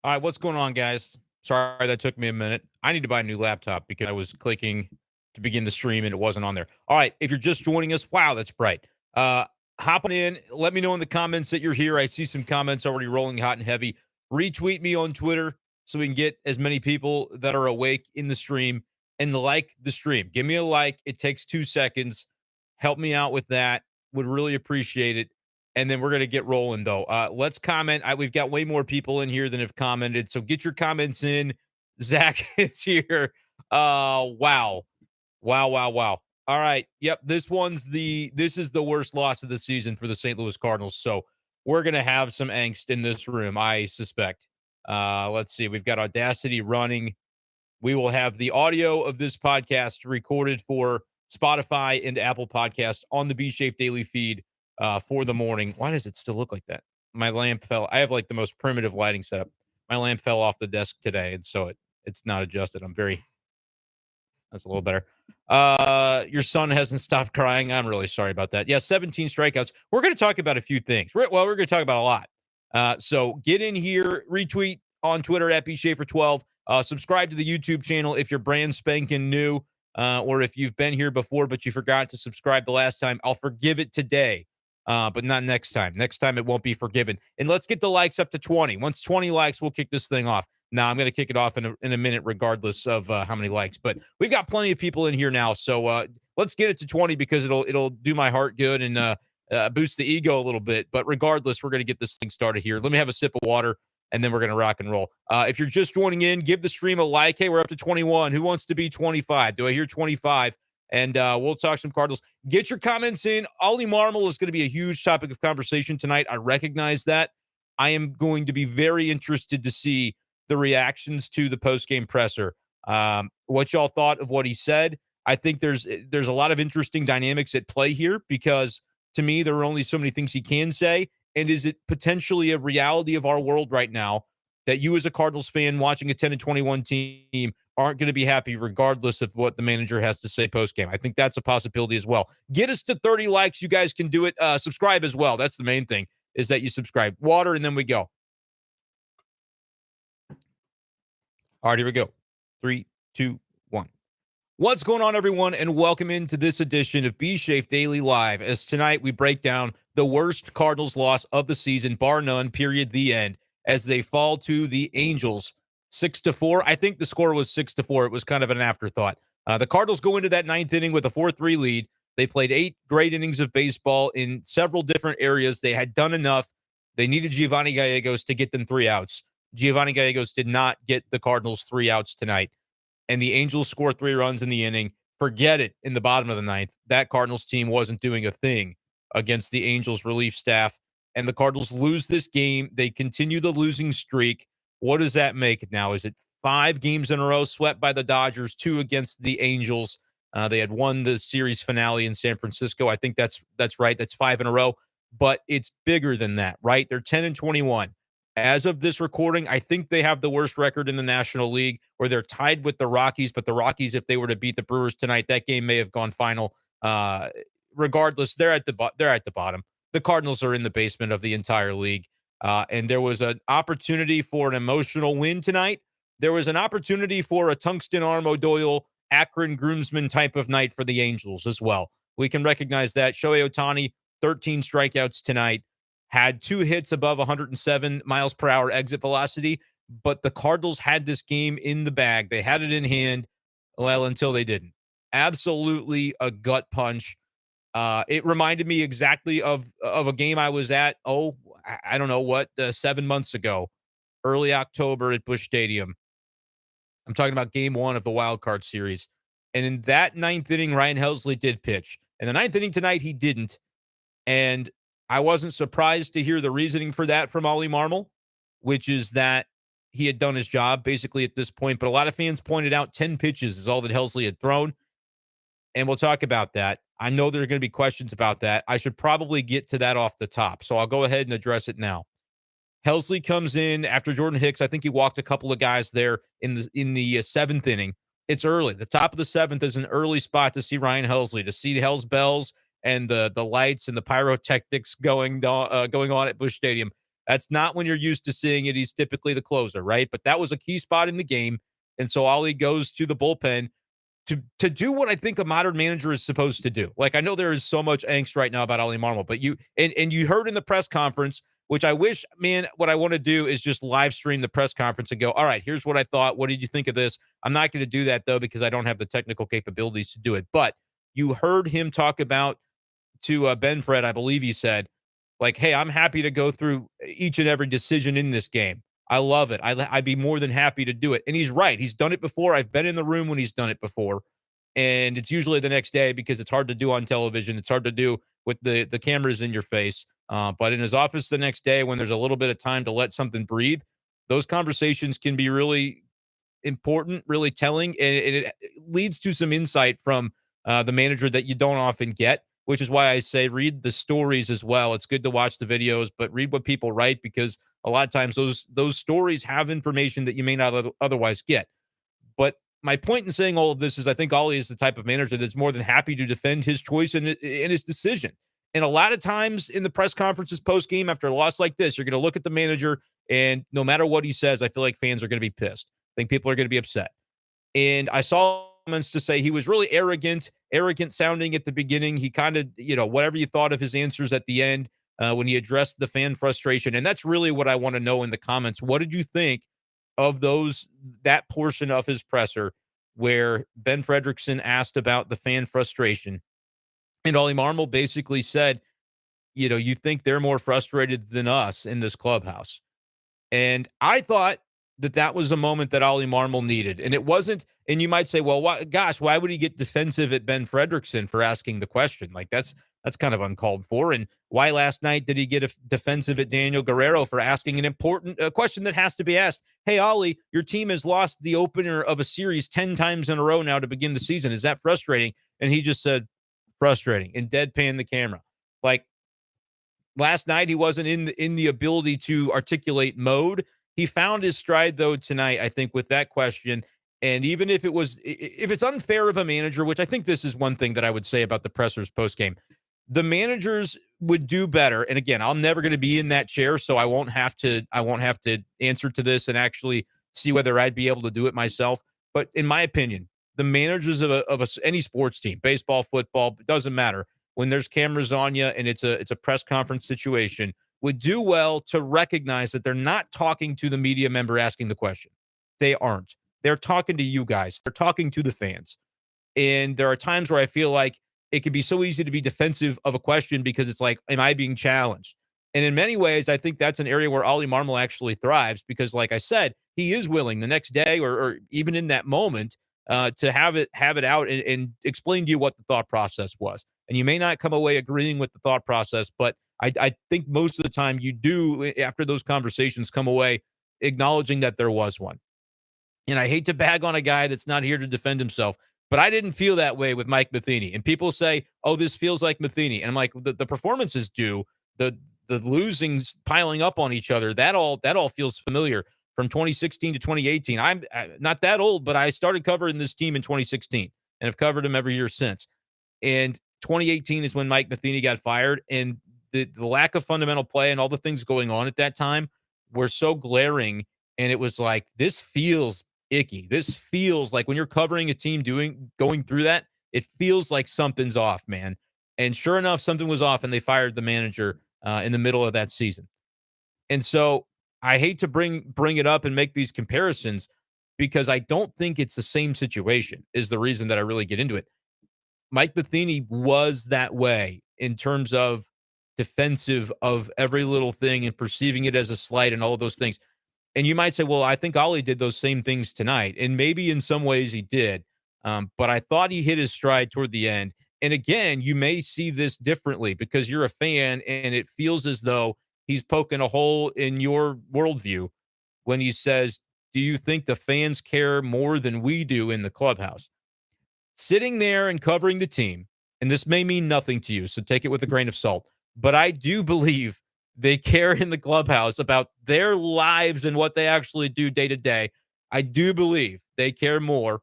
All right, what's going on, guys? Sorry that took me a minute. I need to buy a new laptop because I was clicking to begin the stream and it wasn't on there. All right, if you're just joining us, wow, that's bright. Hopping in, let me know in the comments that you're here. I see some comments already rolling hot and heavy. Retweet me on Twitter so we can get as many people that are awake in the stream and like the stream. Give me a like. It takes 2 seconds. Help me out with that. Would really appreciate it. And then we're going to get rolling, though. Let's comment. We've got way more people in here than have commented. So get your comments in. Zach is here. Wow. Wow, wow, wow. All right. Yep. This is the worst loss of the season for the St. Louis Cardinals. So we're going to have some angst in this room, I suspect. Let's see. We've got Audacity running. We will have the audio of this podcast recorded for Spotify and Apple Podcasts on the B-Shape Daily feed for the morning. Why does it still look like that? My lamp fell. I have like the most primitive lighting setup. My lamp fell off the desk today, and so it's not adjusted. That's a little better. Your son hasn't stopped crying. I'm really sorry about that. Yeah, 17 strikeouts. We're going to talk about a few things. We're going to talk about a lot. So get in here, retweet on Twitter at bschaefer12. Subscribe to the YouTube channel if you're brand spanking new, or if you've been here before but you forgot to subscribe the last time. I'll forgive it today, but not next time. Next time it won't be forgiven. And let's get the likes up to 20. Once 20 likes, we'll kick this thing off. Now, I'm going to kick it off in a minute, regardless of how many likes. But we've got plenty of people in here now, so let's get it to 20 because it'll do my heart good and boost the ego a little bit. But regardless, we're going to get this thing started here. Let me have a sip of water, and then we're going to rock and roll. If you're just joining in, give the stream a like. Hey, we're up to 21. Who wants to be 25? Do I hear 25? And we'll talk some Cardinals. Get your comments in. Ollie Marmol is going to be a huge topic of conversation tonight. I recognize that. I am going to be very interested to see the reactions to the post-game presser. What y'all thought of what he said. I think there's a lot of interesting dynamics at play here because to me, there are only so many things he can say. And is it potentially a reality of our world right now that you as a Cardinals fan watching a 10-21 team aren't going to be happy regardless of what the manager has to say post-game? I think that's a possibility as well. Get us to 30 likes. You guys can do it. Subscribe as well. That's the main thing, is that you subscribe. Water, and then we go. All right, here we go. 3, 2, 1. What's going on, everyone, and welcome into this edition of B-Shape Daily Live, as tonight we break down the worst Cardinals loss of the season, bar none, period, the end, as they fall to the Angels 6-4. I think the score was 6-4. It was kind of an afterthought. The Cardinals go into that ninth inning with a 4-3 lead. They played 8 great innings of baseball in several different areas. They had done enough. They needed Giovanni Gallegos to get them 3 outs. Giovanni Gallegos did not get the Cardinals 3 outs tonight. And the Angels score 3 runs in the inning. Forget it in the bottom of the ninth. That Cardinals team wasn't doing a thing against the Angels relief staff. And the Cardinals lose this game. They continue the losing streak. What does that make now? Is it 5 games in a row swept by the Dodgers, 2 against the Angels? They had won the series finale in San Francisco. I think that's right. That's 5 in a row. But it's bigger than that, right? They're 10-21. As of this recording, I think they have the worst record in the National League, where they're tied with the Rockies. But the Rockies, if they were to beat the Brewers tonight, that game may have gone final. Regardless, they're at the bottom. The Cardinals are in the basement of the entire league. And there was an opportunity for an emotional win tonight. There was an opportunity for a tungsten arm O'Doyle, Akron groomsman type of night for the Angels as well. We can recognize that. Shohei Ohtani, 13 strikeouts tonight. Had 2 hits above 107 miles per hour exit velocity, but the Cardinals had this game in the bag. They had it in hand, well, until they didn't. Absolutely a gut punch. It reminded me exactly of a game I was at, I don't know what, 7 months ago, early October at Busch Stadium. I'm talking about game 1 of the wild card series. And in that ninth inning, Ryan Helsley did pitch. In the ninth inning tonight, he didn't. And I wasn't surprised to hear the reasoning for that from Ollie Marmol, which is that he had done his job basically at this point. But a lot of fans pointed out 10 pitches is all that Helsley had thrown. And we'll talk about that. I know there are going to be questions about that. I should probably get to that off the top. So I'll go ahead and address it now. Helsley comes in after Jordan Hicks. I think he walked a couple of guys there in the 7th inning. It's early. The top of the 7th is an early spot to see Ryan Helsley, to see the Hells Bells and the lights and the pyrotechnics going on at Busch Stadium. That's not when you're used to seeing it. He's typically the closer, right? But that was a key spot in the game. And so Ollie goes to the bullpen to do what I think a modern manager is supposed to do. Like, I know there is so much angst right now about Ollie Marmol, but you heard in the press conference, which I wish, man, what I want to do is just live stream the press conference and go, all right, here's what I thought. What did you think of this? I'm not going to do that though, because I don't have the technical capabilities to do it. But you heard him talk about to Ben Fred, I believe he said, like, hey, I'm happy to go through each and every decision in this game. I love it. I'd be more than happy to do it. And he's right. He's done it before. I've been in the room when he's done it before. And it's usually the next day because it's hard to do on television. It's hard to do with the cameras in your face. But in his office the next day, when there's a little bit of time to let something breathe, those conversations can be really important, really telling, and it leads to some insight from the manager that you don't often get, which is why I say read the stories as well. It's good to watch the videos, but read what people write, because a lot of times those stories have information that you may not otherwise get. But my point in saying all of this is I think Ollie is the type of manager that's more than happy to defend his choice and his decision. And a lot of times in the press conferences post game after a loss like this, you're going to look at the manager, and no matter what he says, I feel like fans are going to be pissed. I think people are going to be upset. And I saw comments to say he was really arrogant sounding at the beginning. He kind of, whatever you thought of his answers at the end when he addressed the fan frustration. And that's really what I want to know in the comments. What did you think of that portion of his presser where Ben Frederickson asked about the fan frustration? And Ollie Marmol basically said, you think they're more frustrated than us in this clubhouse. And I thought that was a moment that Ollie Marmol needed. And it wasn't, and you might say, well, why would he get defensive at Ben Frederickson for asking the question? Like, that's kind of uncalled for. And why last night did he get defensive at Daniel Guerrero for asking an important question that has to be asked? Hey, Ollie, your team has lost the opener of a series 10 times in a row now to begin the season. Is that frustrating? And he just said, frustrating, and deadpan the camera. Like, last night, he wasn't in the ability to articulate mode. He found his stride, though, tonight, I think, with that question. And even if it's unfair of a manager, which I think this is one thing that I would say about the pressers post-game, the managers would do better. And again, I'm never going to be in that chair, so I won't have to answer to this and actually see whether I'd be able to do it myself. But in my opinion, the managers of any sports team, baseball, football, it doesn't matter, when there's cameras on you and it's a press conference situation, would do well to recognize that they're not talking to the media member asking the question. They aren't. They're talking to you guys. They're talking to the fans. And there are times where I feel like it could be so easy to be defensive of a question because it's like, am I being challenged? And in many ways, I think that's an area where Ollie Marmol actually thrives because, like I said, he is willing the next day or even in that moment to have it out and explain to you what the thought process was. And you may not come away agreeing with the thought process, but I think most of the time you do, after those conversations, come away acknowledging that there was one. And I hate to bag on a guy that's not here to defend himself, but I didn't feel that way with Mike Matheny. And people say, oh, this feels like Matheny. And I'm like, the performances do, the losings piling up on each other, that all feels familiar from 2016 to 2018. I'm not that old, but I started covering this team in 2016 and have covered them every year since. And 2018 is when Mike Matheny got fired. And the lack of fundamental play and all the things going on at that time were so glaring. And it was like, this feels icky. This feels like when you're covering a team going through that, it feels like something's off, man. And sure enough, something was off, and they fired the manager in the middle of that season. And so I hate to bring it up and make these comparisons because I don't think it's the same situation is the reason that I really get into it. Mike Matheny was that way in terms of defensive of every little thing and perceiving it as a slight and all of those things. And you might say, well, I think Ollie did those same things tonight. And maybe in some ways he did. But I thought he hit his stride toward the end. And again, you may see this differently because you're a fan and it feels as though he's poking a hole in your worldview when he says, do you think the fans care more than we do in the clubhouse? Sitting there and covering the team, and this may mean nothing to you, so take it with a grain of salt, but I do believe they care in the clubhouse about their lives and what they actually do day to day. I do believe they care more,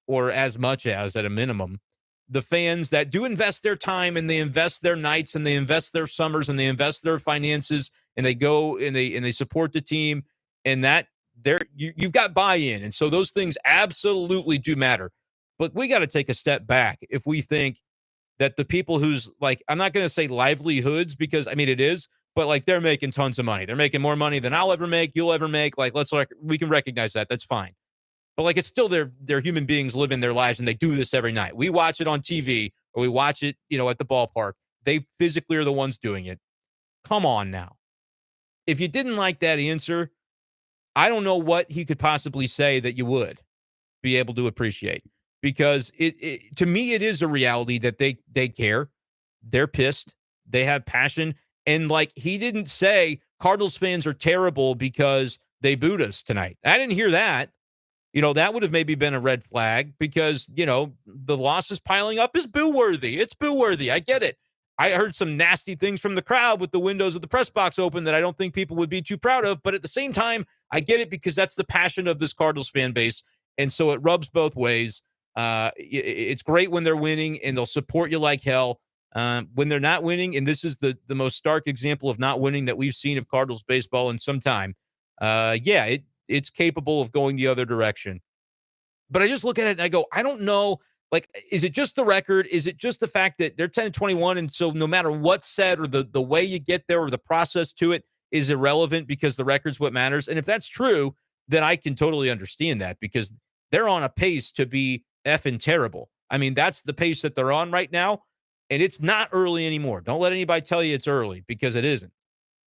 or as much as, at a minimum, the fans that do invest their time and they invest their nights and they invest their summers and they invest their finances and they go and they support the team, and that you've got buy-in. And so those things absolutely do matter. But we got to take a step back if we think that the people whose, like, I'm not going to say livelihoods, because I mean it is, but like they're making tons of money. They're making more money than I'll ever make, you'll ever make. Like, we can recognize that. That's fine. But like, it's still they're human beings living their lives, and they do this every night. We watch it on TV, or we watch it, at the ballpark. They physically are the ones doing it. Come on now. If you didn't like that answer, I don't know what he could possibly say that you would be able to appreciate, because it to me, it is a reality that they care. They're pissed. They have passion. And like, he didn't say Cardinals fans are terrible because they booed us tonight. I didn't hear that. That would have maybe been a red flag, because, the losses piling up is boo-worthy. It's boo-worthy. I get it. I heard some nasty things from the crowd with the windows of the press box open that I don't think people would be too proud of. But at the same time, I get it, because that's the passion of this Cardinals fan base. And so it rubs both ways. It's great when they're winning, and they'll support you like hell. When they're not winning, and this is the most stark example of not winning that we've seen of Cardinals baseball in some time, it's capable of going the other direction. But I just look at it and I go, I don't know. Like, is it just the record? Is it just the fact that they're 10-21? And so no matter what's said, or the way you get there, or the process to it, is irrelevant because the record's what matters. And if that's true, then I can totally understand that, because they're on a pace to be effing terrible. I mean, that's the pace that they're on right now. And it's not early anymore. Don't let anybody tell you it's early, because it isn't.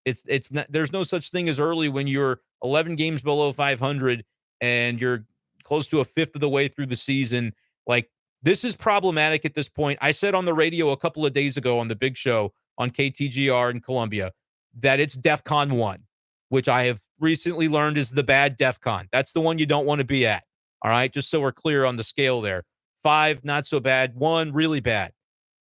It's not. There's no such thing as early when you're 11 games below 500 and you're close to a fifth of the way through the season. Like, this is problematic at this point. I said on the radio a couple of days ago on the big show on KTGR in Columbia that it's DEFCON 1, which I have recently learned is the bad DEFCON. That's the one you don't want to be at. All right, just so we're clear on the scale there. 5, not so bad. 1, really bad.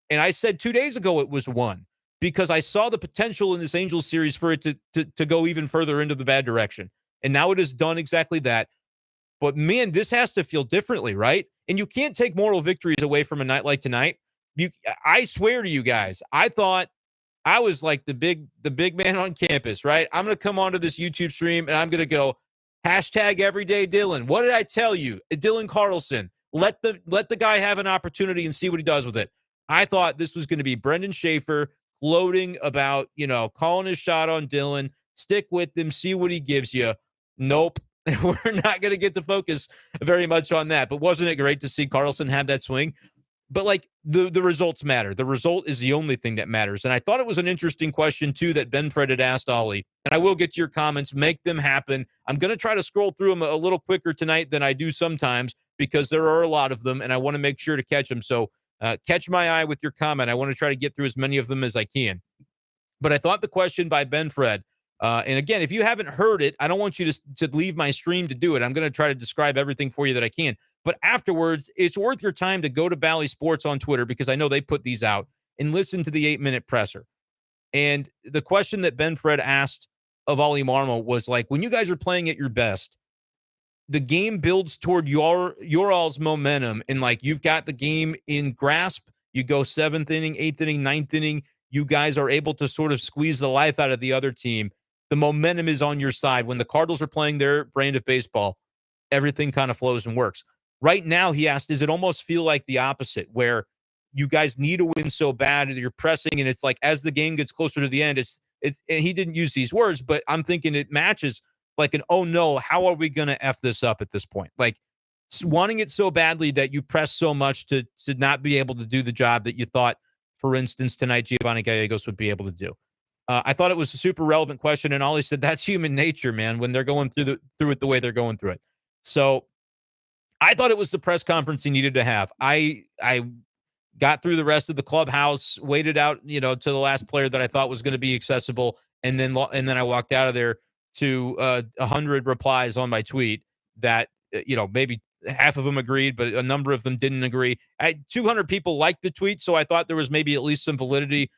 And I said 2 days ago it was 1, because I saw the potential in this Angels series for it to go even further into the bad direction. And now it has done exactly that. But man, this has to feel differently, right? And you can't take moral victories away from a night like tonight. I swear to you guys, I thought I was like the big man on campus, right? I'm going to come onto this YouTube stream and I'm going to go #everyday Dylan. What did I tell you? Dylan Carlson. Let the guy have an opportunity and see what he does with it. I thought this was going to be Brenden Schaeffer gloating about, calling his shot on Dylan, stick with him, see what he gives you. Nope. We're not going to get to focus very much on that. But wasn't it great to see Carlson have that swing? But like, the results matter. The result is the only thing that matters. And I thought it was an interesting question too that Ben Fred had asked Ollie. And I will get to your comments. Make them happen. I'm going to try to scroll through them a little quicker tonight than I do sometimes, because there are a lot of them and I want to make sure to catch them. So catch my eye with your comment. I want to try to get through as many of them as I can. But I thought the question by Ben Fred, and again, if you haven't heard it, I don't want you to leave my stream to do it. I'm going to try to describe everything for you that I can. But afterwards, it's worth your time to go to Bally Sports on Twitter, because I know they put these out, and listen to the 8-minute presser. And the question that Ben Fred asked of Ollie Marmol was like, when you guys are playing at your best, the game builds toward your all's momentum, and like, you've got the game in grasp. You go 7th inning, 8th inning, 9th inning. You guys are able to sort of squeeze the life out of the other team. The momentum is on your side. When the Cardinals are playing their brand of baseball, everything kind of flows and works. Right now, he asked, does it almost feel like the opposite, where you guys need to win so bad and you're pressing, and it's like, as the game gets closer to the end, it's and he didn't use these words, but I'm thinking it matches like an, oh no, how are we going to F this up at this point? Like, wanting it so badly that you press so much to not be able to do the job that you thought, for instance, tonight Giovanni Gallegos would be able to do. I thought it was a super relevant question, and Ollie said that's human nature, man, when they're going through it the way they're going through it. So I thought it was the press conference he needed to have. I got through the rest of the clubhouse, waited out, to the last player that I thought was going to be accessible, and then I walked out of there to 100 replies on my tweet that maybe half of them agreed, but a number of them didn't agree. 200 people liked the tweet, so I thought there was maybe at least some validity.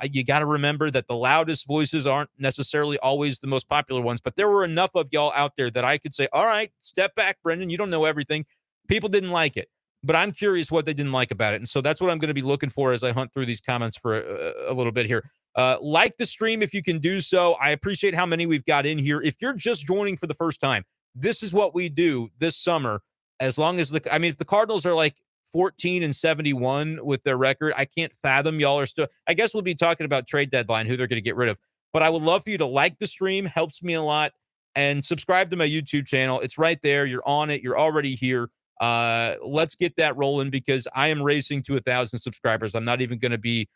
You got to remember that the loudest voices aren't necessarily always the most popular ones, but there were enough of y'all out there that I could say, all right, step back, Brenden, you don't know everything. People didn't like it, but I'm curious what they didn't like about it. And so that's what I'm going to be looking for as I hunt through these comments for a little bit here. Like the stream if you can do so. I appreciate how many we've got in here. If you're just joining for the first time, this is what we do this summer. As long as if the Cardinals are like 14-71 with their record, I can't fathom y'all are still. I guess we'll be talking about trade deadline, who they're going to get rid of. But I would love for you to like the stream, helps me a lot, and subscribe to my YouTube channel. It's right there. You're on it. You're already here. Let's get that rolling because I am racing to 1,000 subscribers. I'm not even going to be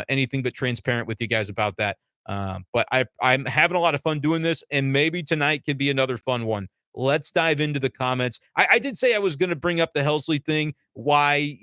anything but transparent with you guys about that. But I'm having a lot of fun doing this, and maybe tonight could be another fun one. Let's dive into the comments. I did say I was going to bring up the Helsley thing. Why,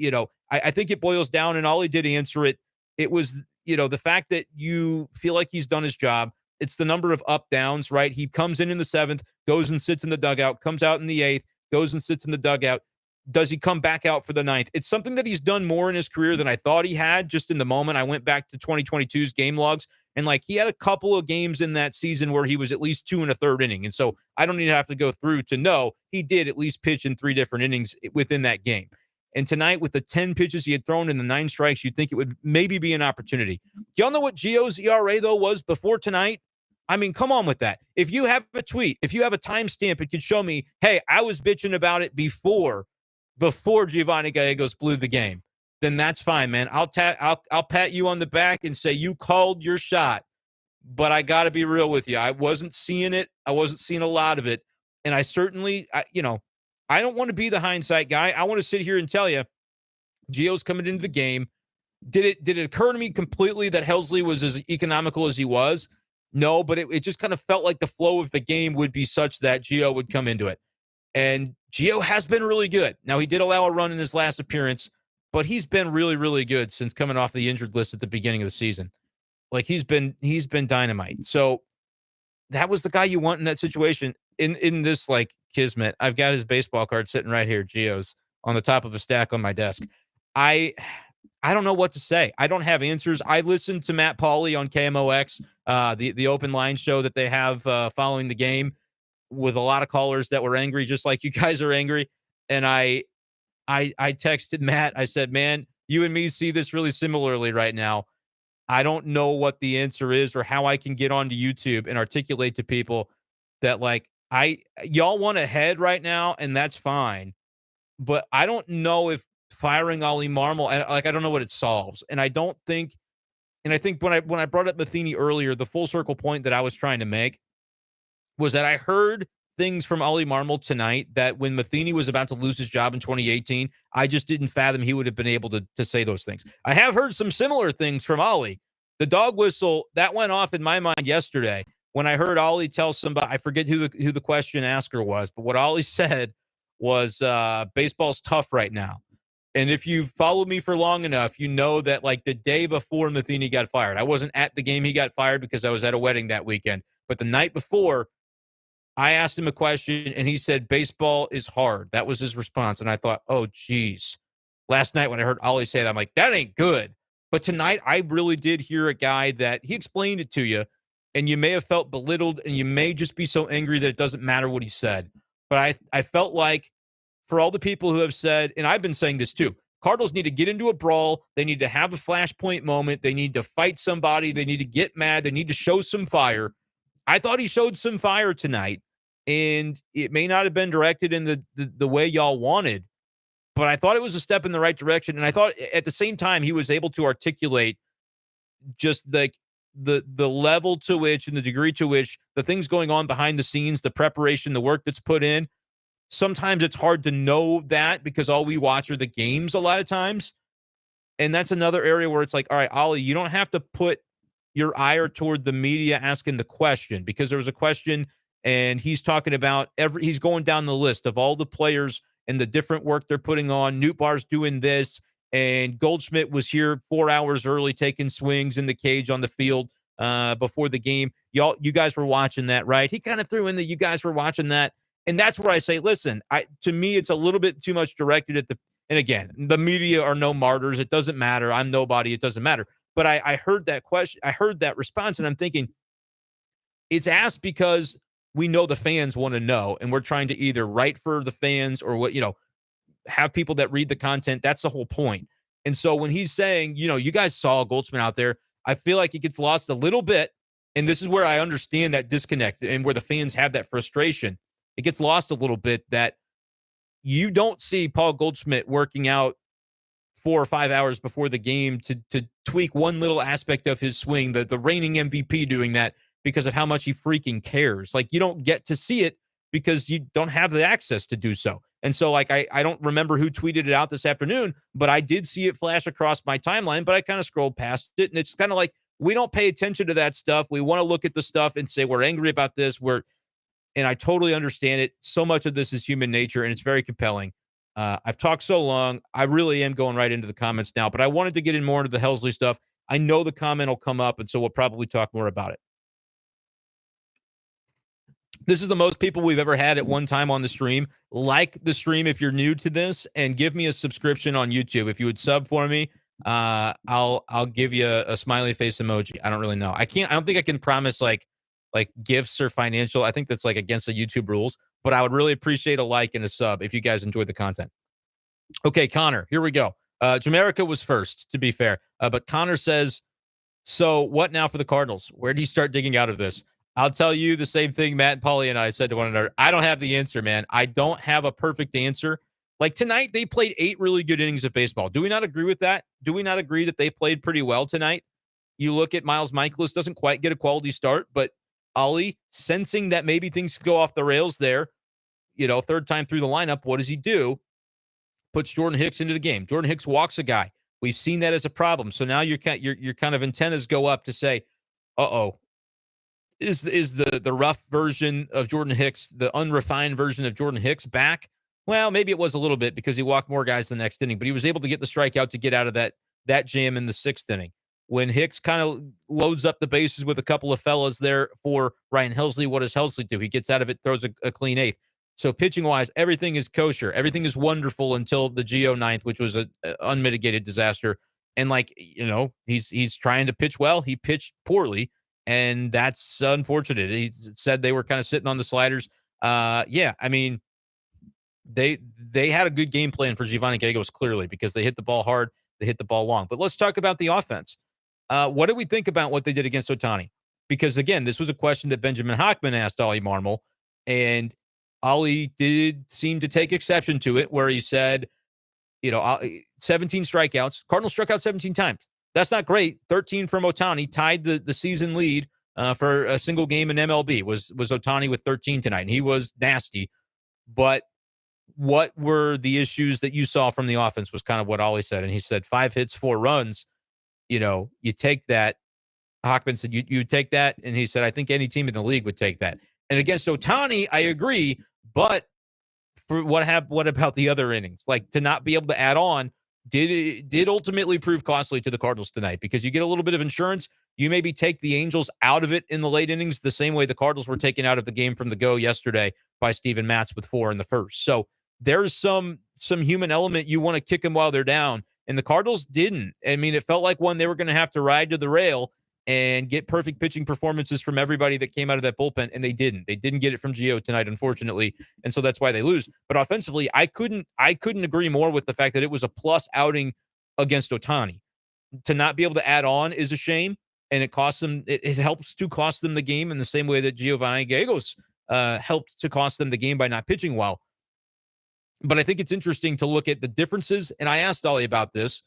I think it boils down, and Ollie did answer it. It was, the fact that you feel like he's done his job. It's the number of up downs, right? He comes in the 7th, goes and sits in the dugout, comes out in the 8th, goes and sits in the dugout. Does he come back out for the 9th? It's something that he's done more in his career than I thought he had just in the moment. I went back to 2022's game logs, and he had a couple of games in that season where he was at least 2 1/3 inning. And so I don't even have to go through to know he did at least pitch in 3 different innings within that game. And tonight, with the 10 pitches he had thrown in the 9 strikes, you'd think it would maybe be an opportunity. Y'all know what Gio's ERA, though, was before tonight? I mean, come on with that. If you have a tweet, if you have a timestamp, it could show me, hey, I was bitching about it before Giovanni Gallegos blew the game. Then that's fine, man. I'll pat you on the back and say you called your shot. But I got to be real with you. I wasn't seeing it. I wasn't seeing a lot of it. And I certainly, I don't want to be the hindsight guy. I want to sit here and tell you, Gio's coming into the game. Did it occur to me completely that Helsley was as economical as he was? No, but it just kind of felt like the flow of the game would be such that Gio would come into it. And Gio has been really good. Now, he did allow a run in his last appearance, but he's been really, really good since coming off the injured list at the beginning of the season. He's been dynamite. So that was the guy you want in that situation. In this kismet, I've got his baseball card sitting right here, Gio's, on the top of a stack on my desk. I don't know what to say. I don't have answers. I listened to Matt Pauley on KMOX, the open line show that they have following the game, with a lot of callers that were angry, just like you guys are angry. And I texted Matt. I said, man, you and me see this really similarly right now. I don't know what the answer is or how I can get onto YouTube and articulate to people that y'all want ahead right now, and that's fine. But I don't know if firing Ollie Marmol, I don't know what it solves. And I think when I brought up Matheny earlier, the full circle point that I was trying to make was that I heard things from Ollie Marmol tonight that when Matheny was about to lose his job in 2018, I just didn't fathom he would have been able to say those things. I have heard some similar things from Ollie. The dog whistle, that went off in my mind yesterday when I heard Ollie tell somebody, I forget who the question asker was, but what Ollie said was baseball's tough right now. And if you followed me for long enough, you know that the day before Matheny got fired, I wasn't at the game he got fired because I was at a wedding that weekend. But the night before, I asked him a question, and he said, baseball is hard. That was his response. And I thought, oh, geez. Last night when I heard Ollie say that, I'm like, that ain't good. But tonight, I really did hear a guy that he explained it to you, and you may have felt belittled, and you may just be so angry that it doesn't matter what he said. But I felt like for all the people who have said, and I've been saying this too, Cardinals need to get into a brawl. They need to have a flashpoint moment. They need to fight somebody. They need to get mad. They need to show some fire. I thought he showed some fire tonight. And it may not have been directed in the way y'all wanted, but I thought it was a step in the right direction. And I thought at the same time he was able to articulate just the level to which and the degree to which the things going on behind the scenes, the preparation, the work that's put in. Sometimes it's hard to know that because all we watch are the games a lot of times. And that's another area where it's all right, Ollie, you don't have to put your ire toward the media asking the question, because there was a question and he's talking about he's going down the list of all the players and the different work they're putting on. Nootbaar's doing this, and Goldschmidt was here 4 hours early taking swings in the cage on the field before the game. You guys were watching that, right? He kind of threw in that you guys were watching that. And that's where I say, listen, to me, it's a little bit too much directed at and again, the media are no martyrs. It doesn't matter. I'm nobody. It doesn't matter. But I heard that question. I heard that response, and I'm thinking it's asked because we know the fans want to know, and we're trying to either write for the fans or have people that read the content. That's the whole point. And so when he's saying, you guys saw Goldschmidt out there, I feel like it gets lost a little bit. And this is where I understand that disconnect and where the fans have that frustration. It gets lost a little bit that you don't see Paul Goldschmidt working out 4 or 5 hours before the game to tweak one little aspect of his swing, the reigning MVP doing that because of how much he freaking cares. Like, you don't get to see it because you don't have the access to do so. And so, like, I don't remember who tweeted it out this afternoon, but I did see it flash across my timeline, but I kind of scrolled past it. And it's kind of like, we don't pay attention to that stuff. We want to look at the stuff and say, we're angry about this. And I totally understand it. So much of this is human nature, and it's very compelling. I've talked so long. I really am going right into the comments now, but I wanted to get in more into the Helsley stuff. I know the comment will come up, and so we'll probably talk more about it. This is the most people we've ever had at one time on the stream. Like the stream if you're new to this, and give me a subscription on YouTube. If you would sub for me, I'll give you a smiley face emoji. I don't really know. I don't think I can promise like gifts or financial. I think that's like against the YouTube rules, but I would really appreciate a like and a sub if you guys enjoyed the content. Okay, Connor, here we go. Jamaica was first, to be fair. But Connor says, so what now for the Cardinals? Where do you start digging out of this? I'll tell you the same thing Matt and Paulie and I said to one another. I don't have the answer, man. I don't have a perfect answer. Like tonight, they played 8 really good innings of baseball. Do we not agree with that? Do we not agree that they played pretty well tonight? You look at Miles Michaelis, doesn't quite get a quality start, but Ollie, sensing that maybe things could go off the rails there, third time through the lineup, what does he do? Puts Jordan Hicks into the game. Jordan Hicks walks a guy. We've seen that as a problem. So now your kind of antennas go up to say, is the rough version of Jordan Hicks, the unrefined version of Jordan Hicks back? Well, maybe it was a little bit because he walked more guys the next inning, but he was able to get the strikeout to get out of that jam in the 6th inning. When Hicks kind of loads up the bases with a couple of fellas there for Ryan Helsley, what does Helsley do? He gets out of it, throws a clean 8th. So pitching-wise, everything is kosher. Everything is wonderful until the Geo 9th, which was an unmitigated disaster. And, he's trying to pitch well. He pitched poorly, and that's unfortunate. He said they were kind of sitting on the sliders. They had a good game plan for Giovanni Gallegos, clearly, because they hit the ball hard, they hit the ball long. But let's talk about the offense. What do we think about what they did against Ohtani? Because, again, this was a question that Benjamin Hockman asked Ollie Marmol, and Ollie did seem to take exception to it, where he said, 17 strikeouts. Cardinals struck out 17 times. That's not great. 13 from Ohtani, tied the season lead for a single game in MLB, was Ohtani with 13 tonight, and he was nasty. But what were the issues that you saw from the offense was kind of what Ollie said, and he said 5 hits, 4 runs. You take that. Hockman said you take that, and he said, I think any team in the league would take that. And against Ohtani, I agree, but for what about the other innings? Like, to not be able to add on did ultimately prove costly to the Cardinals tonight, because you get a little bit of insurance. You maybe take the Angels out of it in the late innings the same way the Cardinals were taken out of the game from the go yesterday by Steven Matz with 4 in the first. So there's some human element. You want to kick them while they're down, and the Cardinals didn't. I mean, it felt like one they were going to have to ride to the rail and get perfect pitching performances from everybody that came out of that bullpen, and they didn't. They didn't get it from Gio tonight, unfortunately, and so that's why they lose. But offensively, I couldn't agree more with the fact that it was a plus outing against Ohtani. To not be able to add on is a shame, and it costs them. It helps to cost them the game in the same way that Giovanni Gallegos helped to cost them the game by not pitching well. But I think it's interesting to look at the differences, and I asked Ollie about this,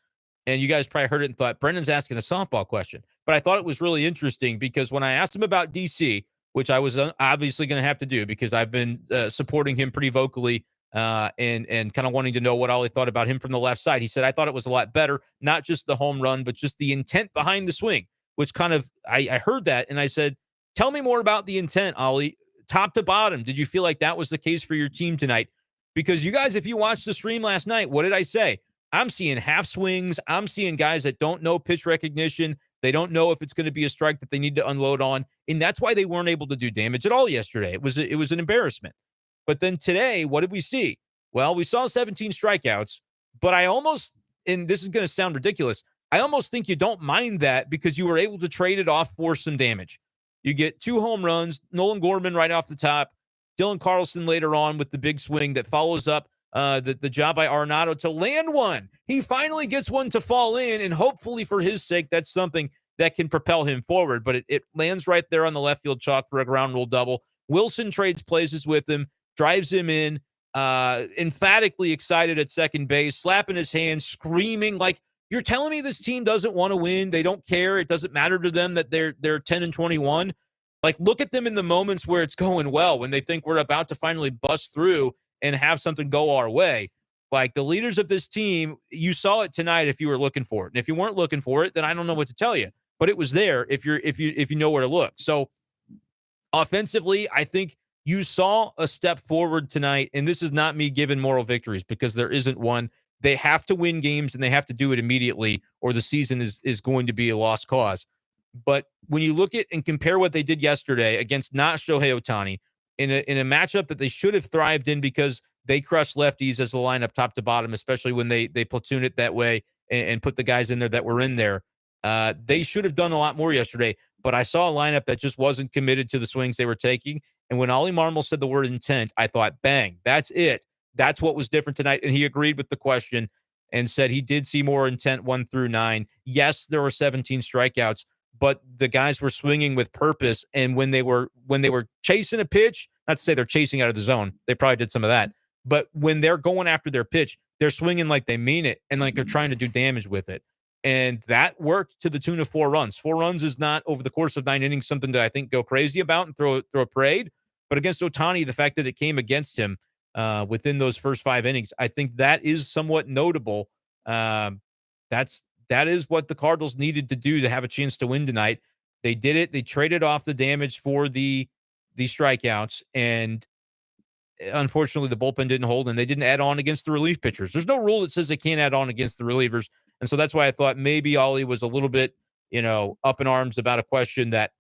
and you guys probably heard it and thought, Brendan's asking a softball question. But I thought it was really interesting because when I asked him about DC, which I was obviously going to have to do because I've been supporting him pretty vocally and kind of wanting to know what Ollie thought about him from the left side, he said, I thought it was a lot better, not just the home run, but just the intent behind the swing, which kind of, I heard that, and I said, tell me more about the intent, Ollie, top to bottom. Did you feel like that was the case for your team tonight? Because you guys, if you watched the stream last night, what did I say? I'm seeing half swings. I'm seeing guys that don't know pitch recognition. They don't know if it's going to be a strike that they need to unload on. And that's why they weren't able to do damage at all yesterday. It was an embarrassment. But then today, what did we see? Well, we saw 17 strikeouts, but I almost, and this is going to sound ridiculous, I almost think you don't mind that because you were able to trade it off for some damage. You get 2 home runs, Nolan Gorman right off the top, Dylan Carlson later on with the big swing that follows up the job by Arenado to land one. He finally gets one to fall in, and hopefully for his sake, that's something that can propel him forward. But it lands right there on the left field chalk for a ground rule double. Wilson trades places with him, drives him in, emphatically excited at second base, slapping his hands, screaming like, you're telling me this team doesn't want to win? They don't care. It doesn't matter to them that they're 10-21. Like, look at them in the moments where it's going well, when they think we're about to finally bust through and have something go our way. Like, the leaders of this team, you saw it tonight if you were looking for it. And if you weren't looking for it, then I don't know what to tell you. But it was there if you know where to look. So offensively, I think you saw a step forward tonight, and this is not me giving moral victories because there isn't one. They have to win games, and they have to do it immediately, or the season is going to be a lost cause. But when you look at and compare what they did yesterday against not Shohei Ohtani in a matchup that they should have thrived in because they crushed lefties as the lineup top to bottom, especially when they platoon it that way and put the guys in there that were in there. They should have done a lot more yesterday, but I saw a lineup that just wasn't committed to the swings they were taking. And when Ollie Marmol said the word intent, I thought, bang, that's it. That's what was different tonight. And he agreed with the question and said he did see more intent 1 through 9. Yes, there were 17 strikeouts, but the guys were swinging with purpose. And when they were chasing a pitch, not to say they're chasing out of the zone, they probably did some of that. But when they're going after their pitch, they're swinging like they mean it and like they're trying to do damage with it. And that worked to the tune of 4 runs. 4 runs is not, over the course of 9 innings, something to, I think, go crazy about and throw a parade. But against Ohtani, the fact that it came against him within those first 5 innings, I think that is somewhat notable. That is what the Cardinals needed to do to have a chance to win tonight. They did it. They traded off the damage for the strikeouts, and unfortunately, the bullpen didn't hold, and they didn't add on against the relief pitchers. There's no rule that says they can't add on against the relievers. And so that's why I thought maybe Ollie was a little bit, up in arms about a question that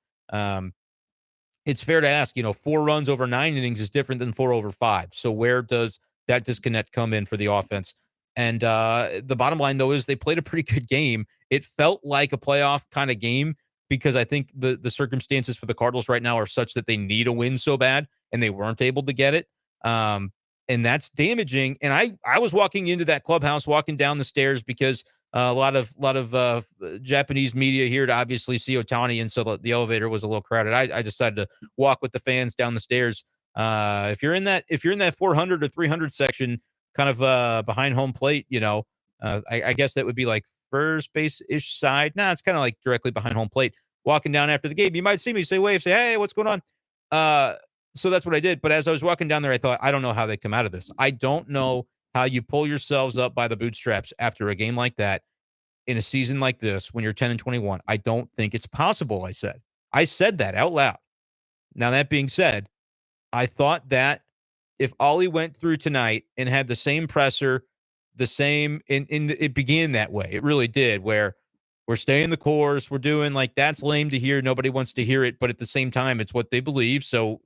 it's fair to ask. 4 runs over 9 innings is different than 4 over 5. So where does that disconnect come in for the offense? And the bottom line, though, is they played a pretty good game. It felt like a playoff kind of game because I think the circumstances for the Cardinals right now are such that they need a win so bad, and they weren't able to get it. And that's damaging. And I was walking into that clubhouse, walking down the stairs because a lot of Japanese media here to obviously see Ohtani, and so the elevator was a little crowded. I decided to walk with the fans down the stairs. If you're in that 400 or 300 section, kind of behind home plate, I guess that would be like first base ish side. Nah, it's kind of like directly behind home plate. Walking down after the game, you might see me, say wave, say hey, what's going on? So that's what I did. But as I was walking down there, I thought, I don't know how they come out of this. I don't know how you pull yourselves up by the bootstraps after a game like that in a season like this when you're 10-21. I don't think it's possible, I said that out loud. Now, that being said, I thought that if Ollie went through tonight and had the same presser, it began that way. It really did, where we're staying the course. We're doing like, that's lame to hear. Nobody wants to hear it. But at the same time, it's what they believe. So,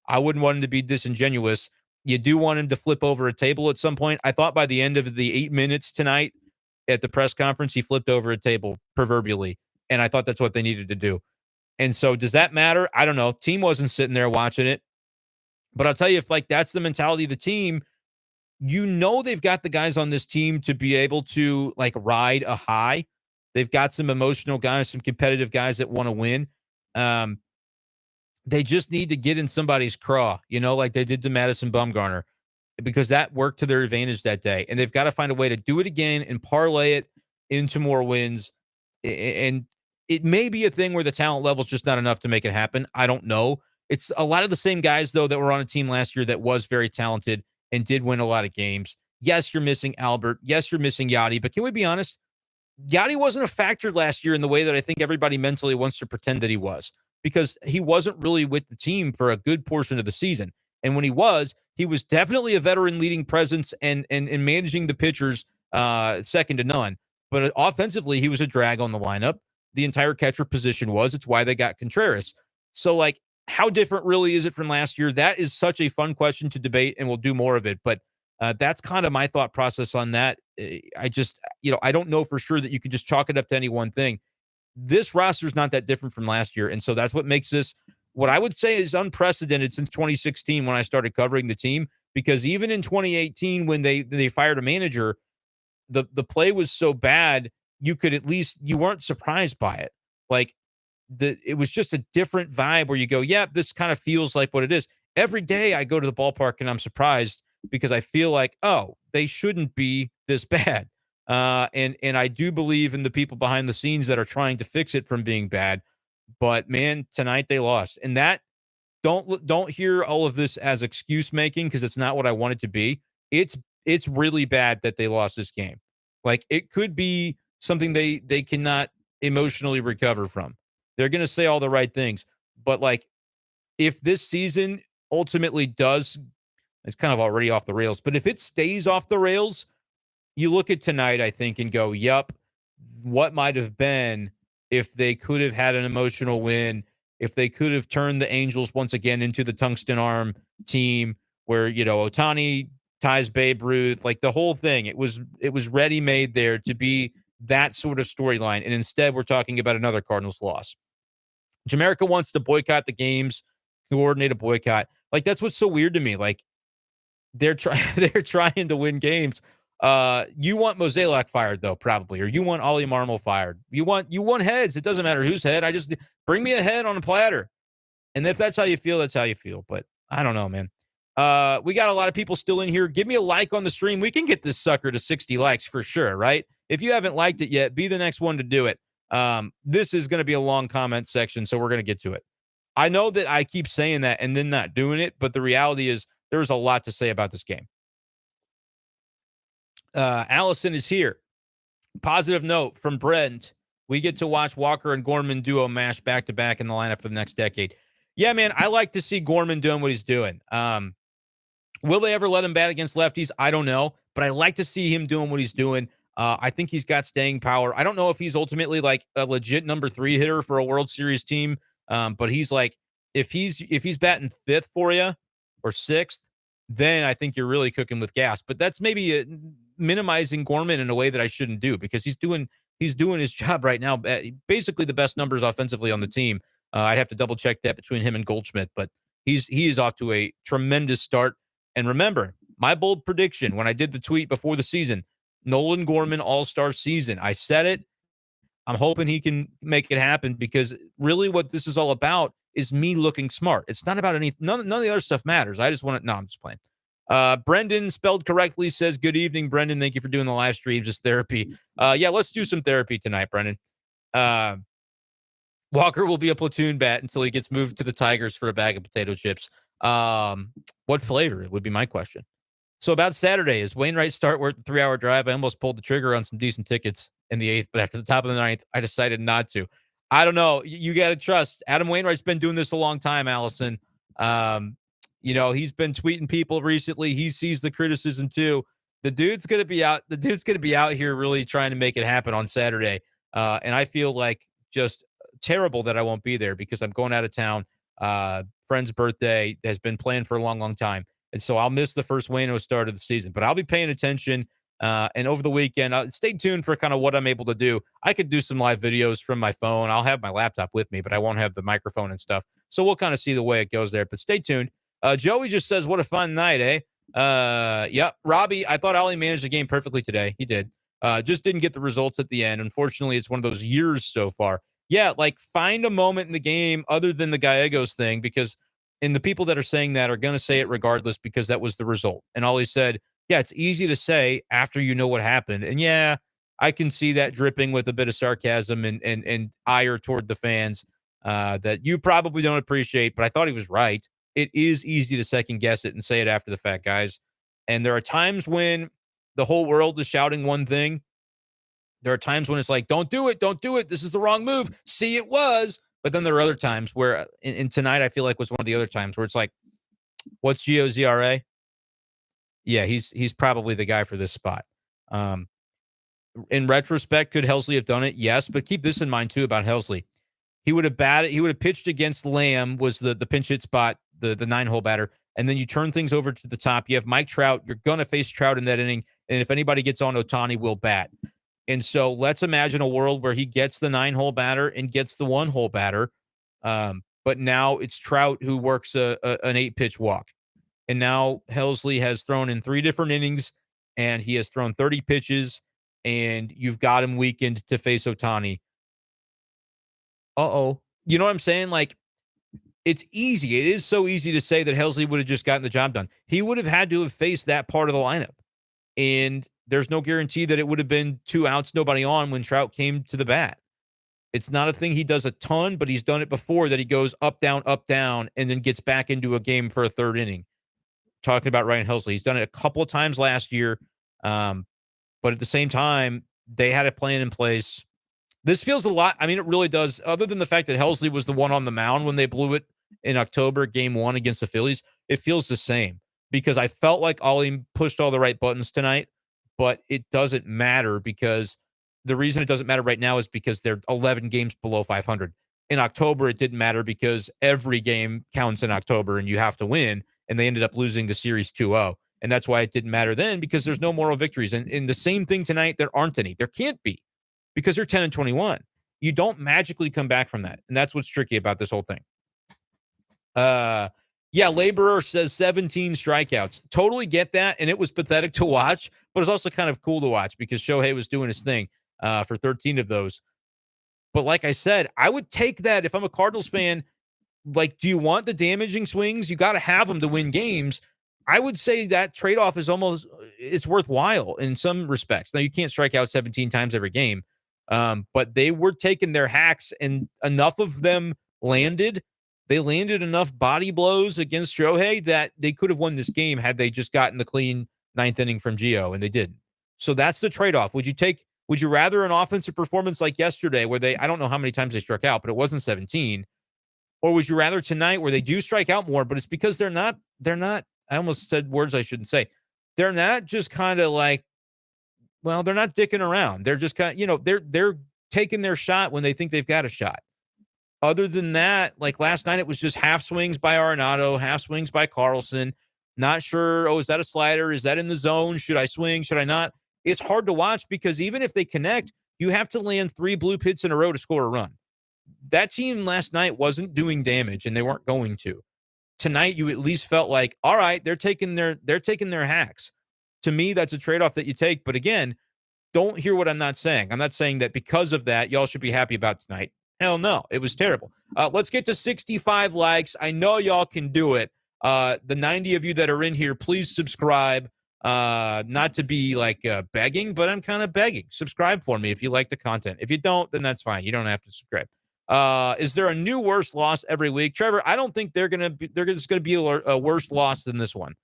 I wouldn't want him to be disingenuous. You do want him to flip over a table at some point. I thought by the end of the 8 minutes tonight at the press conference, he flipped over a table proverbially. And I thought that's what they needed to do. And so does that matter? I don't know. Team wasn't sitting there watching it. But I'll tell you, if like that's the mentality of the team, they've got the guys on this team to be able to like ride a high. They've got some emotional guys, some competitive guys that want to win. They just need to get in somebody's craw, like they did to Madison Bumgarner, because that worked to their advantage that day. And they've got to find a way to do it again and parlay it into more wins. And it may be a thing where the talent level is just not enough to make it happen. I don't know. It's a lot of the same guys, though, that were on a team last year that was very talented and did win a lot of games. Yes, you're missing Albert. Yes, you're missing Yachty. But can we be honest? Yachty wasn't a factor last year in the way that I think everybody mentally wants to pretend that he was, because he wasn't really with the team for a good portion of the season. And when he was definitely a veteran leading presence and managing the pitchers second to none. But offensively, he was a drag on the lineup. The entire catcher position was. It's why they got Contreras. So, like, how different really is it from last year? That is such a fun question to debate, and we'll do more of it. But that's kind of my thought process on that. I just, I don't know for sure that you could just chalk it up to any one thing. This roster is not that different from last year. And so that's what makes this what I would say is unprecedented since 2016 when I started covering the team, because even in 2018, when they fired a manager, the play was so bad, you weren't surprised by it. Like it was just a different vibe where you go, yeah, this kind of feels like what it is. Every day I go to the ballpark and I'm surprised because I feel like, oh, they shouldn't be this bad. And I do believe in the people behind the scenes that are trying to fix it from being bad. But man, tonight they lost. And that don't hear all of this as excuse making because it's not what I want it to be. It's it's really bad that they lost this game. Like it could be something they cannot emotionally recover from. They're going to say all the right things, but like if this season ultimately does, it's kind of already off the rails, but if it stays off the rails, you look at tonight, I think, and go, yep, what might have been if they could have had an emotional win, if they could have turned the Angels once again into the tungsten arm team where, Ohtani ties Babe Ruth, like the whole thing. It was ready made there to be that sort of storyline. And instead, we're talking about another Cardinals loss. Jamaica wants to boycott the games, coordinate a boycott. Like that's what's so weird to me. Like they're trying they're trying to win games. You want Mozeliak fired though, probably, or you want Ollie Marmol fired. You want heads. It doesn't matter whose head. I just bring me a head on a platter. And if that's how you feel, that's how you feel. But I don't know, man. We got a lot of people still in here. Give me a like on the stream. We can get this sucker to 60 likes for sure, right? If you haven't liked it yet, be the next one to do it. This is going to be a long comment section, so we're going to get to it. I know that I keep saying that and then not doing it, but the reality is there's a lot to say about this game. Allison is here. Positive note from Brent. We get to watch Walker and Gorman duo mash back to back in the lineup for the next decade. Yeah, man, I like to see Gorman doing what he's doing. Will they ever let him bat against lefties? I don't know, but I like to see him doing what he's doing. I think he's got staying power. I don't know if he's ultimately like a legit number 3 hitter for a World Series team, but he's like if he's batting 5th for you or 6th, then I think you're really cooking with gas. But that's maybe minimizing Gorman in a way that I shouldn't do because he's doing his job right now. Basically, the best numbers offensively on the team. I'd have to double check that between him and Goldschmidt, but he is off to a tremendous start. And remember, my bold prediction when I did the tweet before the season, Nolan Gorman All-Star season. I said it. I'm hoping he can make it happen because really what this is all about is me looking smart. It's not about none of the other stuff matters. I just want to, no, I'm just playing. Brenden, spelled correctly, says, good evening, Brenden. Thank you for doing the live stream, just therapy. Yeah, let's do some therapy tonight, Brenden. Walker will be a platoon bat until he gets moved to the Tigers for a bag of potato chips. What flavor would be my question. So about Saturday, is Wainwright start worth the 3-hour drive? I almost pulled the trigger on some decent tickets in the 8th, but after the top of the 9th, I decided not to. I don't know. You got to trust. Adam Wainwright's been doing this a long time, Allison. He's been tweeting people recently. He sees the criticism too. The dude's gonna be out. The dude's gonna be out here really trying to make it happen on Saturday. And I feel like just terrible that I won't be there because I'm going out of town. Friend's birthday has been planned for a long, long time. And so I'll miss the first Waino start of the season, but I'll be paying attention. And over the weekend, stay tuned for kind of what I'm able to do. I could do some live videos from my phone. I'll have my laptop with me, but I won't have the microphone and stuff. So we'll kind of see the way it goes there, but stay tuned. Joey just says, what a fun night, eh? Yep. Robbie, I thought Ollie managed the game perfectly today. He did. Just didn't get the results at the end. Unfortunately, it's one of those years so far. Yeah, like find a moment in the game other than the Gallegos thing because and the people that are saying that are going to say it regardless because that was the result. And Ollie said, yeah, it's easy to say after you know what happened. And yeah, I can see that dripping with a bit of sarcasm and ire toward the fans that you probably don't appreciate, but I thought he was right. It is easy to second guess it and say it after the fact, guys. And there are times when the whole world is shouting one thing. There are times when it's like, don't do it. Don't do it. This is the wrong move. See, it was. But then there are other times where, and tonight I feel like was one of the other times where it's like, what's Gio's ERA? Yeah, he's probably the guy for this spot. In retrospect, could Helsley have done it? Yes, but keep this in mind too about Helsley. He would have batted. He would have pitched against Lamb was the pinch hit spot, the 9-hole batter, and then you turn things over to the top. You have Mike Trout. You're gonna face Trout in that inning, and if anybody gets on Ohtani, will bat. And so let's imagine a world where he gets the 9-hole batter and gets the 1-hole batter. But now it's Trout who works an 8-pitch walk. And now Helsley has thrown in 3 different innings and he has thrown 30 pitches and you've got him weakened to face Ohtani. Uh-oh. You know what I'm saying? Like, it's easy. It is so easy to say that Helsley would have just gotten the job done. He would have had to have faced that part of the lineup. And there's no guarantee that it would have been 2 outs, nobody on when Trout came to the bat. It's not a thing he does a ton, but he's done it before that he goes up, down, and then gets back into a game for a third inning. Talking about Ryan Helsley. He's done it a couple of times last year. But at the same time, they had a plan in place. This feels a lot. I mean, it really does. Other than the fact that Helsley was the one on the mound when they blew it in October, game 1 against the Phillies, it feels the same because I felt like Ollie pushed all the right buttons tonight, but it doesn't matter because the reason it doesn't matter right now is because they're 11 games below 500. In October, it didn't matter because every game counts in October and you have to win, and they ended up losing the series 2-0. And that's why it didn't matter then because there's no moral victories. And in the same thing tonight, there aren't any. There can't be because they're 10-21. You don't magically come back from that. And that's what's tricky about this whole thing. Yeah, Laborer says 17 strikeouts. Totally get that. And it was pathetic to watch, but it's also kind of cool to watch because Shohei was doing his thing for 13 of those. But like I said, I would take that if I'm a Cardinals fan. Like, do you want the damaging swings? You got to have them to win games. I would say that trade-off is almost, it's worthwhile in some respects. Now, you can't strike out 17 times every game, but they were taking their hacks, and enough of them landed. They landed enough body blows against Shohei that they could have won this game had they just gotten the clean 9th inning from Gio, and they didn't. So that's the trade-off. Would you rather an offensive performance like yesterday where I don't know how many times they struck out, but it wasn't 17, or would you rather tonight where they do strike out more, but it's because they're not, I almost said words I shouldn't say. They're not just kind of like, well, they're not dicking around. They're just kind of, they're taking their shot when they think they've got a shot. Other than that, like last night, it was just half swings by Arenado, half swings by Carlson. Not sure, is that a slider? Is that in the zone? Should I swing? Should I not? It's hard to watch because even if they connect, you have to land 3 blue hits in a row to score a run. That team last night wasn't doing damage, and they weren't going to. Tonight, you at least felt like, all right, they're taking their hacks. To me, that's a trade-off that you take. But again, don't hear what I'm not saying. I'm not saying that because of that, y'all should be happy about tonight. Hell no, it was terrible. Let's get to 65 likes. I know y'all can do it. The 90 of you that are in here, please subscribe. Not to be like begging, but I'm kind of begging. Subscribe for me if you like the content. If you don't, then that's fine. You don't have to subscribe. Is there a new worse loss every week? Trevor, I don't think they're just going to be a worse loss than this one.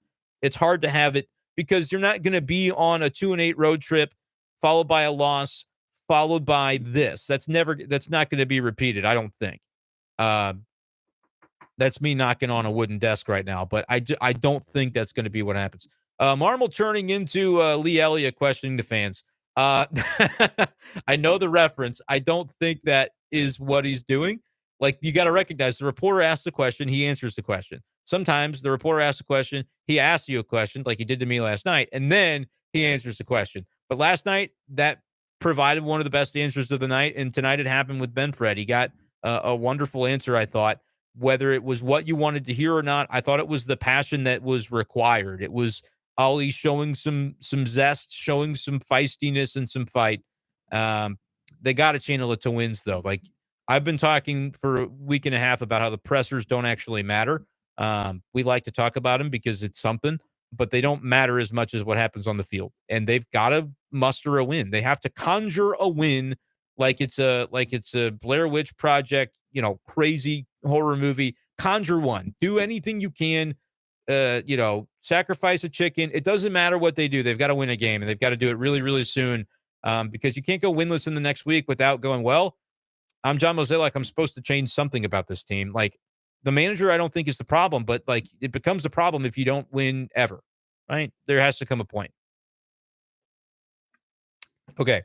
It's hard to have it because you're not going to be on a 2-8 road trip followed by a loss, followed by this. That's not going to be repeated, I don't think. That's me knocking on a wooden desk right now, but I don't think that's going to be what happens. Marmol turning into Lee Elliott questioning the fans. I know the reference. I don't think that is what he's doing. Like, you got to recognize the reporter asks the question, he answers the question. Sometimes the reporter asks a question, he asks you a question like he did to me last night, and then he answers the question. But last night, that provided one of the best answers of the night, and tonight it happened with Ben Fred. He got a wonderful answer, I thought. Whether it was what you wanted to hear or not, I thought it was the passion that was required. It was Ollie showing some zest, showing some feistiness and some fight. They got to channel it to wins, though. Like, I've been talking for a week and a half about how the pressers don't actually matter. We like to talk about them because it's something, but they don't matter as much as what happens on the field. And they've got to muster a win. They have to conjure a win like it's a Blair Witch Project, crazy horror movie. Conjure one. Do anything you can. Sacrifice a chicken. It doesn't matter what they do. They've got to win a game, and they've got to do it really, really soon, because you can't go winless in the next week without going, well, I'm John Mozeliak. I'm supposed to change something about this team. Like, the manager, I don't think is the problem, but like, it becomes the problem if you don't win ever, right? There has to come a point. Okay.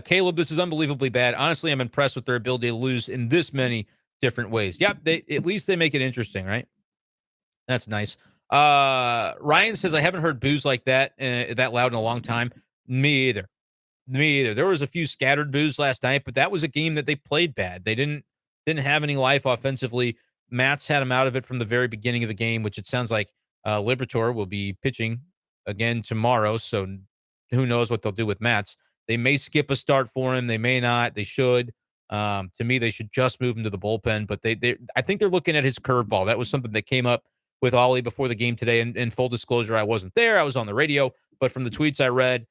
Caleb, this is unbelievably bad. Honestly, I'm impressed with their ability to lose in this many different ways. Yep. At least they make it interesting, right? That's nice. Ryan says, I haven't heard boos like that loud in a long time. Me either. There was a few scattered boos last night, but that was a game that they played bad. They didn't have any life offensively. Matz had him out of it from the very beginning of the game, which it sounds like Liberatore will be pitching again tomorrow. So who knows what they'll do with Matz. They may skip a start for him. They may not. They should. To me, they should just move him to the bullpen, but I think they're looking at his curveball. That was something that came up with Ollie before the game today. And in full disclosure, I wasn't there. I was on the radio, but from the tweets I read,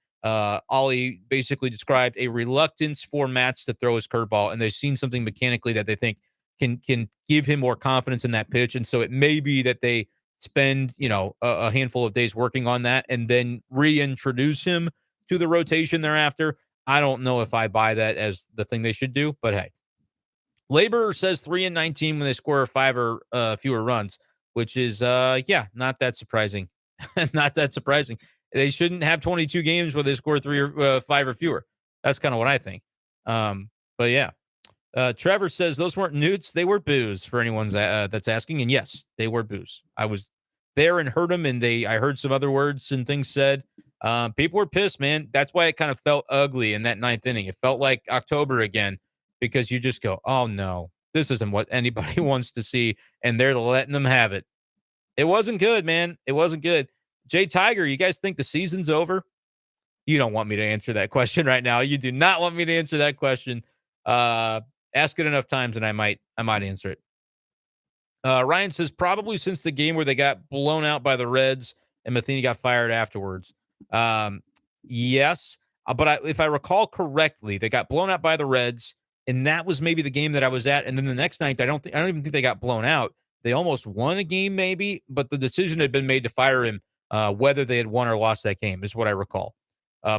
Ollie basically described a reluctance for Matz to throw his curveball, and they've seen something mechanically that they think can give him more confidence in that pitch. And so it may be that they spend, a handful of days working on that and then reintroduce him to the rotation thereafter. I don't know if I buy that as the thing they should do, but hey. Labor says 3-19 when they score 5 or fewer runs, which is, not that surprising. Not that surprising. They shouldn't have 22 games where they score 3 or 5 or fewer. That's kind of what I think. But yeah. Trevor says those weren't newts, they were boos for anyone that's asking. And yes, they were boos. I was there and heard them, and I heard some other words and things said. People were pissed, man. That's why it kind of felt ugly in that ninth inning. It felt like October again, because you just go, oh no, this isn't what anybody wants to see, and they're letting them have it. It wasn't good, man. It wasn't good. Jay Tiger, you guys think the season's over? You don't want me to answer that question right now. You do not want me to answer that question. Ask it enough times and I might answer it. Ryan says probably since the game where they got blown out by the Reds and Matheny got fired afterwards. Yes, but if I recall correctly, they got blown out by the Reds, and that was maybe the game that I was at. And then the next night, I don't even think they got blown out. They almost won a game, maybe, but the decision had been made to fire him. Whether they had won or lost that game is what I recall.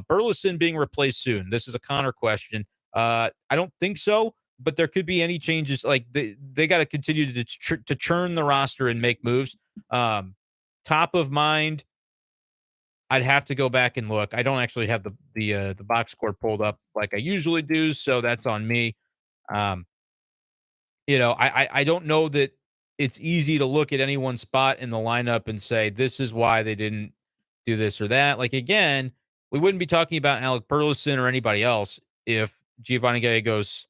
Burleson being replaced soon. This is a Connor question. I don't think so, but there could be any changes. Like they got to continue to churn the roster and make moves. Top of mind, I'd have to go back and look. I don't actually have the box score pulled up like I usually do, so that's on me. I don't know that it's easy to look at any one spot in the lineup and say this is why they didn't do this or that. Like again, we wouldn't be talking about Alec Burleson or anybody else if Giovanni Gallegos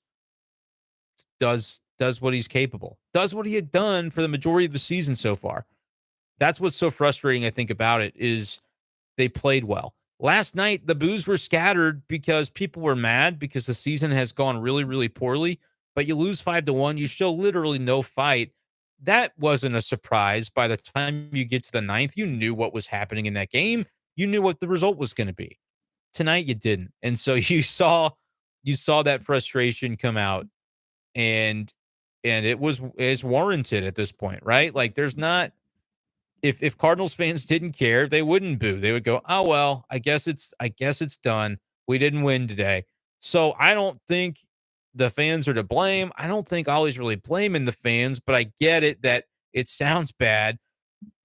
does what he's capable, does what he had done for the majority of the season so far. That's what's so frustrating, I think, about it is they played well. Last night, the boos were scattered because people were mad because the season has gone really, really poorly, but you lose 5-1. You show literally no fight. That wasn't a surprise. By the time you get to the ninth, you knew what was happening in that game. You knew what the result was going to be. Tonight, you didn't. And so you saw that frustration come out, and it's warranted at this point, right? Like there's not, if Cardinals fans didn't care, they wouldn't boo. They would go, oh well, I guess it's done. We didn't win today. So I don't think the fans are to blame. I don't think Ollie's really blaming the fans, but I get it that it sounds bad.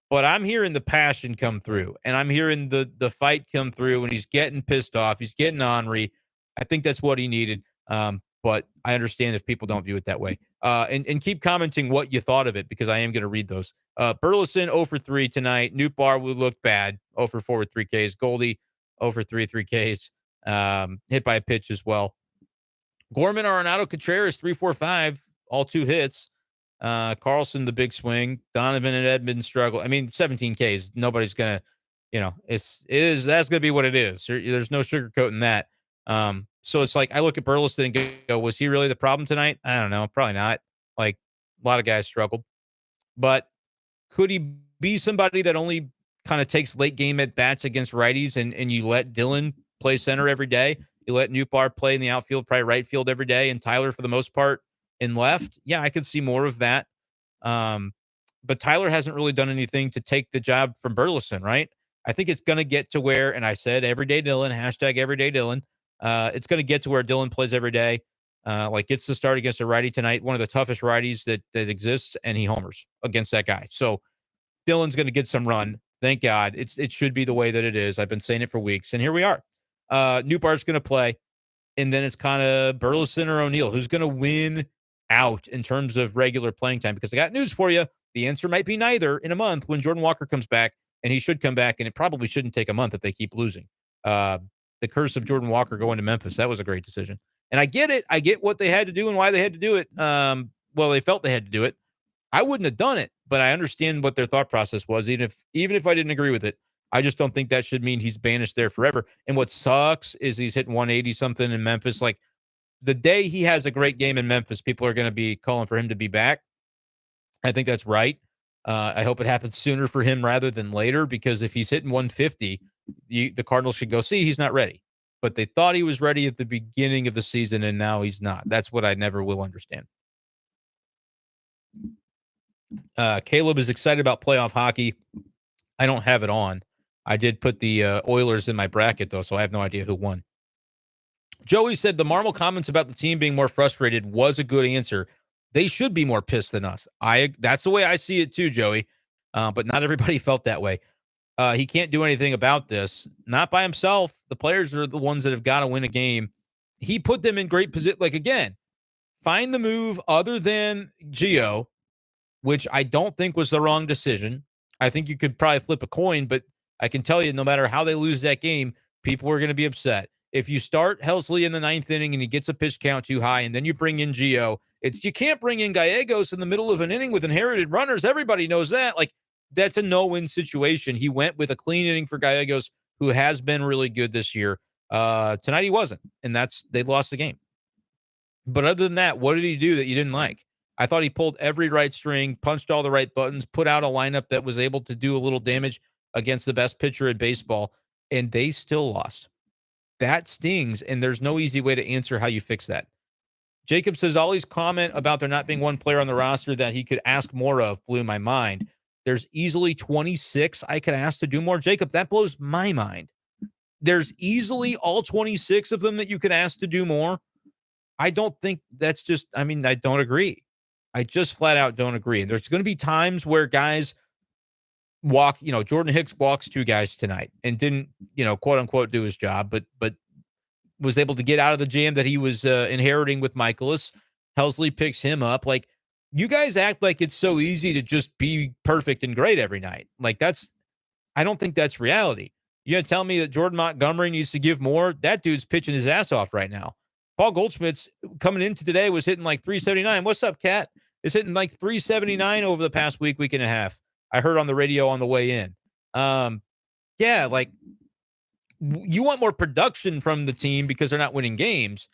But I'm hearing the passion come through, and I'm hearing the fight come through, and he's getting pissed off. He's getting ornery. I think that's what he needed. But I understand if people don't view it that way. And keep commenting what you thought of it, because I am going to read those. Burleson 0 for 3 tonight. Nootbaar would look bad. 0 for 4 with 3 Ks. Goldie 0 for 3, 3 Ks. Hit by a pitch as well. Gorman Arenado Contreras 3-4-5, all 2 hits. Carlson the big swing. Donovan and Edmund struggle. I mean, 17 Ks. Nobody's gonna, that's gonna be what it is. There's no sugarcoating that. So it's like I look at Burleson and go, was he really the problem tonight? I don't know. Probably not. Like a lot of guys struggled. But could he be somebody that only kind of takes late game at bats against righties and you let Dylan play center every day? You let Nootbaar play in the outfield, probably right field every day, and Tyler for the most part in left? Yeah, I could see more of that. But Tyler hasn't really done anything to take the job from Burleson, right? I think it's going to get to where, and I said everyday Dylan, hashtag everyday Dylan. It's going to get to where Dylan plays every day. Like gets to start against a righty tonight, one of the toughest righties that exists, and he homers against that guy. So Dylan's going to get some run. Thank God. It should be the way that it is. I've been saying it for weeks, and here we are. Nootbaar's going to play, and then it's kind of Burleson or O'Neill who's going to win out in terms of regular playing time. Because I got news for you. The answer might be neither in a month when Jordan Walker comes back, and he should come back, and it probably shouldn't take a month if they keep losing. The curse of Jordan Walker going to Memphis, that was a great decision. And I get it. I get what they had to do and why they had to do it. Well, they felt they had to do it. I wouldn't have done it, but I understand what their thought process was, even if I didn't agree with it. I just don't think that should mean he's banished there forever. And what sucks is he's hitting 180 something in Memphis. Like the day he has a great game in Memphis, people are going to be calling for him to be back. I think that's right. I hope it happens sooner for him rather than later, because if he's hitting 150, the Cardinals should go, see, he's not ready. But they thought he was ready at the beginning of the season, and now he's not. That's what I never will understand. Caleb is excited about playoff hockey. I don't have it on. I did put the Oilers in my bracket, though, so I have no idea who won. Joey said the Marmol comments about the team being more frustrated was a good answer. They should be more pissed than us. That's the way I see it too, Joey. But not everybody felt that way. He can't do anything about this. Not by himself. The players are the ones that have got to win a game. He put them in great position. Like, again, find the move other than Gio, which I don't think was the wrong decision. I think you could probably flip a coin, but I can tell you, no matter how they lose that game, people are going to be upset. If you start Helsley in the ninth inning and he gets a pitch count too high, and then you bring in Gio, you can't bring in Gallegos in the middle of an inning with inherited runners. Everybody knows that. Like, that's a no-win situation. He went with a clean inning for Gallegos, who has been really good this year. Tonight he wasn't, and they lost the game. But other than that, what did he do that you didn't like? I thought he pulled every right string, punched all the right buttons, put out a lineup that was able to do a little damage against the best pitcher in baseball, and they still lost. That stings, and there's no easy way to answer how you fix that. Jacob says, Ollie's comment about there not being one player on the roster that he could ask more of blew my mind. There's easily 26 I could ask to do more. Jacob, that blows my mind. There's easily all 26 of them that you could ask to do more. I don't think that's just, I don't agree. I just flat out don't agree. And there's going to be times where guys walk, Jordan Hicks walks two guys tonight and didn't, quote unquote, do his job, but was able to get out of the jam that he was inheriting with Michaelis. Helsley picks him up. Like, you guys act like it's so easy to just be perfect and great every night. Like, I don't think that's reality. You're going to tell me that Jordan Montgomery needs to give more? That dude's pitching his ass off right now. Paul Goldschmidt's coming into today was hitting like 379. What's up, Cat? Is hitting like 379 over the past week and a half. I heard on the radio on the way in. Yeah, like, you want more production from the team because they're not winning games.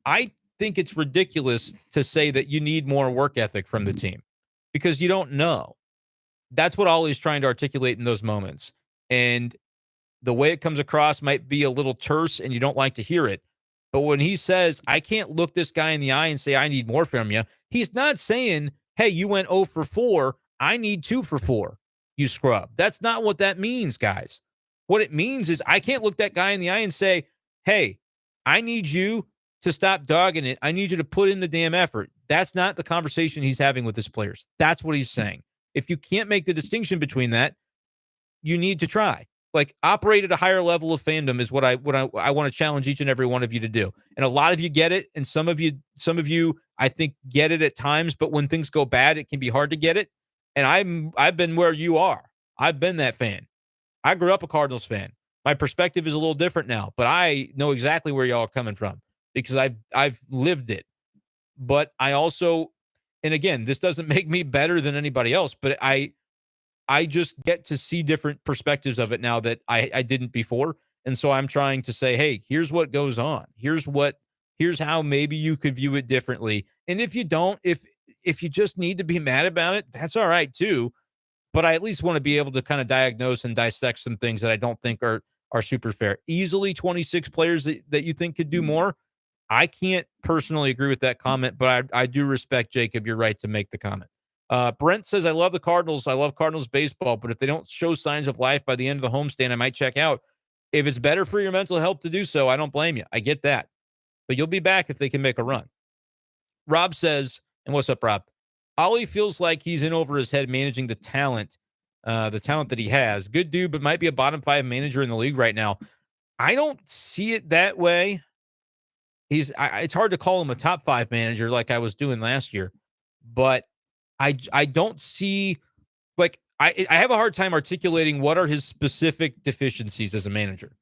I think it's ridiculous to say that you need more work ethic from the team because you don't know. That's what Ollie's trying to articulate in those moments. And the way it comes across might be a little terse and you don't like to hear it. But when he says, I can't look this guy in the eye and say, I need more from you, he's not saying, hey, you went 0 for 4. I need 2 for 4, you scrub. That's not what that means, guys. What it means is I can't look that guy in the eye and say, hey, I need you to stop dogging it. I need you to put in the damn effort. That's not the conversation he's having with his players. That's what he's saying. If you can't make the distinction between that, you need to try. Like, operate at a higher level of fandom is what I want to challenge each and every one of you to do. And a lot of you get it, and some of you I think get it at times, but when things go bad, it can be hard to get it. And I've been where you are. I've been that fan. I grew up a Cardinals fan. My perspective is a little different now, but I know exactly where y'all are coming from because I've lived it. But I also, and again, this doesn't make me better than anybody else, but I just get to see different perspectives of it now that I didn't before. And so I'm trying to say, hey, here's what goes on. Here's how maybe you could view it differently. And if you don't, if you just need to be mad about it, that's all right too. But I at least want to be able to kind of diagnose and dissect some things that I don't think are super fair. Easily 26 players that you think could do more. I can't personally agree with that comment, but I do respect Jacob. You're right to make the comment. Brent says, I love the Cardinals. I love Cardinals baseball, but if they don't show signs of life by the end of the homestand, I might check out. If it's better for your mental health to do so, I don't blame you. I get that. But you'll be back if they can make a run. Rob says, and what's up, Rob? Ollie feels like he's in over his head managing the talent that he has. Good dude, but might be a bottom 5 manager in the league right now. I don't see it that way. It's hard to call him a top 5 manager like I was doing last year, but I don't see, like, I have a hard time articulating what are his specific deficiencies as a manager.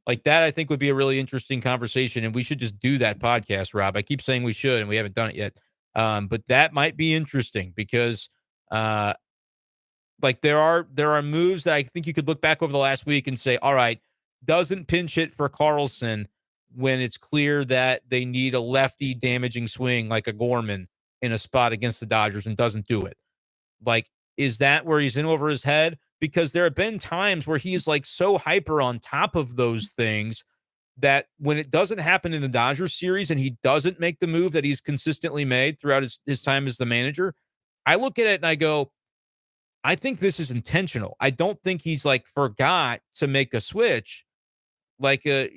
Like, that I think would be a really interesting conversation, and we should just do that podcast, Rob. I keep saying we should, and we haven't done it yet. But that might be interesting because like there are moves that I think you could look back over the last week and say, all right, doesn't pinch hit for Carlson, when it's clear that they need a lefty damaging swing like a Gorman in a spot against the Dodgers and doesn't do it. Like, is that where he's in over his head? Because there have been times where he's like so hyper on top of those things that when it doesn't happen in the Dodgers series and he doesn't make the move that he's consistently made throughout his time as the manager, I look at it and I go, I think this is intentional. I don't think he's like forgot to make a switch like a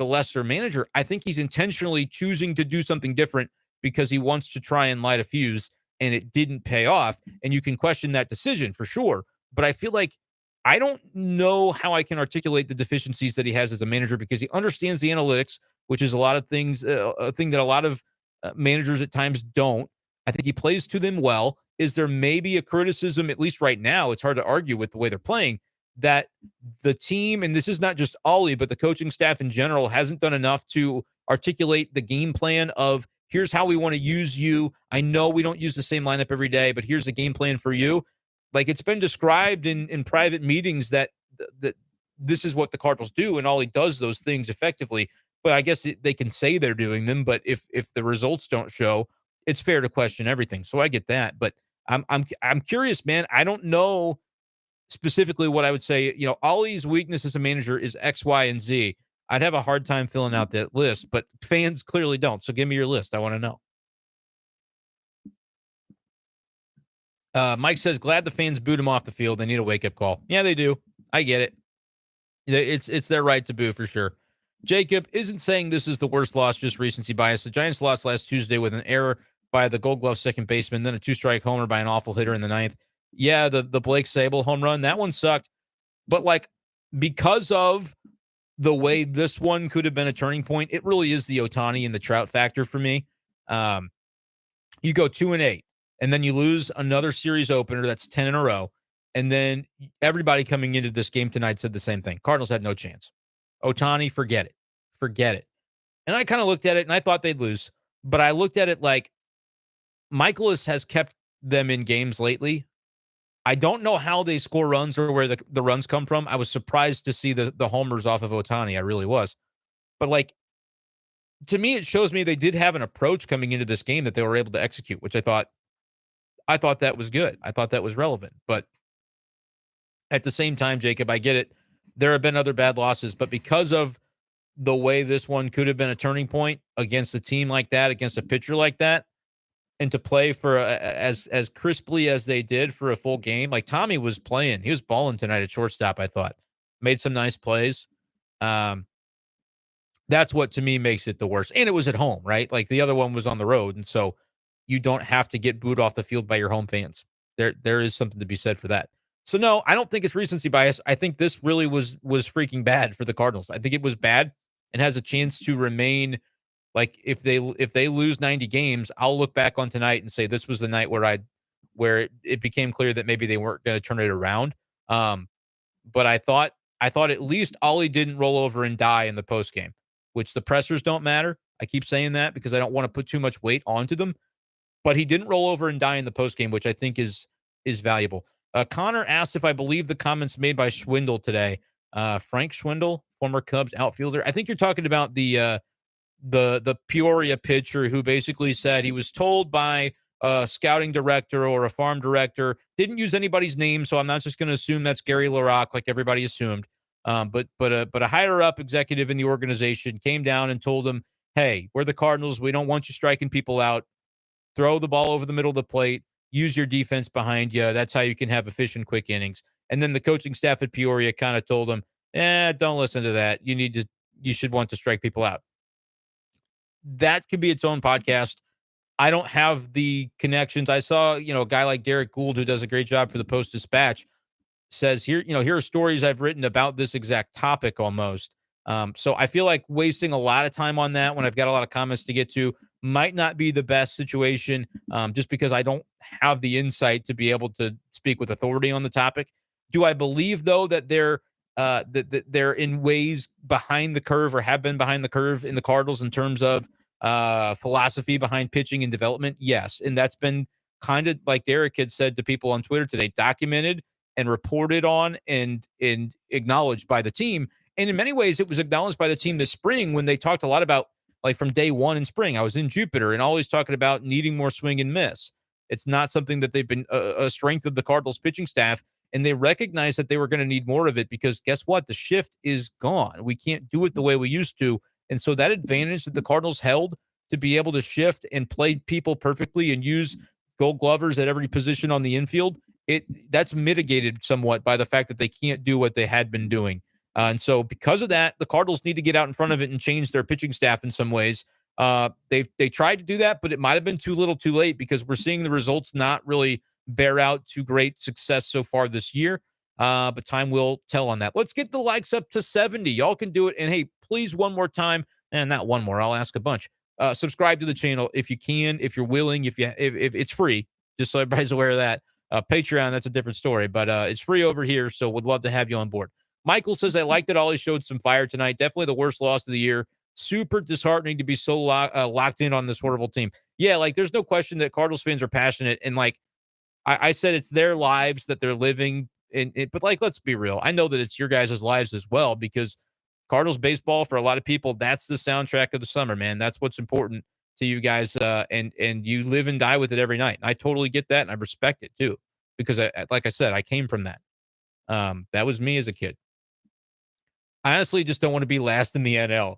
lesser manager. I think he's intentionally choosing to do something different because he wants to try and light a fuse and it didn't pay off. And you can question that decision for sure. But I feel like I don't know how I can articulate the deficiencies that he has as a manager because he understands the analytics, which is a lot of things, a thing that a lot of managers at times don't. I think he plays to them well. Is there maybe a criticism, at least right now? It's hard to argue with the way they're playing, that the team, and this is not just Ollie, but the coaching staff in general, hasn't done enough to articulate the game plan of here's how we want to use you. I know we don't use the same lineup every day, but here's the game plan for you. Like it's been described in private meetings that this is what the Cardinals do, and Ollie does those things effectively. But I guess they can say they're doing them, but if the results don't show, it's fair to question everything. So I get that, but I'm curious, man. I don't know specifically what I would say. Ollie's weakness as a manager is X, Y, and Z. I'd have a hard time filling out that list, but fans clearly don't. So give me your list. I want to know. Mike says, glad the fans booed him off the field. They need a wake-up call. Yeah, they do. I get it. It's their right to boo for sure. Jacob isn't saying this is the worst loss, just recency bias. The Giants lost last Tuesday with an error by the Gold Glove second baseman, then a 2-strike homer by an awful hitter in the ninth. Yeah, the Blake Sable home run, that one sucked. But like, because of the way this one could have been a turning point, it really is the Ohtani and the Trout factor for me. You go 2-8, and then you lose another series opener. That's 10 in a row. And then everybody coming into this game tonight said the same thing. Cardinals had no chance. Ohtani, forget it. Forget it. And I kind of looked at it, and I thought they'd lose. But I looked at it like Michaelis has kept them in games lately. I don't know how they score runs or where the runs come from. I was surprised to see the homers off of Ohtani. I really was. But like, to me, it shows me they did have an approach coming into this game that they were able to execute, which I thought that was good. I thought that was relevant. But at the same time, Jacob, I get it. There have been other bad losses, but because of the way this one could have been a turning point against a team like that, against a pitcher like that, and to play for as crisply as they did for a full game, like Tommy was playing. He was balling tonight at shortstop, I thought. Made some nice plays. That's what, to me, makes it the worst. And it was at home, right? Like the other one was on the road, and so you don't have to get booed off the field by your home fans. There is something to be said for that. So, no, I don't think it's recency bias. I think this really was freaking bad for the Cardinals. I think it was bad and has a chance to remain. Like if they lose 90 games, I'll look back on tonight and say this was the night where it became clear that maybe they weren't going to turn it around. But I thought at least Ollie didn't roll over and die in the post game, which the pressers don't matter. I keep saying that because I don't want to put too much weight onto them. But he didn't roll over and die in the post game, which I think is valuable. Connor asked if I believe the comments made by Schwindel today. Frank Schwindel, former Cubs outfielder. I think you're talking about the Peoria pitcher who basically said he was told by a scouting director or a farm director, didn't use anybody's name, so I'm not just going to assume that's Gary LaRocque like everybody assumed. But a higher up executive in the organization came down and told him, hey, we're the Cardinals. We don't want you striking people out. Throw the ball over the middle of the plate. Use your defense behind you. That's how you can have efficient, quick innings. And then the coaching staff at Peoria kind of told him, don't listen to that. You should want to strike people out. That could be its own podcast. I don't have the connections. I saw, a guy like Derek Gould, who does a great job for the Post-Dispatch, says here are stories I've written about this exact topic almost. So I feel like wasting a lot of time on that when I've got a lot of comments to get to might not be the best situation, just because I don't have the insight to be able to speak with authority on the topic. Do I believe, though, that that they're in ways behind the curve or have been behind the curve in the Cardinals in terms of philosophy behind pitching and development? Yes. And that's been kind of like Derek had said to people on Twitter today, documented and reported on and acknowledged by the team. And in many ways, it was acknowledged by the team this spring when they talked a lot about, like, from day one in spring. I was in Jupiter and always talking about needing more swing and miss. It's not something that they've been a strength of the Cardinals pitching staff. And they recognized that they were going to need more of it because guess what? The shift is gone. We can't do it the way we used to. And so that advantage that the Cardinals held to be able to shift and play people perfectly and use gold glovers at every position on the infield, that's mitigated somewhat by the fact that they can't do what they had been doing. And so because of that, the Cardinals need to get out in front of it and change their pitching staff in some ways. They tried to do that, but it might have been too little too late because we're seeing the results not really bear out to great success so far this year. But time will tell on that. Let's get the likes up to 70. Y'all can do it. And hey, please, one more time, and not one more, I'll ask a bunch. Subscribe to the channel if you can, if you're willing, if it's free, just so everybody's aware of that. Patreon, that's a different story, but it's free over here. So would love to have you on board. Michael says, I like that Ollie showed some fire tonight. Definitely the worst loss of the year. Super disheartening to be so locked in on this horrible team. Yeah, like there's no question that Cardinals fans are passionate. And like I said, it's their lives that they're living. But like, let's be real. I know that it's your guys' lives as well because Cardinals baseball, for a lot of people, that's the soundtrack of the summer, man. That's what's important to you guys. And you live and die with it every night. And I totally get that. And I respect it too, because like I said, I came from that. That was me as a kid. I honestly just don't want to be last in the NL.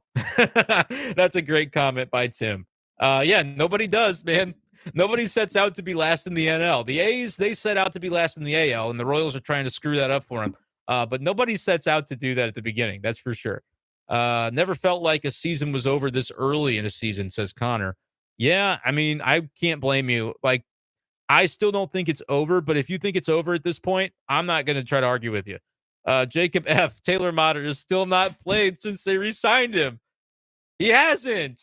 That's a great comment by Tim. Yeah, nobody does, man. Nobody sets out to be last in the NL. The A's, they set out to be last in the AL, and the Royals are trying to screw that up for them. But nobody sets out to do that at the beginning. That's for sure. Never felt like a season was over this early in a season, says Connor. Yeah, I mean, I can't blame you. Like, I still don't think it's over, but if you think it's over at this point, I'm not going to try to argue with you. Jacob F. Taylor Motter has still not played since they re-signed him. He hasn't.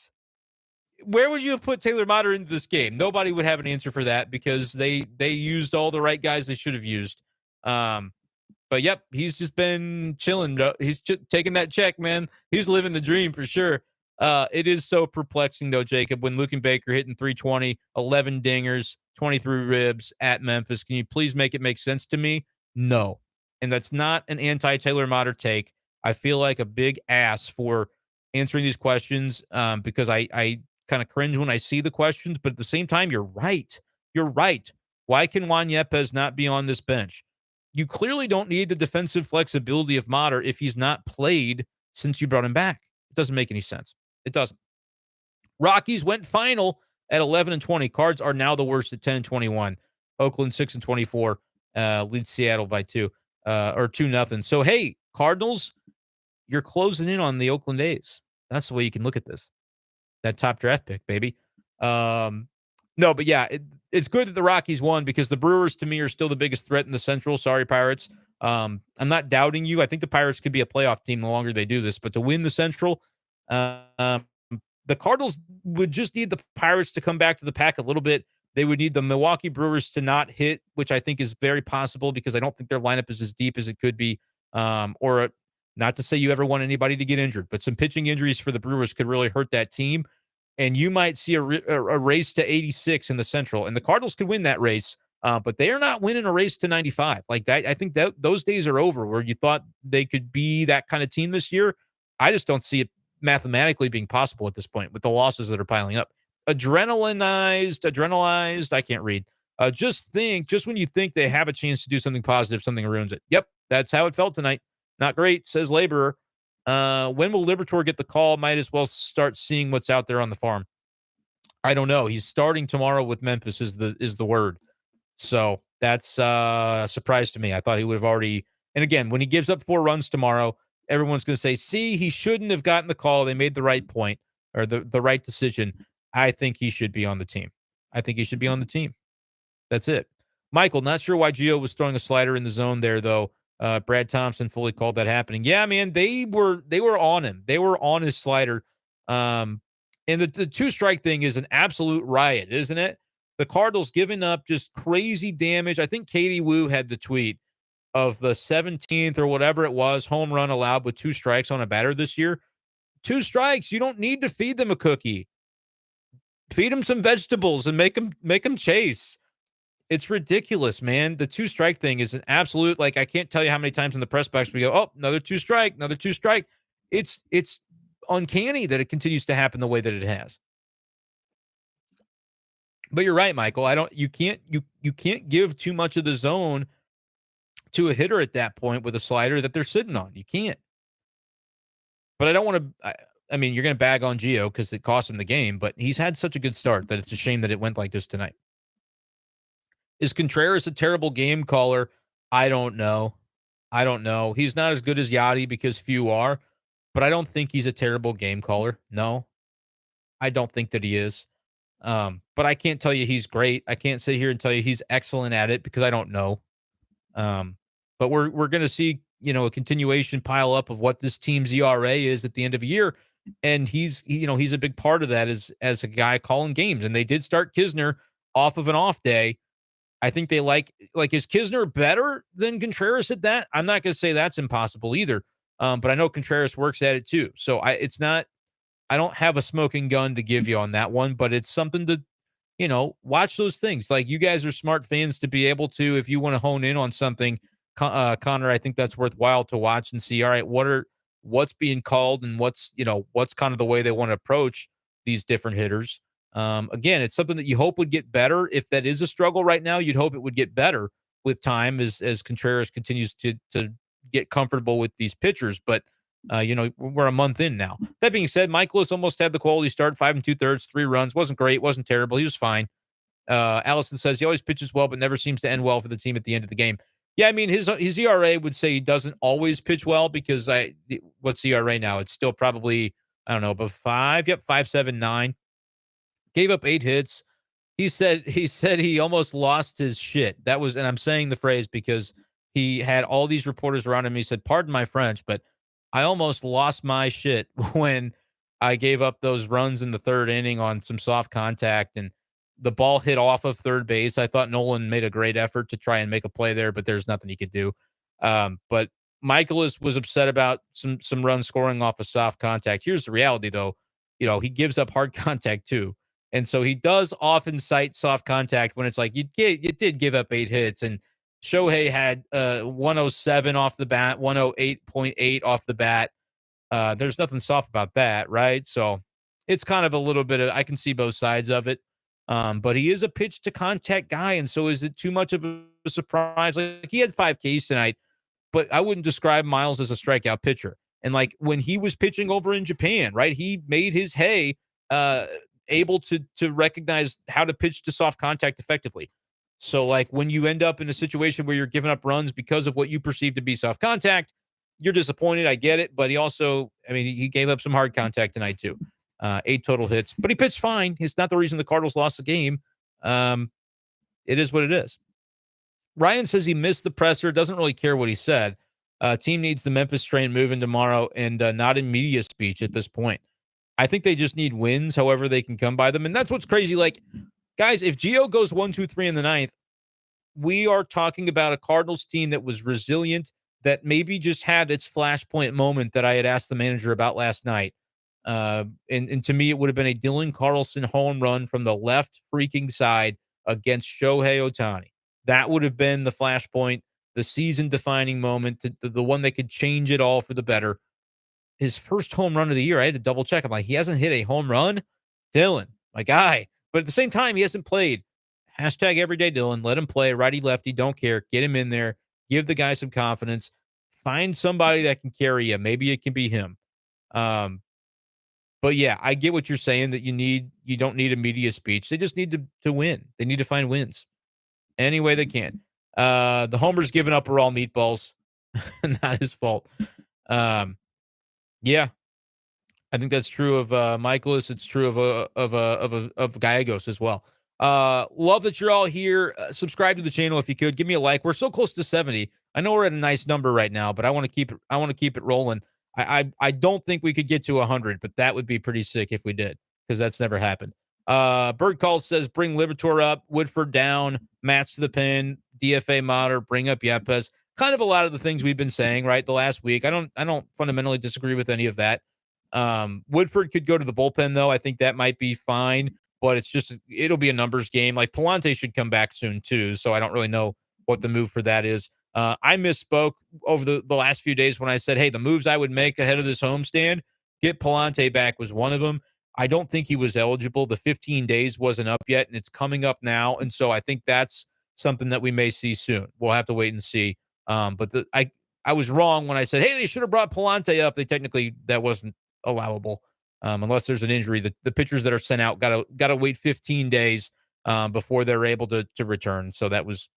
Where would you have put Taylor Motter into this game? Nobody would have an answer for that because they used all the right guys they should have used. But yep, he's just been chilling. He's taking that check, man. He's living the dream for sure. It is so perplexing though, Jacob, when Luke and Baker hitting 320, 11 dingers, 23 ribs at Memphis. Can you please make it make sense to me? No. And that's not an anti-Taylor Motter take. I feel like a big ass for answering these questions because I kind of cringe when I see the questions, but at the same time, you're right. You're right. Why can Juan Yepes not be on this bench? You clearly don't need the defensive flexibility of Motter if he's not played since you brought him back. It doesn't make any sense. It doesn't. Rockies went final at 11-20. Cards are now the worst at 10-21. Oakland 6-24 leads Seattle by 2 or 2-0. So hey, Cardinals, you're closing in on the Oakland A's. That's the way you can look at this. That top draft pick, baby. No, but yeah, it's good that the Rockies won because the Brewers, to me, are still the biggest threat in the Central. Sorry, Pirates. I'm not doubting you. I think the Pirates could be a playoff team the longer they do this. But to win the Central, the Cardinals would just need the Pirates to come back to the pack a little bit. They would need the Milwaukee Brewers to not hit, which I think is very possible because I don't think their lineup is as deep as it could be. Not to say you ever want anybody to get injured, but some pitching injuries for the Brewers could really hurt that team. And you might see a race to 86 in the Central. And the Cardinals could win that race, but they are not winning a race to 95. Like that, I think that those days are over where you thought they could be that kind of team this year. I just don't see it mathematically being possible at this point with the losses that are piling up. Adrenalized, I can't read. Just when you think they have a chance to do something positive, something ruins it. Yep, that's how it felt tonight. Not great, says Laborer. When will Liberatore get the call? Might as well start seeing what's out there on the farm. I don't know. He's starting tomorrow with Memphis is the word. So that's a surprise to me. I thought he would have already. And again, when he gives up 4 runs tomorrow, everyone's going to say, see, he shouldn't have gotten the call. They made the right point or the right decision. I think he should be on the team. That's it. Michael, not sure why Gio was throwing a slider in the zone there, though. Brad Thompson fully called that happening. Yeah, man, they were on him. They were on his slider. And the 2-strike thing is an absolute riot, isn't it? The Cardinals giving up just crazy damage. I think Katie Wu had the tweet of the 17th or whatever it was home run allowed with 2 strikes on a batter this year. 2 strikes. You don't need to feed them a cookie. Feed them some vegetables and make them chase. It's ridiculous, man. The two strike thing is an absolute, like, I can't tell you how many times in the press box we go, oh, another two strike, another two strike. It's uncanny that it continues to happen the way that it has. But you're right, Michael. I don't you can't give too much of the zone to a hitter at that point with a slider that they're sitting on. You can't. But I don't want to I mean, you're going to bag on Gio because it cost him the game, but he's had such a good start that it's a shame that it went like this tonight. Is Contreras a terrible game caller? I don't know. I don't know. He's not as good as Yachty because few are, but I don't think he's a terrible game caller. No, I don't think that he is. But I can't tell you he's great. I can't sit here and tell you he's excellent at it because I don't know. Um, but we're going to see, a continuation pile up of what this team's ERA is at the end of the year, and he's a big part of that as a guy calling games. And they did start Kisner off of an off day. I think they like is Kisner better than Contreras at that? I'm not going to say that's impossible either. But I know Contreras works at it too. So it's not. I don't have a smoking gun to give you on that one, but it's something to watch those things. Like, you guys are smart fans to be able to, if you want to hone in on something, Connor, I think that's worthwhile to watch and see. All right, what's being called and what's kind of the way they want to approach these different hitters. Again, it's something that you hope would get better. If that is a struggle right now, you'd hope it would get better with time as Contreras continues to get comfortable with these pitchers. But we're a month in now. That being said, Michaelis almost had the quality start, 5 2/3, 3 runs. Wasn't great, wasn't terrible. He was fine. Allison says he always pitches well, but never seems to end well for the team at the end of the game. Yeah, I mean, his ERA would say he doesn't always pitch well because what's ERA now? It's still probably, I don't know, but 5. Yep, 5.79. Gave up 8 hits. He said he almost lost his shit. That was, and I'm saying the phrase because he had all these reporters around him. He said, pardon my French, but I almost lost my shit when I gave up those runs in the third inning on some soft contact and the ball hit off of third base. I thought Nolan made a great effort to try and make a play there, but there's nothing he could do. But Michaelis was upset about some runs scoring off of soft contact. Here's the reality, though. He gives up hard contact too. And so he does often cite soft contact when it's like you did give up 8 hits, and Shohei had 107 off the bat, 108.8 off the bat. There's nothing soft about that, right? So it's kind of a little bit of, I can see both sides of it. But he is a pitch to contact guy, and so is it too much of a surprise? Like, he had 5 Ks tonight, but I wouldn't describe Miles as a strikeout pitcher. And like when he was pitching over in Japan, right, he made his hay. Able to recognize how to pitch to soft contact effectively. So like when you end up in a situation where you're giving up runs because of what you perceive to be soft contact, you're disappointed. I get it. But he also, I mean, he gave up some hard contact tonight too. 8 total hits, but he pitched fine. It's not the reason the Cardinals lost the game. It is what it is. Ryan says he missed the presser. Doesn't really care what he said. Team needs the Memphis train moving tomorrow and not in media speech at this point. I think they just need wins, however they can come by them. And that's what's crazy. Like, guys, if Gio goes 1, 2, 3 in the ninth, we are talking about a Cardinals team that was resilient, that maybe just had its flashpoint moment that I had asked the manager about last night. And to me, it would have been a Dylan Carlson home run from the left freaking side against Shohei Ohtani. That would have been the flashpoint, the season-defining moment, the one that could change it all for the better. His first home run of the year, I had to double check. I'm like, he hasn't hit a home run? Dylan, my guy. But at the same time, he hasn't played. Hashtag everyday Dylan. Let him play. Righty, lefty, don't care. Get him in there. Give the guy some confidence. Find somebody that can carry you. Maybe it can be him. But yeah, I get what you're saying, that you don't need a media speech. They just need to win. They need to find wins any way they can. The homers given up are all meatballs. Not his fault. Yeah, I think that's true of Michaelis. It's true of Gallegos as well. Love that you're all here. Subscribe to the channel if you could. Give me a like. We're so close to 70. I know we're at a nice number right now, but I want to keep it. I want to keep it rolling. I don't think we could get to 100, but that would be pretty sick if we did, because that's never happened. Bird Calls says bring Liberatore up, Woodford down, Matz to the pin, DFA Mater, bring up Yepes. Kind of a lot of the things we've been saying, right, the last week. I don't fundamentally disagree with any of that. Woodford could go to the bullpen, though. I think that might be fine. but it'll be a numbers game. Like Palante should come back soon too, so I don't really know what the move for that is. I misspoke over the last few days when I said, hey, the moves I would make ahead of this homestand, get Palante back was one of them. I don't think he was eligible. The 15 days wasn't up yet, and it's coming up now. And so I think that's something that we may see soon. We'll have to wait and see. But I was wrong when I said, hey, they should have brought Palante up. That wasn't allowable unless there's an injury. The pitchers that are sent out gotta wait 15 days before they're able to return. So that was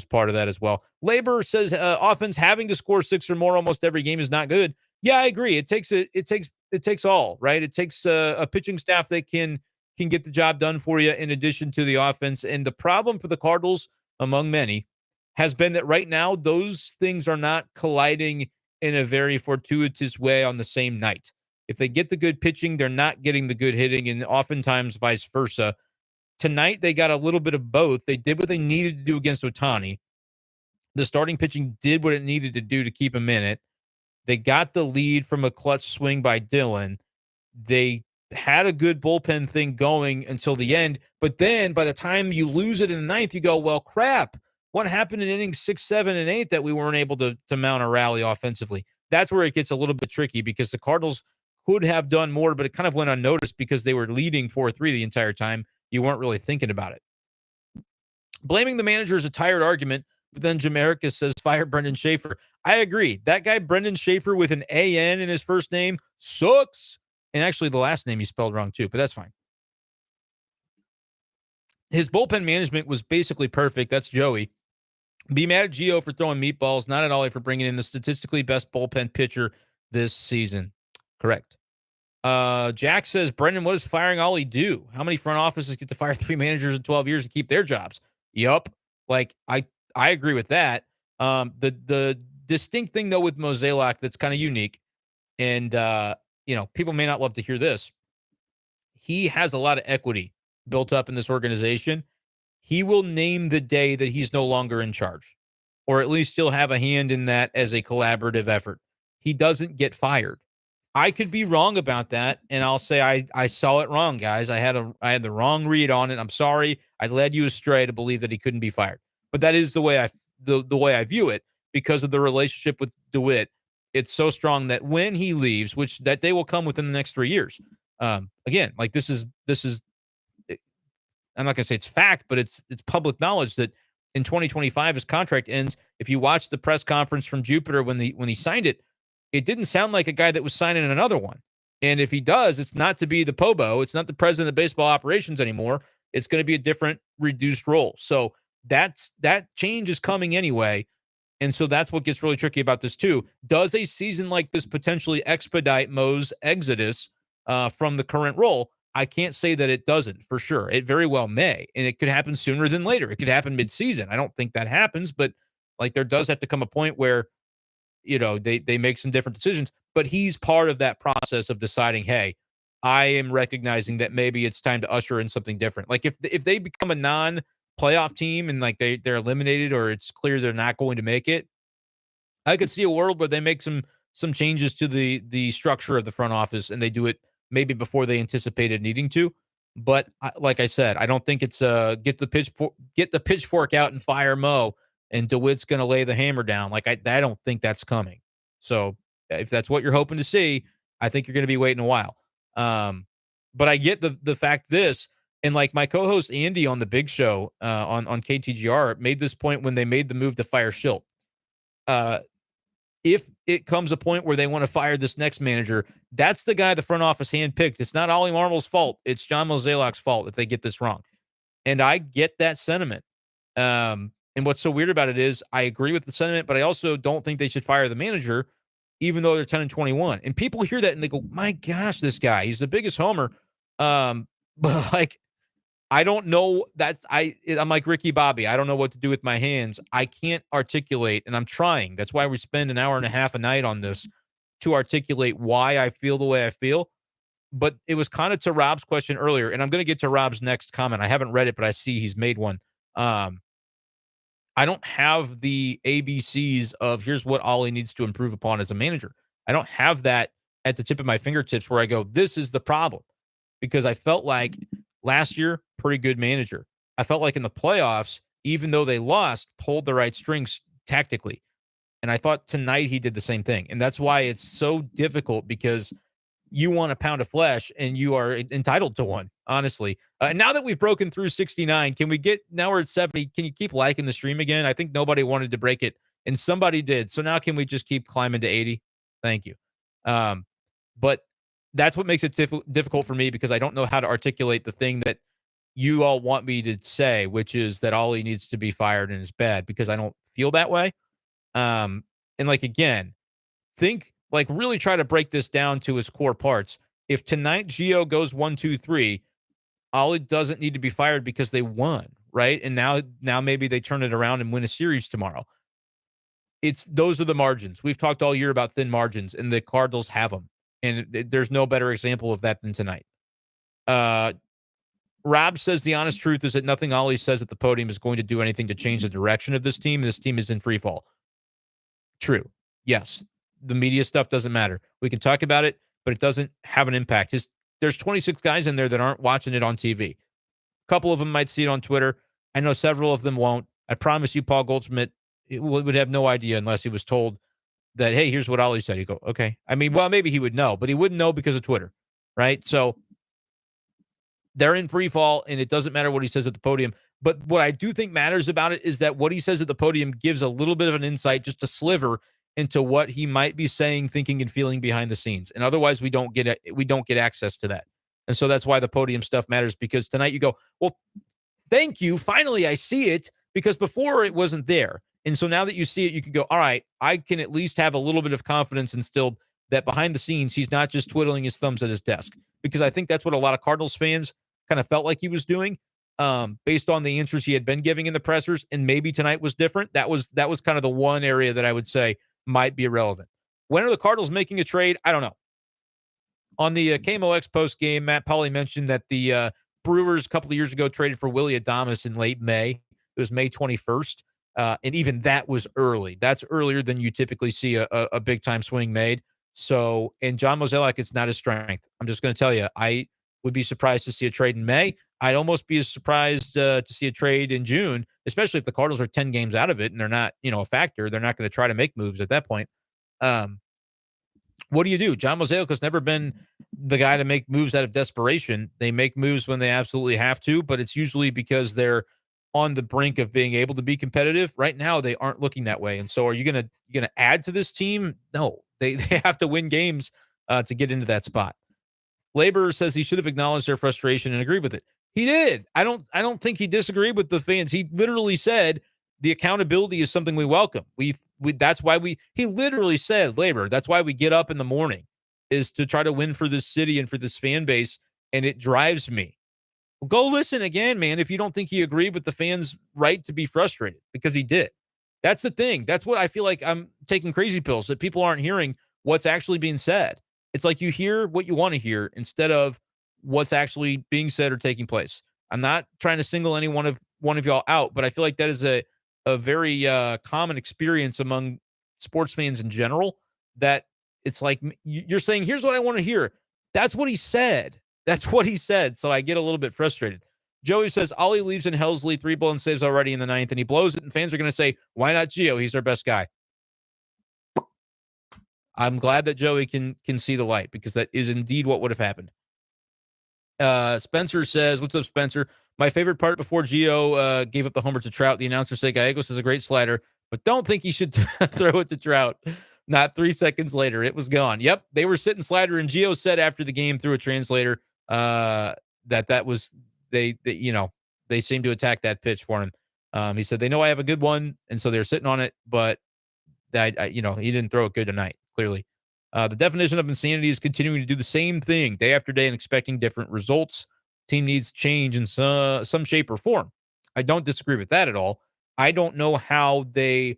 part of that as well. Labor says offense having to score 6 or more almost every game is not good. Yeah, I agree. It takes all, right? It takes a pitching staff that can get the job done for you in addition to the offense. And the problem for the Cardinals, among many, has been that right now those things are not colliding in a very fortuitous way on the same night. If they get the good pitching, they're not getting the good hitting, and oftentimes vice versa. Tonight, they got a little bit of both. They did what they needed to do against Ohtani. The starting pitching did what it needed to do to keep him in it. They got the lead from a clutch swing by Dylan. They had a good bullpen thing going until the end. But then by the time you lose it in the ninth, you go, well, crap. What happened in innings 6, 7, and 8 that we weren't able to mount a rally offensively? That's where it gets a little bit tricky because the Cardinals could have done more, but it kind of went unnoticed because they were leading 4-3 the entire time. You weren't really thinking about it. Blaming the manager is a tired argument, but then Jamaricus says, fire Brenden Schaeffer. I agree. That guy, Brenden Schaeffer, with an A-N in his first name, sucks. And actually, the last name he spelled wrong, too, but that's fine. His bullpen management was basically perfect. That's Joey. Be mad at Gio for throwing meatballs, not at Ollie for bringing in the statistically best bullpen pitcher this season. Correct. Jack says, Brendan, what does firing Ollie do? How many front offices get to fire 3 managers in 12 years and keep their jobs? Yup. Like, I agree with that. The distinct thing, though, with Mozeliak that's kind of unique, and, people may not love to hear this. He has a lot of equity built up in this organization. He will name the day that he's no longer in charge, or at least he'll have a hand in that as a collaborative effort. He doesn't get fired. I could be wrong about that, and I'll say I saw it wrong, guys. I had the wrong read on it. I'm sorry. I led you astray to believe that he couldn't be fired. But that is the way I view it because of the relationship with DeWitt. It's so strong that when he leaves, which that day will come within the next 3 years. Again, like this is I'm not going to say it's fact, but it's public knowledge that in 2025 his contract ends. If you watch the press conference from Jupiter when he signed it, it didn't sound like a guy that was signing another one. And if he does, it's not to be the POBO. It's not the president of baseball operations anymore. It's going to be a different reduced role. So that change is coming anyway. And so that's what gets really tricky about this too. Does a season like this potentially expedite Mo's exodus from the current role? I can't say that it doesn't for sure. It very well may. And it could happen sooner than later. It could happen mid-season. I don't think that happens, but like there does have to come a point where they make some different decisions, but he's part of that process of deciding, hey, I am recognizing that maybe it's time to usher in something different. Like if they become a non-playoff team and like they're eliminated or it's clear they're not going to make it, I could see a world where they make some changes to the structure of the front office and they do it maybe before they anticipated needing to. But like I said, I don't think it's get the pitchfork out and fire Mo and DeWitt's going to lay the hammer down. Like I don't think that's coming. So if that's what you're hoping to see, I think you're going to be waiting a while. But I get the fact this, and like my co-host Andy on the Big Show on KTGR made this point when they made the move to fire Schilt. If it comes a point where they want to fire this next manager, that's the guy the front office handpicked. It's not Ollie Marmol's fault. It's John Mozeliak's fault if they get this wrong. And I get that sentiment. And what's so weird about it is I agree with the sentiment, but I also don't think they should fire the manager, even though they're 10-21. And people hear that and they go, my gosh, this guy, he's the biggest homer. But like, I don't know. I'm like Ricky Bobby. I don't know what to do with my hands. I can't articulate, and I'm trying. That's why we spend an hour and a half a night on this to articulate why I feel the way I feel. But it was kind of to Rob's question earlier, and I'm going to get to Rob's next comment. I haven't read it, but I see he's made one. I don't have the ABCs of here's what Ollie needs to improve upon as a manager. I don't have that at the tip of my fingertips where I go, this is the problem. Because I felt like Last year, pretty good manager. I felt like in the playoffs, even though they lost, pulled the right strings tactically. And I thought tonight he did the same thing. And that's why it's so difficult, because you want a pound of flesh and you are entitled to one, honestly. Now that we've broken through 69, can we get, now we're at 70? Can you keep liking the stream again? I think nobody wanted to break it and somebody did. So now can we just keep climbing to 80? Thank you. But that's what makes it difficult for me, because I don't know how to articulate the thing that you all want me to say, which is that Ollie needs to be fired and is bad, because I don't feel that way. And like, again, think, like, really try to break this down to its core parts. If tonight Gio goes 1-2-3, Ollie doesn't need to be fired because they won, right? And now maybe they turn it around and win a series tomorrow. Those are the margins. We've talked all year about thin margins, and the Cardinals have them. And there's no better example of that than tonight. Rob says the honest truth is that nothing Ollie says at the podium is going to do anything to change the direction of this team. This team is in free fall. True. Yes. The media stuff doesn't matter. We can talk about it, but it doesn't have an impact. There's 26 guys in there that aren't watching it on TV. A couple of them might see it on Twitter. I know several of them won't. I promise you, Paul Goldschmidt would have no idea unless he was told that, hey, here's what Ollie said. You go, okay. I mean, well, maybe he would know, but he wouldn't know because of Twitter, right? So they're in free fall, and it doesn't matter what he says at the podium. But what I do think matters about it is that what he says at the podium gives a little bit of an insight, just a sliver, into what he might be saying, thinking, and feeling behind the scenes. And otherwise, we don't get access to that. And so that's why the podium stuff matters, because tonight you go, well, thank you. Finally, I see it, because before it wasn't there. And so now that you see it, you can go, all right, I can at least have a little bit of confidence instilled that behind the scenes, he's not just twiddling his thumbs at his desk. Because I think that's what a lot of Cardinals fans kind of felt like he was doing, based on the answers he had been giving in the pressers. And maybe tonight was different. That was kind of the one area that I would say might be irrelevant. When are the Cardinals making a trade? I don't know. On the KMOX post game, Matt Pauley mentioned that the Brewers a couple of years ago traded for Willy Adames in late May. It was May 21st. And even that was early. That's earlier than you typically see a big time swing made. So, and John Mozeliak, it's not his strength. I'm just going to tell you, I would be surprised to see a trade in May. I'd almost be surprised to see a trade in June, especially if the Cardinals are 10 games out of it and they're not, a factor. They're not going to try to make moves at that point. What do? John Mozeliak has never been the guy to make moves out of desperation. They make moves when they absolutely have to, but it's usually because they're on the brink of being able to be competitive. Right now, they aren't looking that way. And so are you going to add to this team? No, they have to win games to get into that spot. Laborer says he should have acknowledged their frustration and agreed with it. He did. I don't think he disagreed with the fans. He literally said the accountability is something we welcome. That's why he literally said, Laborer, that's why we get up in the morning, is to try to win for this city and for this fan base. And it drives me. Well, go listen again, man, if you don't think he agreed with the fans' right to be frustrated, because he did. That's the thing. That's what I feel like I'm taking crazy pills, that people aren't hearing what's actually being said. It's like you hear what you want to hear instead of what's actually being said or taking place. I'm not trying to single any one of y'all out, but I feel like that is a very common experience among sports fans in general, that it's like you're saying, here's what I want to hear. That's what he said. That's what he said. So I get a little bit frustrated. Joey says, Ollie leaves in Helsley, 3 blown saves already in the 9th, and he blows it, and fans are going to say, why not Gio? He's our best guy. I'm glad that Joey can see the light, because that is indeed what would have happened. Spencer says, what's up, Spencer? My favorite part before Gio gave up the homer to Trout, the announcer said Gallegos is a great slider, but don't think he should throw it to Trout. Not 3 seconds later, it was gone. Yep, they were sitting slider, and Gio said after the game through a translator that was they seemed to attack that pitch for him. He said they know I have a good one, and so they're sitting on it, but he didn't throw it good tonight. Clearly, the definition of insanity is continuing to do the same thing day after day and expecting different results. Team needs change in some shape or form. I don't disagree with that at all. I don't know how they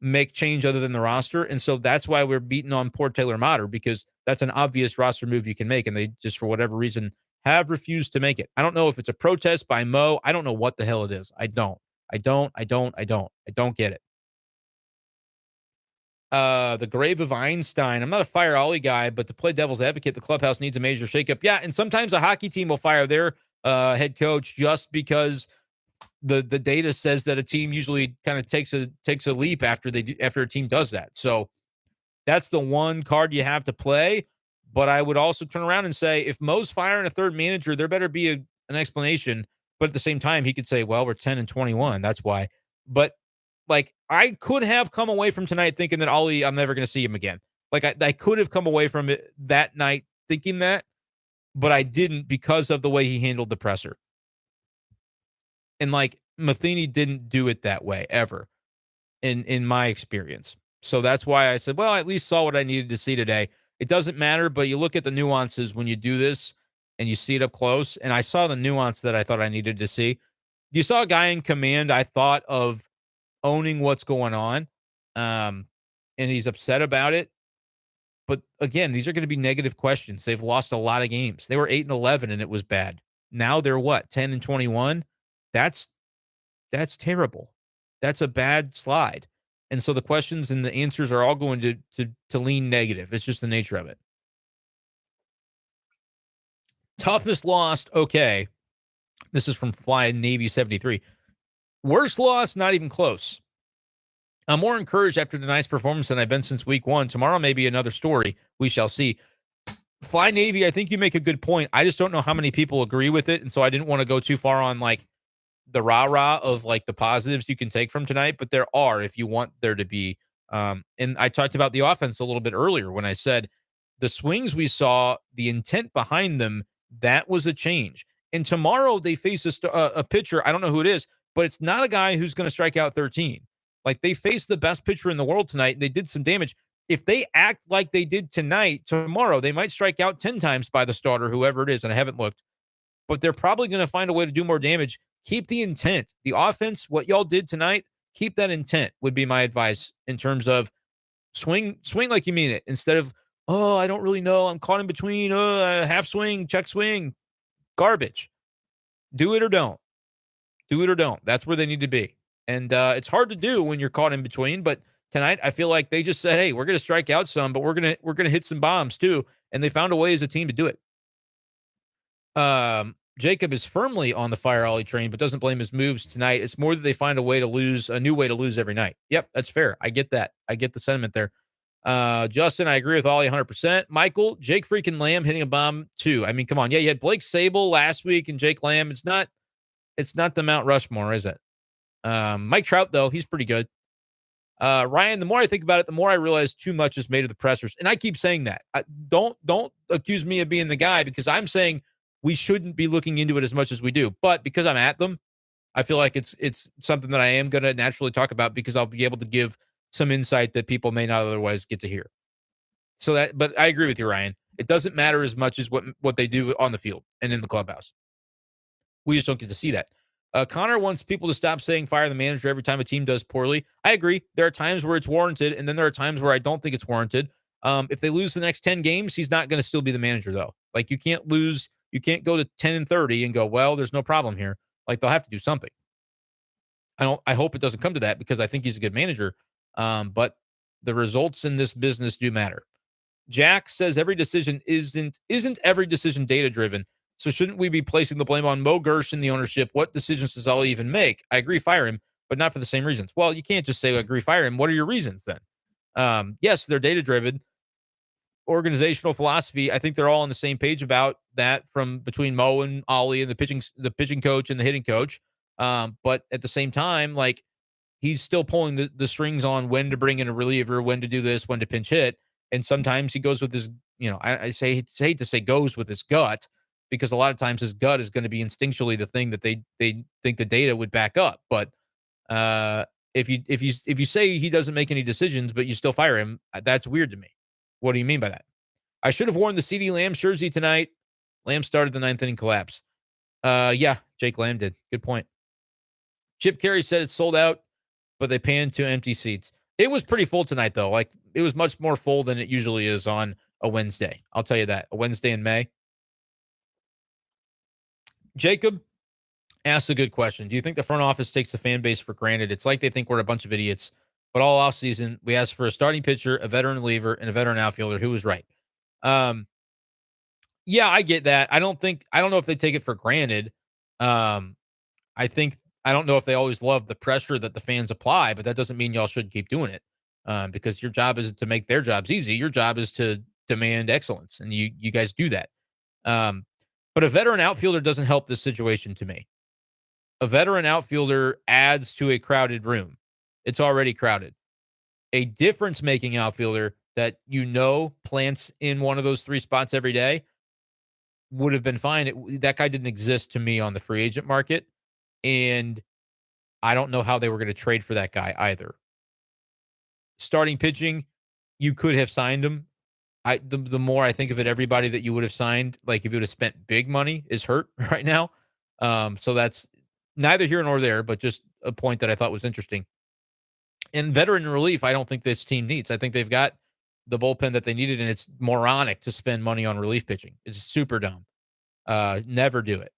make change other than the roster, and so that's why we're beating on poor Taylor Motter, because that's an obvious roster move you can make, and they just, for whatever reason, have refused to make it. I don't know if it's a protest by Mo. I don't know what the hell it is. I don't get it. The grave of Einstein. I'm not a fire Ollie guy, but to play devil's advocate, the clubhouse needs a major shakeup. Yeah, and sometimes a hockey team will fire their head coach just because the data says that a team usually kind of takes a leap after after a team does that. So that's the one card you have to play. But I would also turn around and say, if Mo's firing a third manager, there better be an explanation. But at the same time, he could say, well, we're 10-21. That's why. But like, I could have come away from tonight thinking that Ollie, I'm never going to see him again. Like, I could have come away from it that night thinking that, but I didn't because of the way he handled the presser. And like, Matheny didn't do it that way ever in my experience. So that's why I said, well, I at least saw what I needed to see today. It doesn't matter, but you look at the nuances when you do this and you see it up close. And I saw the nuance that I thought I needed to see. You saw a guy in command, I thought, of owning what's going on. And he's upset about it. But again, these are going to be negative questions. They've lost a lot of games. They were 8-11 and it was bad. Now they're what, 10-21? That's terrible. That's a bad slide. And so the questions and the answers are all going to lean negative. It's just the nature of it. Toughest loss, okay. This is from Fly Navy 73. Worst loss, not even close. I'm more encouraged after tonight's performance than I've been since week one. Tomorrow may be another story. We shall see. Fly Navy, I think you make a good point. I just don't know how many people agree with it. And so I didn't want to go too far on like the rah-rah of like the positives you can take from tonight, but there are if you want there to be. And I talked about the offense a little bit earlier when I said the swings we saw, the intent behind them, that was a change. And tomorrow they face a pitcher. I don't know who it is, but it's not a guy who's going to strike out 13. Like they faced the best pitcher in the world tonight. And they did some damage. If they act like they did tonight, tomorrow, they might strike out 10 times by the starter, whoever it is. And I haven't looked, but they're probably going to find a way to do more damage. Keep the intent. The offense, what y'all did tonight, keep that intent would be my advice in terms of swing like you mean it instead of, oh, I don't really know. I'm caught in between, half swing, check swing, garbage. Do it or don't. Do it or don't. That's where they need to be. And it's hard to do when you're caught in between, but tonight I feel like they just said, hey, we're going to strike out some, but we're going to hit some bombs too, and they found a way as a team to do it. Jacob is firmly on the fire Ollie train, but doesn't blame his moves tonight. It's more that they find a new way to lose every night. Yep, that's fair. I get that. I get the sentiment there. Justin, I agree with Ollie 100%. Michael, Jake freaking Lamb hitting a bomb too. I mean, come on. Yeah, you had Blake Sable last week and Jake Lamb. It's not the Mount Rushmore, is it? Mike Trout, though, he's pretty good. Ryan, the more I think about it, the more I realize too much is made of the pressers. And I keep saying that. Don't accuse me of being the guy because I'm saying we shouldn't be looking into it as much as we do. But because I'm at them, I feel like it's something that I am going to naturally talk about because I'll be able to give some insight that people may not otherwise get to hear. But I agree with you, Ryan. It doesn't matter as much as what they do on the field and in the clubhouse. We just don't get to see that. Connor wants people to stop saying fire the manager every time a team does poorly. I agree. There are times where it's warranted, and then there are times where I don't think it's warranted. If they lose the next 10 games, he's not going to still be the manager, though. Like, you can't lose. You can't go to 10-30 and go, well, there's no problem here. Like, they'll have to do something. I hope it doesn't come to that because I think he's a good manager. But the results in this business do matter. Jack says every decision isn't every decision data driven. So shouldn't we be placing the blame on Mo Gersh and the ownership? What decisions does Ollie even make? I agree, fire him, but not for the same reasons. Well, you can't just say agree, fire him. What are your reasons then? Yes, they're data driven. Organizational philosophy, I think they're all on the same page about that from between Mo and Ollie and the pitching coach and the hitting coach. But at the same time, like he's still pulling the strings on when to bring in a reliever, when to do this, when to pinch hit. And sometimes he goes with his, I hate to say goes with his gut, because a lot of times his gut is going to be instinctually the thing that they think the data would back up. But if you say he doesn't make any decisions, but you still fire him, that's weird to me. What do you mean by that? I should have worn the CD Lamb jersey tonight. Lamb started the 9th inning collapse. Yeah, Jake Lamb did. Good point. Chip Carey said it's sold out, but they panned to empty seats. It was pretty full tonight, though. Like, it was much more full than it usually is on a Wednesday. I'll tell you that. A Wednesday in May. Jacob asks a good question. Do you think the front office takes the fan base for granted? It's like they think we're a bunch of idiots. But all offseason, we asked for a starting pitcher, a veteran reliever, and a veteran outfielder. Who was right? Yeah, I get that. I don't know if they take it for granted. Um, I think I don't know if they always love the pressure that the fans apply, but that doesn't mean y'all should keep doing it. Because your job is to make their jobs easy. Your job is to demand excellence, and you guys do that. Um, but a veteran outfielder doesn't help this situation to me. A veteran outfielder adds to a crowded room. It's already crowded. A difference making outfielder that plants in one of those three spots every day would have been fine. That guy didn't exist to me on the free agent market. And I don't know how they were going to trade for that guy either. Starting pitching, you could have signed him. The more I think of it, everybody that you would have signed, like if you would have spent big money, is hurt right now. So that's neither here nor there, but just a point that I thought was interesting. And veteran relief, I don't think this team needs. I think they've got the bullpen that they needed, and it's moronic to spend money on relief pitching. It's super dumb. Never do it.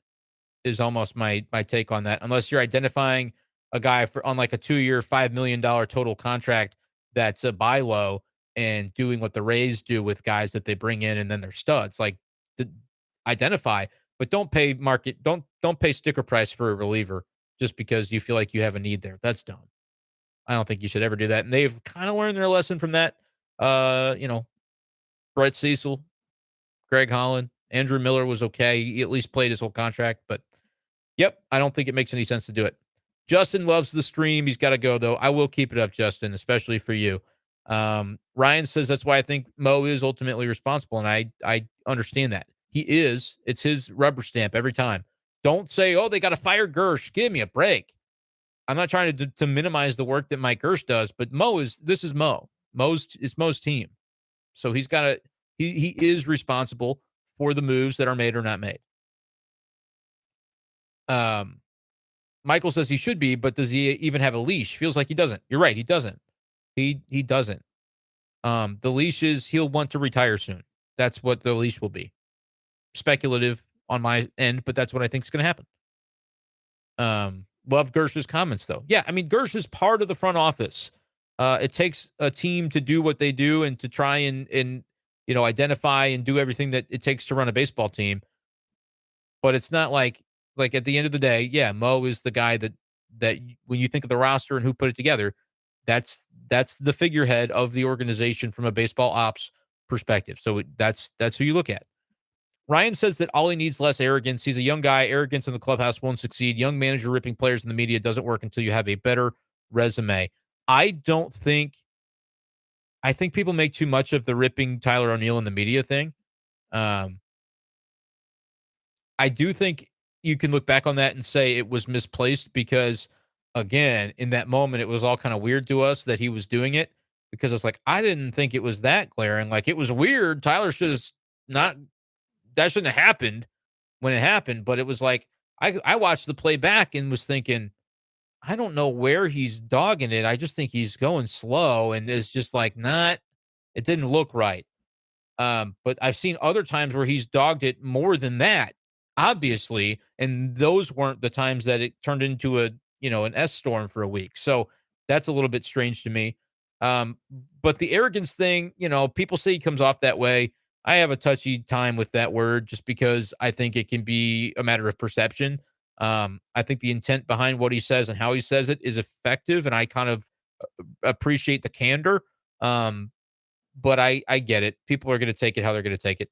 Is almost my take on that. Unless you're identifying a guy on like a 2-year, $5 million total contract that's a buy low and doing what the Rays do with guys that they bring in and then they're studs. Like to identify, but don't pay sticker price for a reliever just because you feel like you have a need there. That's dumb. I don't think you should ever do that. And they've kind of learned their lesson from that. You know, Brett Cecil, Greg Holland, Andrew Miller was okay. He at least played his whole contract, but yep, I don't think it makes any sense to do it. Justin loves the stream. He's got to go, though. I will keep it up, Justin, especially for you. Ryan says that's why I think Mo is ultimately responsible, and I understand that. He is. It's his rubber stamp every time. Don't say, oh, they got to fire Gersh. Give me a break. I'm not trying to minimize the work that Mike Gersh does, but this is Mo. It's Mo's team. So he is responsible for the moves that are made or not made. Michael says he should be, but does he even have a leash? Feels like he doesn't. You're right. He doesn't. He doesn't. The leash is he'll want to retire soon. That's what the leash will be. Speculative on my end, but that's what I think is going to happen. Love Gersh's comments though. Yeah. I mean, Gersh is part of the front office. It takes a team to do what they do and to try and identify and do everything that it takes to run a baseball team. But it's not like at the end of the day, yeah, Mo is the guy that when you think of the roster and who put it together, that's the figurehead of the organization from a baseball ops perspective. So that's who you look at. Ryan says that all he needs less arrogance. He's a young guy. Arrogance in the clubhouse won't succeed. Young manager ripping players in the media doesn't work until you have a better resume. I think people make too much of the ripping Tyler O'Neill in the media thing. I do think you can look back on that and say it was misplaced because, again, in that moment, it was all kind of weird to us that he was doing it because it's like, I didn't think it was that glaring. Like, it was weird. Tyler should have that shouldn't have happened when it happened. But it was like, I watched the play back and was thinking, I don't know where he's dogging it. I just think he's going slow and it's just like it didn't look right. But I've seen other times where he's dogged it more than that, obviously, and those weren't the times that it turned into an S storm for a week. So that's a little bit strange to me. But the arrogance thing, people say he comes off that way. I have a touchy time with that word just because I think it can be a matter of perception. I think the intent behind what he says and how he says it is effective, and I kind of appreciate the candor. But I get it. People are going to take it how they're going to take it.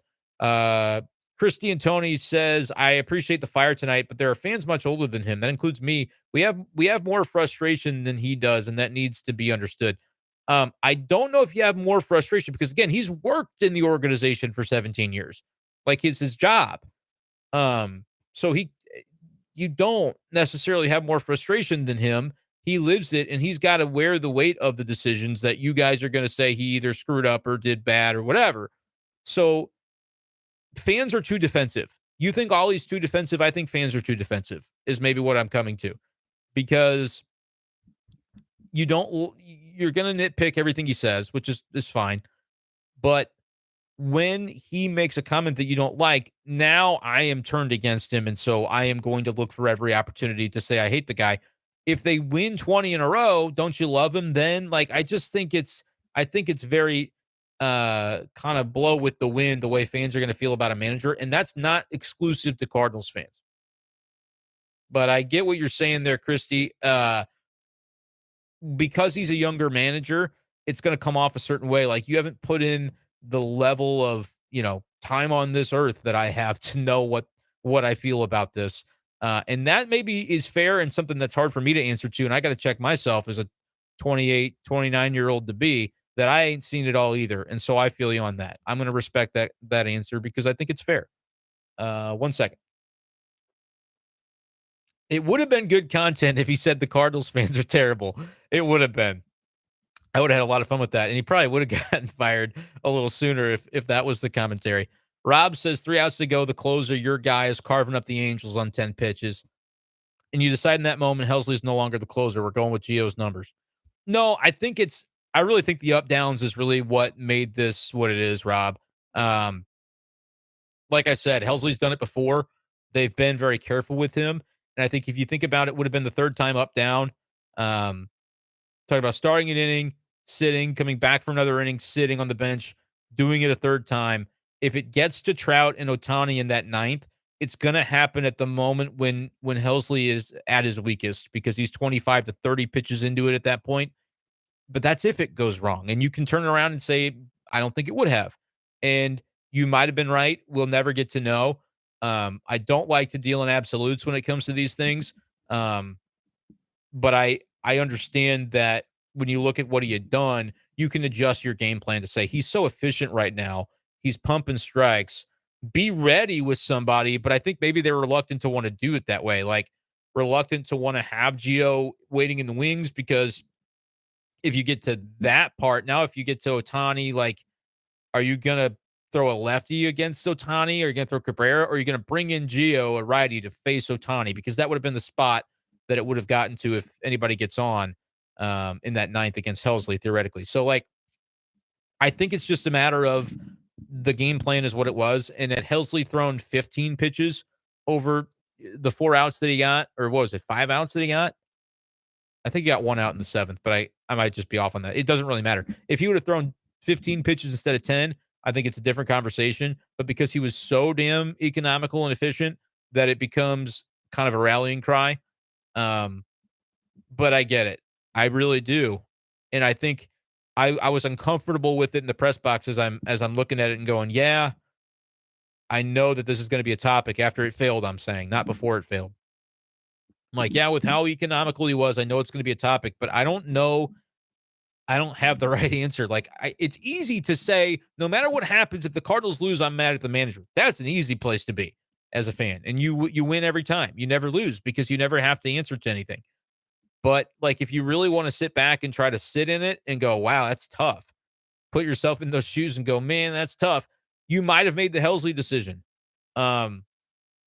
Christy and Tony says, I appreciate the fire tonight, but there are fans much older than him. That includes me. We have more frustration than he does, and that needs to be understood. I don't know if you have more frustration because, again, he's worked in the organization for 17 years. Like, it's his job. So you don't necessarily have more frustration than him. He lives it, and he's got to wear the weight of the decisions that you guys are going to say he either screwed up or did bad or whatever. So fans are too defensive. You think Ollie's too defensive? I think fans are too defensive is maybe what I'm coming to, because you're going to nitpick everything he says, which is fine. But when he makes a comment that you don't like, now I am turned against him. And so I am going to look for every opportunity to say I hate the guy. If they win 20 in a row, don't you love him then? Like, I think it's very, kind of blow with the wind the way fans are going to feel about a manager. And that's not exclusive to Cardinals fans. But I get what you're saying there, Christy. Because he's a younger manager, it's going to come off a certain way. Like you haven't put in the level of, time on this earth that I have to know what I feel about this. And that maybe is fair and something that's hard for me to answer to. And I got to check myself as a 28, 29-year-old to be that I ain't seen it all either. And so I feel you on that. I'm going to respect that answer because I think it's fair. 1 second. It would have been good content if he said the Cardinals fans are terrible. It would have been. I would have had a lot of fun with that, and he probably would have gotten fired a little sooner if that was the commentary. Rob says 3 outs to go. The closer, your guy, is carving up the Angels on 10 pitches, and you decide in that moment Helsley's no longer the closer. We're going with Gio's numbers. No, I really think the up downs is really what made this what it is, Rob. Um, like I said, Helsley's done it before. They've been very careful with him, and I think if you think about it, would have been the third time up down. Talking about starting an inning, sitting, coming back for another inning, sitting on the bench, doing it a third time. If it gets to Trout and Ohtani in that ninth, it's going to happen at the moment when Helsley is at his weakest because he's 25 to 30 pitches into it at that point. But that's if it goes wrong. And you can turn around and say, I don't think it would have. And you might have been right. We'll never get to know. I don't like to deal in absolutes when it comes to these things. But I understand that when you look at what he had done, you can adjust your game plan to say he's so efficient right now. He's pumping strikes. Be ready with somebody, but I think maybe they're reluctant to want to do it that way. Like reluctant to want to have Gio waiting in the wings because if you get to that part, now if you get to Ohtani, like, are you going to throw a lefty against Ohtani? Or are you going to throw Cabrera? Or are you going to bring in Gio, a righty, to face Ohtani? Because that would have been the spot that it would have gotten to if anybody gets on in that ninth against Helsley, theoretically. So, like, I think it's just a matter of the game plan is what it was. And had Helsley thrown 15 pitches over the 4 outs that he got, or what was it, 5 outs that he got? I think he got 1 out in the 7th, but I might just be off on that. It doesn't really matter. If he would have thrown 15 pitches instead of 10, I think it's a different conversation. But because he was so damn economical and efficient that it becomes kind of a rallying cry. But I get it. I really do. And I think I was uncomfortable with it in the press box as I'm looking at it and going, yeah, I know that this is going to be a topic after it failed, I'm saying, not before it failed. I'm like, yeah, with how economical he was, I know it's going to be a topic, but I don't know. I don't have the right answer. Like, it's easy to say, no matter what happens, if the Cardinals lose, I'm mad at the manager. That's an easy place to be as a fan. And you win every time. You never lose because you never have to answer to anything. But, like, if you really want to sit back and try to sit in it and go, wow, that's tough. Put yourself in those shoes and go, man, that's tough. You might have made the Helsley decision. A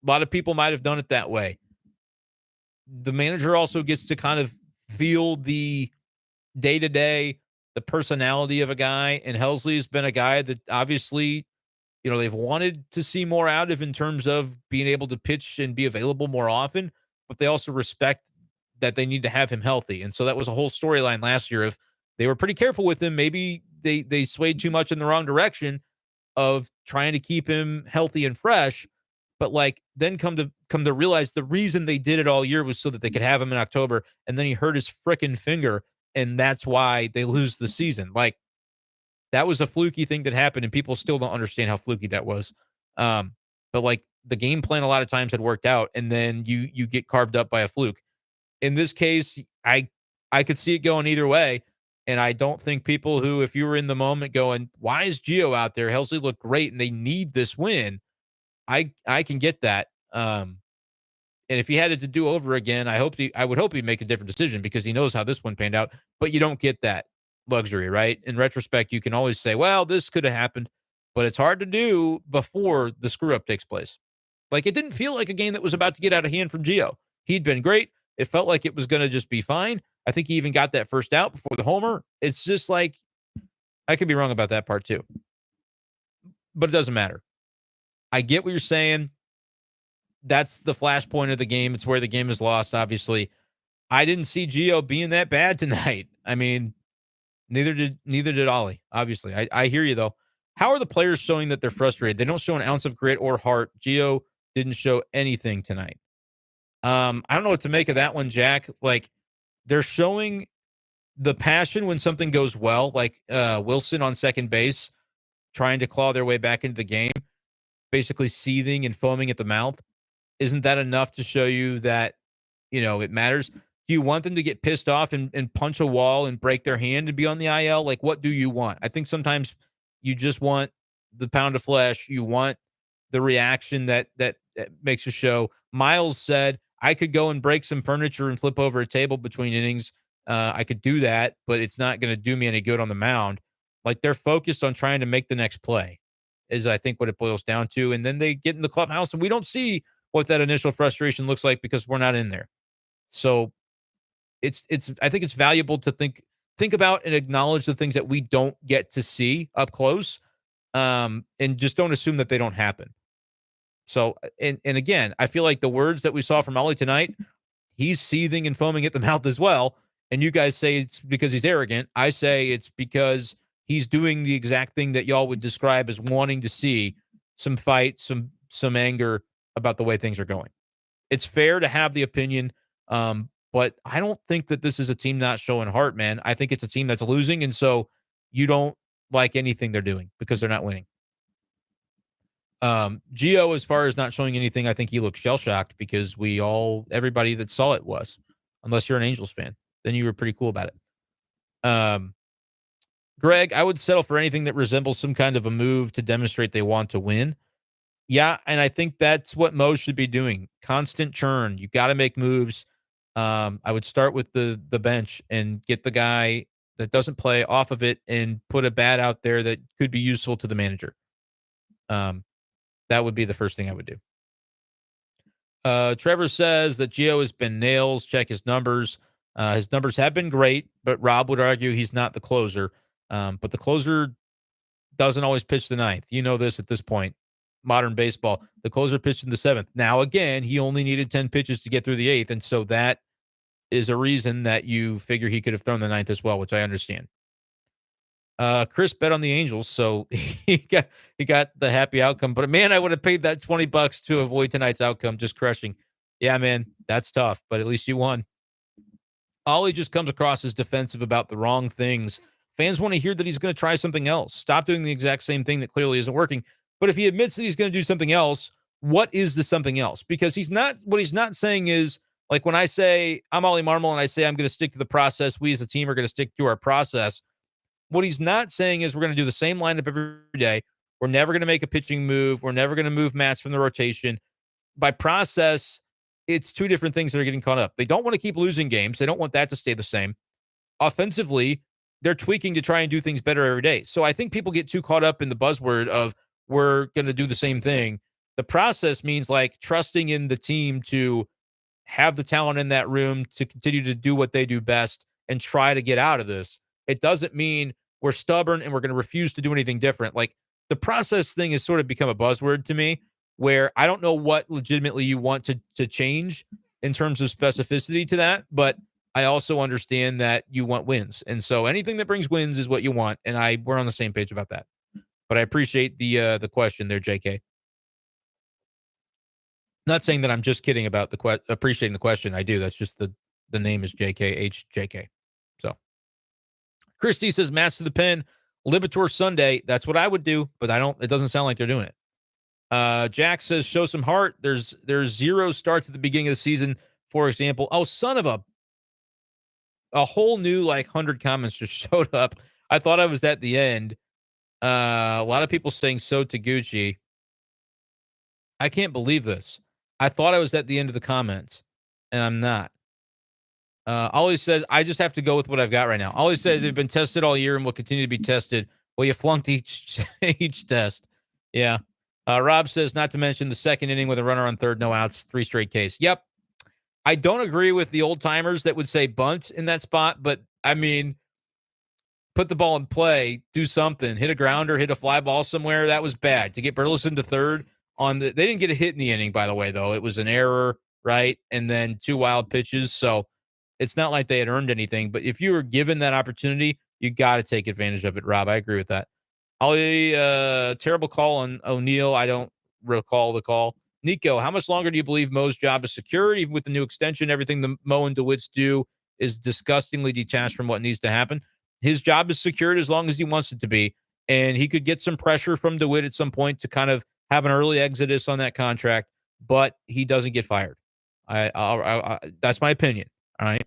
lot of people might have done it that way. The manager also gets to kind of feel the day-to-day, the personality of a guy. And Helsley's been a guy that obviously, they've wanted to see more out of in terms of being able to pitch and be available more often, but they also respect that they need to have him healthy. And so that was a whole storyline last year of they were pretty careful with him. Maybe they swayed too much in the wrong direction of trying to keep him healthy and fresh. But like then come to realize the reason they did it all year was so that they could have him in October. And then he hurt his frickin' finger. And that's why they lose the season. Like that was a fluky thing that happened. And people still don't understand how fluky that was. But like the game plan a lot of times had worked out. And then you get carved up by a fluke. In this case, I could see it going either way. And I don't think people who, if you were in the moment going, why is Gio out there? Helsley looked great and they need this win. I can get that. And if he had it to do over again, I would hope he'd make a different decision because he knows how this one panned out. But you don't get that luxury, right? In retrospect, you can always say, well, this could have happened, but it's hard to do before the screw up takes place. Like it didn't feel like a game that was about to get out of hand from Gio. He'd been great. It felt like it was going to just be fine. I think he even got that first out before the homer. It's just like, I could be wrong about that part too, but it doesn't matter. I get what you're saying. That's the flashpoint of the game. It's where the game is lost, obviously. I didn't see Gio being that bad tonight. I mean, Neither did Ollie. Obviously, I hear you though. How are the players showing that they're frustrated? They don't show an ounce of grit or heart. Gio didn't show anything tonight. I don't know what to make of that one, Jack. Like they're showing the passion when something goes well, like Wilson on second base trying to claw their way back into the game, basically seething and foaming at the mouth. Isn't that enough to show you that, it matters? Do you want them to get pissed off and punch a wall and break their hand and be on the IL? Like, what do you want? I think sometimes you just want the pound of flesh. You want the reaction that makes a show. Miles said, I could go and break some furniture and flip over a table between innings. I could do that, but it's not going to do me any good on the mound. Like they're focused on trying to make the next play is I think what it boils down to. And then they get in the clubhouse and we don't see what that initial frustration looks like because we're not in there. So it's I think it's valuable to think about and acknowledge the things that we don't get to see up close. And just don't assume that they don't happen. So and again, I feel like the words that we saw from Ollie tonight, he's seething and foaming at the mouth as well. And you guys say it's because he's arrogant. I say it's because he's doing the exact thing that y'all would describe as wanting to see some fight, some anger about the way things are going. It's fair to have the opinion, but I don't think that this is a team not showing heart, man. I think it's a team that's losing, and so you don't like anything they're doing because they're not winning. Gio, as far as not showing anything, I think he looked shell-shocked because everybody that saw it was, unless you're an Angels fan. Then you were pretty cool about it. Greg, I would settle for anything that resembles some kind of a move to demonstrate they want to win. Yeah, and I think that's what Mo should be doing. Constant churn. You got to make moves. I would start with the bench and get the guy that doesn't play off of it and put a bat out there that could be useful to the manager. That would be the first thing I would do. Trevor says that Gio has been nails. Check his numbers. His numbers have been great, but Rob would argue he's not the closer. But the closer doesn't always pitch the ninth. You know this at this point. Modern baseball. The closer pitched in the seventh. Now, again, he only needed 10 pitches to get through the eighth, and so that is a reason that you figure he could have thrown the ninth as well, which I understand. Chris bet on the Angels, so he got the happy outcome. But man, I would have paid that $20 to avoid tonight's outcome. Just crushing. Yeah, man, that's tough, but at least you won. Ollie just comes across as defensive about the wrong things. Fans want to hear that he's going to try something else. Stop doing the exact same thing that clearly isn't working. But if he admits that he's going to do something else, what is the something else? Because what he's not saying is, like when I say I'm Ollie Marmol and I say I'm going to stick to the process, we as a team are going to stick to our process. What he's not saying is we're going to do the same lineup every day. We're never going to make a pitching move. We're never going to move Mats from the rotation. By process, it's two different things that are getting caught up. They don't want to keep losing games. They don't want that to stay the same. Offensively, they're tweaking to try and do things better every day. So I think people get too caught up in the buzzword of we're going to do the same thing. The process means like trusting in the team to have the talent in that room to continue to do what they do best and try to get out of this. It doesn't mean we're stubborn and we're going to refuse to do anything different. Like the process thing has sort of become a buzzword to me where I don't know what legitimately you want to change in terms of specificity to that, but I also understand that you want wins. And so anything that brings wins is what you want. And we're on the same page about that. But I appreciate the question there, JK. Not saying that I'm just kidding about appreciating the question. I do. That's just the name is JKHJK. So Christy says, Mats to the pen, Libator Sunday. That's what I would do, but it doesn't sound like they're doing it. Jack says, show some heart. There's 0 starts at the beginning of the season, for example. Oh, son of a whole new 100 comments just showed up. I thought I was at the end. A lot of people saying so Taguchi. I can't believe this. I thought I was at the end of the comments, and I'm not. Ollie says, I just have to go with what I've got right now. Ollie says they've been tested all year and will continue to be tested. Well, you flunked each test. Yeah. Rob says, not to mention the second inning with a runner on third, no outs, 3 straight Ks. Yep. I don't agree with the old timers that would say bunt in that spot, but I mean, put the ball in play, do something, hit a grounder, hit a fly ball somewhere. That was bad. To get Burleson to third they didn't get a hit in the inning, by the way, though. It was an error, right? And then 2 wild pitches. So it's not like they had earned anything. But if you were given that opportunity, You got to take advantage of it, Rob. I agree with that. Ollie, terrible call on O'Neill. I don't recall the call. Nico, how much longer do you believe Mo's job is secure? Even with the new extension, everything the Mo and DeWitts do is disgustingly detached from what needs to happen. His job is secured as long as he wants it to be. And he could get some pressure from DeWitt at some point to kind of have an early exodus on that contract, but he doesn't get fired. That's my opinion. All right.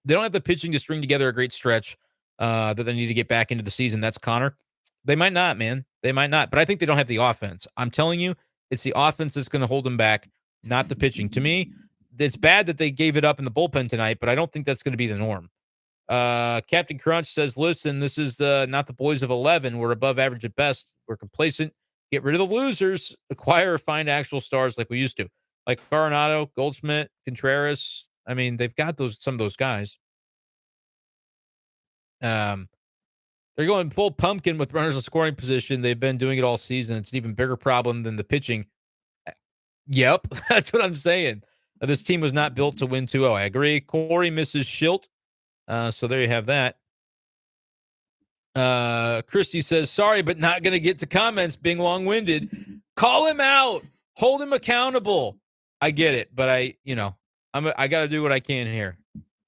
They don't have the pitching to string together a great stretch that they need to get back into the season. That's Connor. They might not, man. They might not. But I think they don't have the offense. I'm telling you, it's the offense that's going to hold them back, not the pitching. To me, it's bad that they gave it up in the bullpen tonight, but I don't think that's going to be the norm. Captain Crunch says, listen, this is not the boys of 11. We're above average at best. We're complacent. Get rid of the losers. Acquire or find actual stars like we used to. Like Coronado, Goldschmidt, Contreras. I mean, they've got some of those guys. They're going full pumpkin with runners in scoring position. They've been doing it all season. It's an even bigger problem than the pitching. Yep, that's what I'm saying. This team was not built to win 2-0. I agree. Corey misses Schilt. So there you have that. Christy says, sorry, but not going to get to comments being long-winded. Call him out. Hold him accountable. I get it, but I got to do what I can here.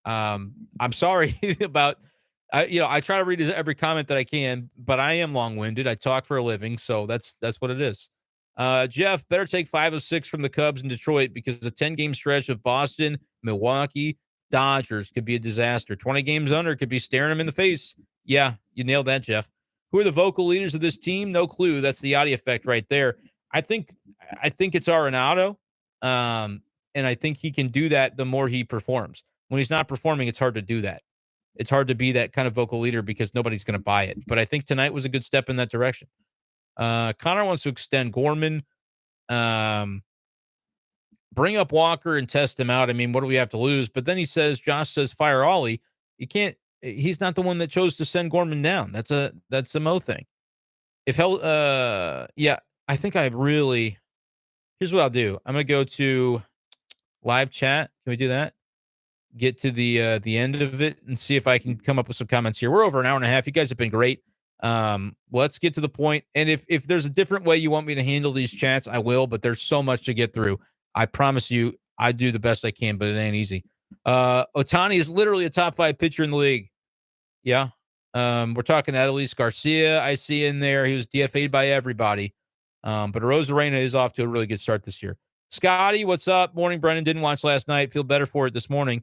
I'm sorry about, I try to read every comment that I can, but I am long-winded. I talk for a living, so that's what it is. Jeff, better take 5 of 6 from the Cubs in Detroit because the 10-game stretch of Boston, Milwaukee, Dodgers could be a disaster. 20 games under could be staring them in the face. Yeah, you nailed that, Jeff. Who are the vocal leaders of this team? No clue. That's the Yachty effect right there. I think it's Arenado, and I think he can do that the more he performs. When he's not performing, it's hard to do that. It's hard to be that kind of vocal leader because nobody's going to buy it. But I think tonight was a good step in that direction. Connor wants to extend Gorman. Bring up Walker and test him out. I mean, what do we have to lose? But then Josh says, fire Ollie. You can't, he's not the one that chose to send Gorman down. That's a Mo thing. I think here's what I'll do. I'm going to go to live chat. Can we do that? Get to the end of it and see if I can come up with some comments here. We're over an hour and a half. You guys have been great. Let's get to the point. And if there's a different way you want me to handle these chats, I will, but there's so much to get through. I promise you, I do the best I can, but it ain't easy. Ohtani is literally a top 5 pitcher in the league. Yeah. We're talking Adolis Garcia. I see in there. He was DFA'd by everybody. But Arozarena is off to a really good start this year. Scotty, what's up? Morning, Brendan. Didn't watch last night. Feel better for it this morning.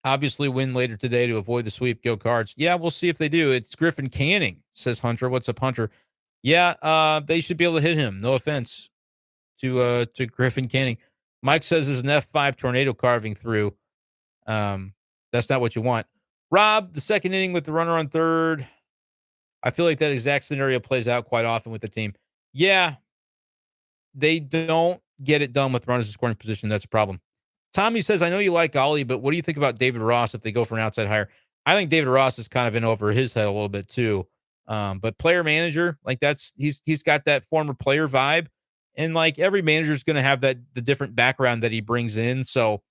Obviously win later today to avoid the sweep. Go Cards. Yeah, we'll see if they do. It's Griffin Canning, says Hunter. What's up, Hunter? Yeah, they should be able to hit him. No offense to Griffin Canning. Mike says there's an F5 tornado carving through. That's not what you want. Rob, the second inning with the runner on third. I feel like that exact scenario plays out quite often with the team. Yeah, they don't get it done with runners in scoring position. That's a problem. Tommy says, I know you like Ollie, but what do you think about David Ross if they go for an outside hire? I think David Ross is kind of in over his head a little bit too. But player manager, like he's got that former player vibe. And like every manager is going to have the different background that he brings in. So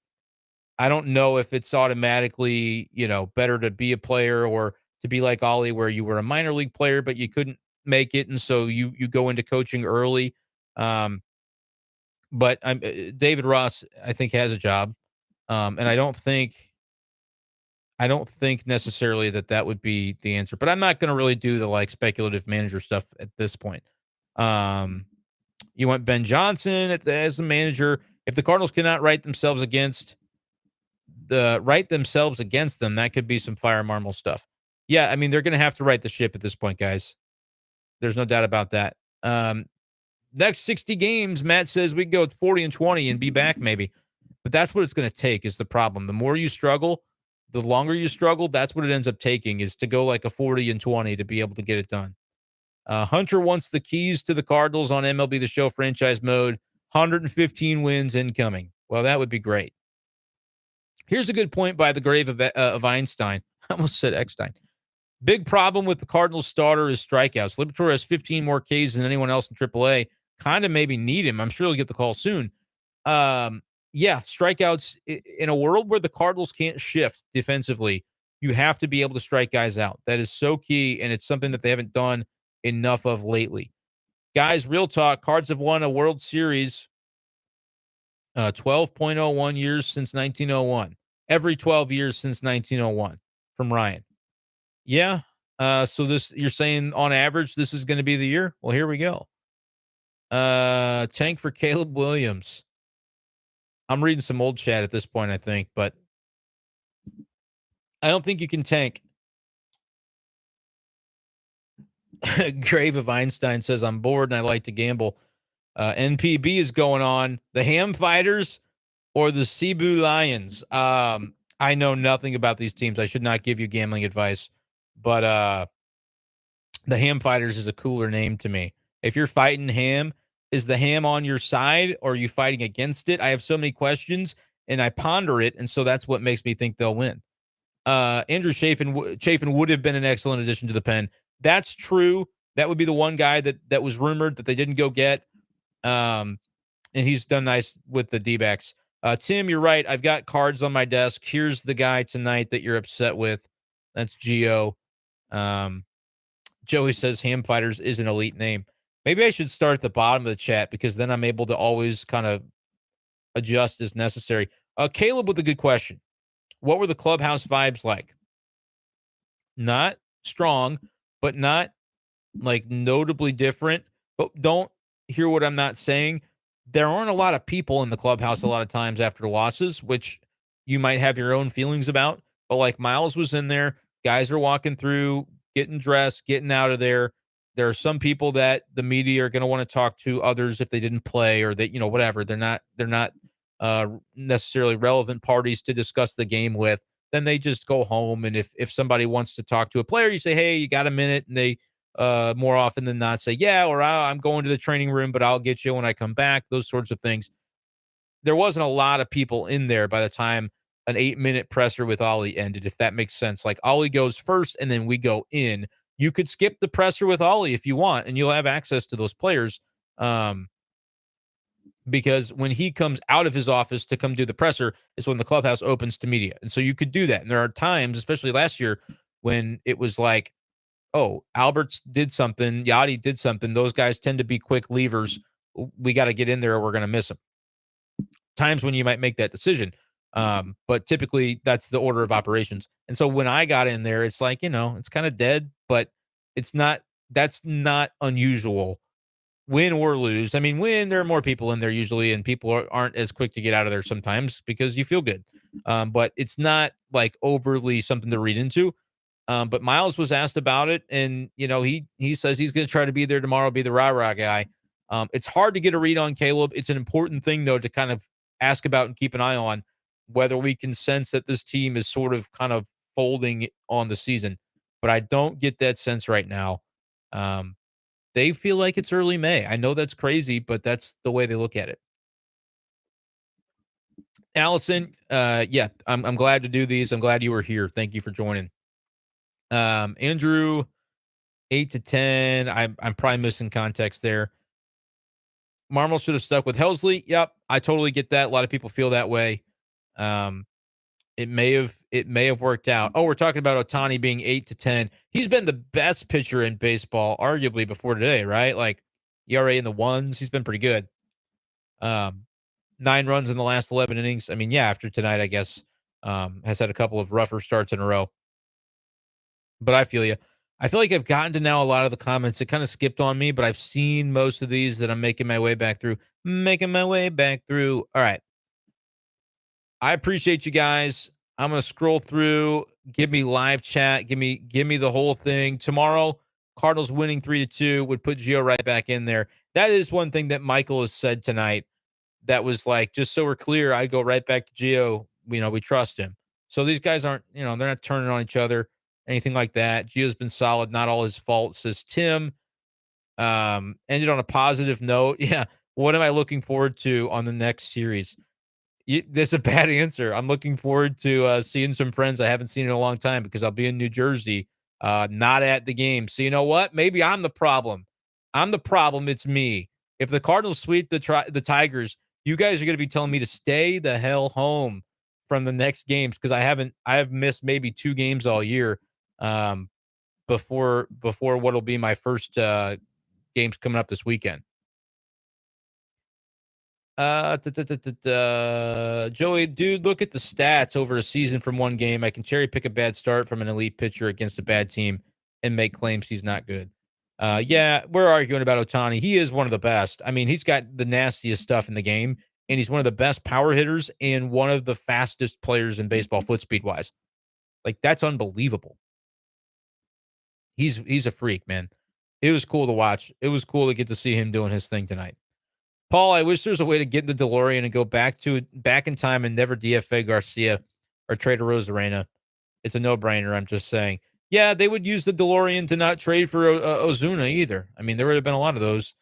I don't know if it's automatically, better to be a player or to be like Ollie, where you were a minor league player, but you couldn't make it. And so you go into coaching early. But David Ross, I think, has a job. And I don't think necessarily that would be the answer, but I'm not going to really do the speculative manager stuff at this point. You want Ben Johnson as the manager. If the Cardinals cannot write themselves against them, that could be some fire marble stuff. Yeah. I mean, they're going to have to right the ship at this point, guys. There's no doubt about that. Next 60 games, Matt says we can go with 40-20 and be back maybe. But that's what it's going to take is the problem. The more you struggle, the longer you struggle, that's what it ends up taking is to go like a 40-20 to be able to get it done. Hunter wants the keys to the Cardinals on MLB The Show franchise mode. 115 wins incoming. Well, that would be great. Here's a good point by the grave of Einstein. I almost said Eckstein. Big problem with the Cardinals starter is strikeouts. Liberatore has 15 more Ks than anyone else in AAA. Kind of maybe need him. I'm sure he'll get the call soon. Yeah, strikeouts in a world where the Cardinals can't shift defensively, you have to be able to strike guys out. That is so key, and it's something that they haven't done enough of lately. Guys, real talk, Cards have won a World Series 12.01 years since 1901. Every 12 years since 1901 from Ryan. Yeah. So this you're saying on average this is going to be the year? Well, here we go. Tank for Caleb Williams. I'm reading some old chat at this point, I think, but I don't think you can tank. Grave of Einstein says, I'm bored and I like to gamble. NPB is going on. The Ham Fighters or the Cebu Lions? I know nothing about these teams. I should not give you gambling advice, but the Ham Fighters is a cooler name to me. If you're fighting Ham, is the Ham on your side or are you fighting against it? I have so many questions and I ponder it, and so that's what makes me think they'll win. Andrew Chafin would have been an excellent addition to the pen. That's true. That would be the one guy that was rumored that they didn't go get. And he's done nice with the D-backs. Tim, you're right. I've got cards on my desk. Here's the guy tonight that you're upset with. That's Gio. Joey says Ham Fighters is an elite name. Maybe I should start at the bottom of the chat because then I'm able to always kind of adjust as necessary. Caleb with a good question. What were the clubhouse vibes like? Not strong, but not like notably different. But don't hear what I'm not saying. There aren't a lot of people in the clubhouse a lot of times after losses, which you might have your own feelings about. But like Miles was in there, guys are walking through, getting dressed, getting out of there. There are some people that the media are going to want to talk to, others if they didn't play or that, whatever. They're not necessarily relevant parties to discuss the game with. Then they just go home. And if somebody wants to talk to a player, you say, hey, you got a minute? And they more often than not say, yeah, or I'm going to the training room, but I'll get you when I come back, those sorts of things. There wasn't a lot of people in there by the time an 8-minute presser with Ollie ended, if that makes sense. Like Ollie goes first and then we go in. You could skip the presser with Ollie if you want, and you'll have access to those players. Because when he comes out of his office to come do the presser is when the clubhouse opens to media. And so you could do that. And there are times, especially last year, when it was like, oh, Alberts did something, Yachty did something. Those guys tend to be quick levers. We got to get in there or we're going to miss them. Times when you might make that decision. But typically that's the order of operations. And so when I got in there, it's like, it's kind of dead, but that's not unusual. Win or lose. I mean, win, there are more people in there usually, and people aren't as quick to get out of there sometimes because you feel good. But it's not like overly something to read into. But Miles was asked about it, and he says he's going to try to be there tomorrow, be the rah-rah guy. It's hard to get a read on Caleb. It's an important thing, though, to kind of ask about and keep an eye on whether we can sense that this team is sort of kind of folding on the season. But I don't get that sense right now. They feel like it's early May. I know that's crazy, but that's the way they look at it. Allison, yeah, I'm glad to do these. I'm glad you were here. Thank you for joining. Andrew, 8 to 10. I'm probably missing context there. Marmol should have stuck with Helsley. Yep, I totally get that. A lot of people feel that way. It may have worked out. Oh, we're talking about Ohtani being 8 to 10. He's been the best pitcher in baseball, arguably before today, right? Like ERA in the ones. He's been pretty good. 9 runs in the last 11 innings. I mean, yeah, after tonight, I guess, has had a couple of rougher starts in a row. But I feel you. I feel like I've gotten to now a lot of the comments. It kind of skipped on me, but I've seen most of these that I'm making my way back through. All right. I appreciate you guys. I'm going to scroll through, give me live chat, give me the whole thing. Tomorrow, Cardinals winning 3-2 would put Gio right back in there. That is one thing that Michael has said tonight that was like, just so we're clear, I go right back to Gio. We trust him. So these guys aren't, they're not turning on each other, anything like that. Gio's been solid, not all his fault, says Tim. Ended on a positive note. Yeah. What am I looking forward to on the next series? That's a bad answer. I'm looking forward to seeing some friends I haven't seen in a long time because I'll be in New Jersey, not at the game. So you know what? Maybe I'm the problem. I'm the problem. It's me. If the Cardinals sweep the Tigers, You guys are going to be telling me to stay the hell home from the next games because I have missed maybe 2 games all year um, before what'll be my first games coming up this weekend. Joey, dude, look at the stats over a season from one game. I can cherry pick a bad start from an elite pitcher against a bad team and make claims he's not good. Yeah, we're arguing about Ohtani. He is one of the best. I mean, he's got the nastiest stuff in the game, and he's one of the best power hitters and one of the fastest players in baseball, foot speed wise. Like that's unbelievable. He's a freak, man. It was cool to watch. It was cool to get to see him doing his thing tonight. Paul, I wish there was a way to get in the DeLorean and go back in time and never DFA Garcia or trade a Rosarena. It's a no-brainer. I'm just saying. Yeah, they would use the DeLorean to not trade for Ozuna either. I mean, there would have been a lot of those.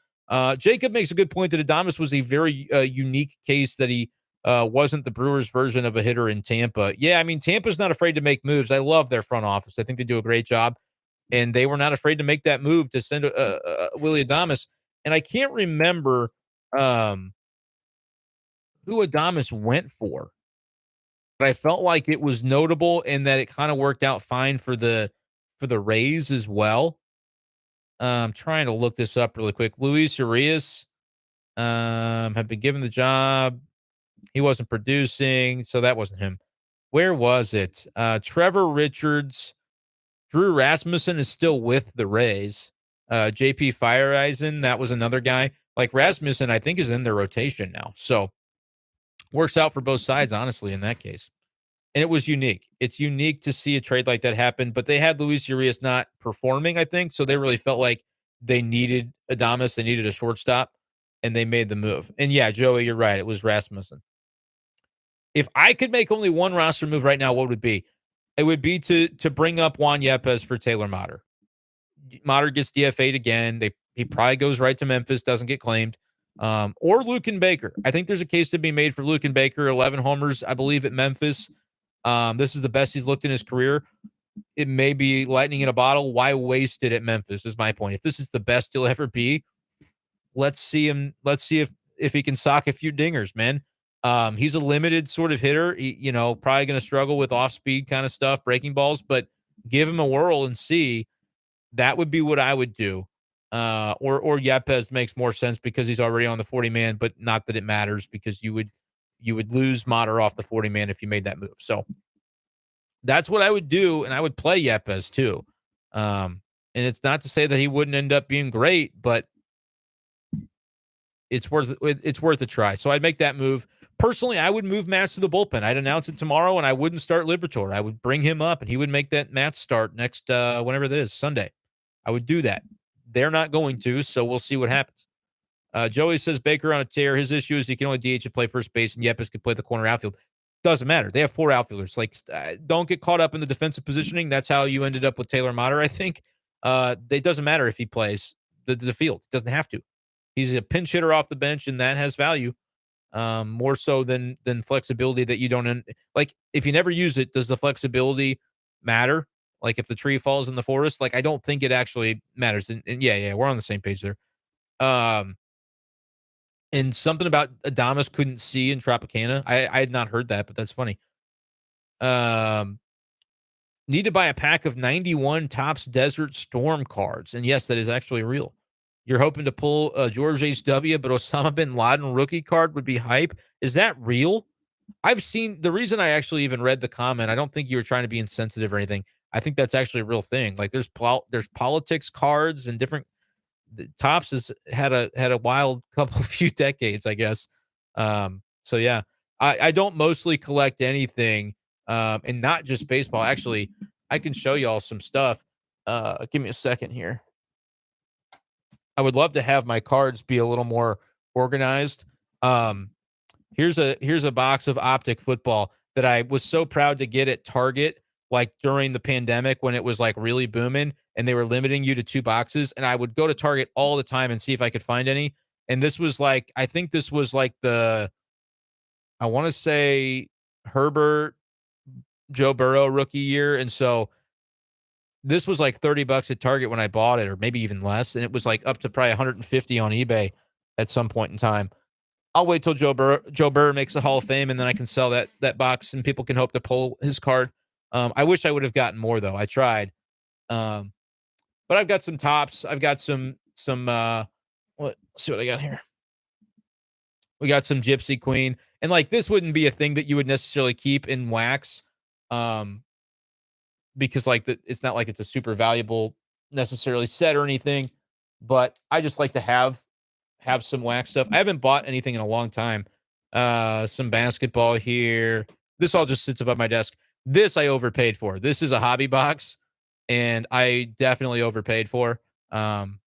Jacob makes a good point that Adames was a very unique case that he wasn't the Brewers' version of a hitter in Tampa. Yeah, I mean, Tampa's not afraid to make moves. I love their front office. I think they do a great job. And they were not afraid to make that move to send Willy Adames. And I can't remember who Adames went for, but I felt like it was notable and that it kind of worked out fine for the Rays as well. I'm trying to look this up really quick. Luis Urias had been given the job. He wasn't producing, so that wasn't him. Where was it? Trevor Richards. Drew Rasmussen is still with the Rays. JP Fireeisen, that was another guy. Like Rasmussen, I think, is in their rotation now. So works out for both sides, honestly, in that case. And it was unique. It's unique to see a trade like that happen, but they had Luis Urias not performing, I think. So they really felt like they needed Adames. They needed a shortstop, and they made the move. And yeah, Joey, you're right. It was Rasmussen. If I could make only one roster move right now, what would it be? It would be to bring up Juan Yepez for Taylor Motter. Motter gets DFA'd again. He probably goes right to Memphis, doesn't get claimed. Or Luken Baker. I think there's a case to be made for Luken Baker. 11 homers, I believe, at Memphis. This is the best he's looked in his career. It may be lightning in a bottle. Why waste it at Memphis is my point. If this is the best he'll ever be, let's see him. Let's see if he can sock a few dingers, man. He's a limited sort of hitter. He, probably going to struggle with off-speed kind of stuff, breaking balls, but give him a whirl and see. That would be what I would do. Or Yepez makes more sense because he's already on the 40-man, but not that it matters because you would lose Motter off the 40-man if you made that move. So that's what I would do, and I would play Yepez too. And it's not to say that he wouldn't end up being great, but it's worth a try. So I'd make that move. Personally, I would move Matz to the bullpen. I'd announce it tomorrow, and I wouldn't start Liberatore. I would bring him up, and he would make that Matz start next whenever that is, Sunday. I would do that. They're not going to, so we'll see what happens. Joey says Baker on a tear. His issue is he can only DH and play first base, and Yepez could play the corner outfield. Doesn't matter. They have 4 outfielders. Like, don't get caught up in the defensive positioning. That's how you ended up with Taylor Motter, I think. It doesn't matter if he plays the field. He doesn't have to. He's a pinch hitter off the bench, and that has value. More so than flexibility that you don't like. If you never use it, does the flexibility matter? Like if the tree falls in the forest, like I don't think it actually matters. And yeah, we're on the same page there. And something about Adames couldn't see in Tropicana. I had not heard that, but that's funny. Need to buy a pack of 91 Topps Desert Storm cards, and yes, that is actually real. You're hoping to pull a George H.W., but Osama bin Laden rookie card would be hype. Is that real? I've seen the reason I actually even read the comment. I don't think you were trying to be insensitive or anything. I think that's actually a real thing. Like there's politics cards and different. Topps has had a wild couple few decades, I guess. So yeah, I don't mostly collect anything, and not just baseball. Actually, I can show you all some stuff. Give me a second here. I would love to have my cards be a little more organized. Here's a box of Optic football that I was so proud to get at Target, like during the pandemic when it was like really booming and they were limiting you to 2 boxes. And I would go to Target all the time and see if I could find any. And this was like, I think this was like I want to say Herbert, Joe Burrow rookie year. And so this was like $30 at Target when I bought it, or maybe even less. And it was like up to probably 150 on eBay at some point in time. I'll wait till Joe Burrow makes a Hall of Fame, and then I can sell that box, and people can hope to pull his card. I wish I would have gotten more though. I tried, um, but I've got some tops. I've got some. Let's see what I got here. We got some Gypsy Queen, and like this wouldn't be a thing that you would necessarily keep in wax, um, because like it's not like it's a super valuable necessarily set or anything. But I just like to have some wax stuff. I haven't bought anything in a long time. Some basketball here. This all just sits above my desk. This I overpaid for. This is a hobby box, and I definitely overpaid for. Um,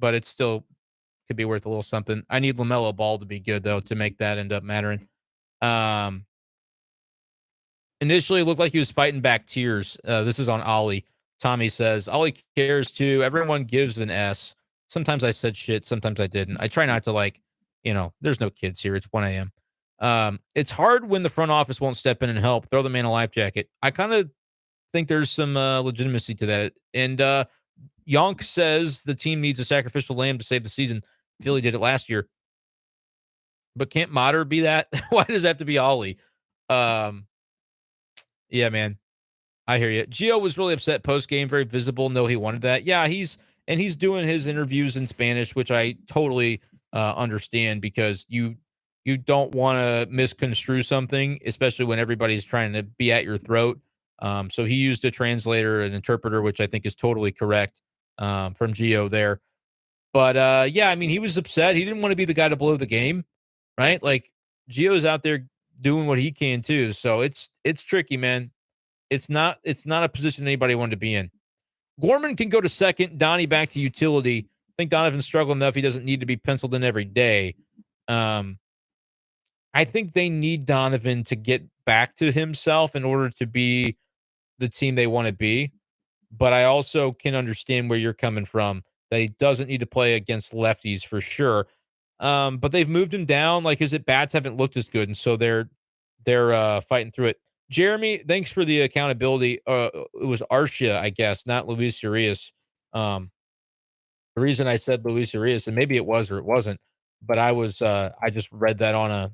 but it still could be worth a little something. I need LaMelo Ball to be good though to make that end up mattering. Um, Initially, it looked like he was fighting back tears. This is on Ollie. Tommy says, Ollie cares too. Everyone gives an S. Sometimes I said shit. Sometimes I didn't. I try not to there's no kids here. It's 1 a.m. It's hard when the front office won't step in and help. Throw the man a life jacket. I kind of think there's some legitimacy to that. And Yonk says the team needs a sacrificial lamb to save the season. Philly did it last year. But can't Mater be that? Why does it have to be Ollie? Yeah, man. I hear you. Gio was really upset post game, very visible. No, he wanted that. Yeah, he's doing his interviews in Spanish, which I totally understand because you don't want to misconstrue something, especially when everybody's trying to be at your throat. So he used a translator, an interpreter, which I think is totally correct from Gio there. But yeah, I mean, he was upset. He didn't want to be the guy to blow the game, right? Like Gio's out there doing what he can too. So it's tricky, man. It's not a position anybody wanted to be in. Gorman can go to second. Donnie back to utility. I think Donovan's struggled enough. He doesn't need to be penciled in every day. I think they need Donovan to get back to himself in order to be the team they want to be. But I also can understand where you're coming from. That he doesn't need to play against lefties for sure. But they've moved him down. Like his at bats haven't looked as good, and so they're fighting through it. Jeremy, thanks for the accountability. It was Arcia, I guess, not Luis Urias. The reason I said Luis Urias, and maybe it was or it wasn't, but I just read that on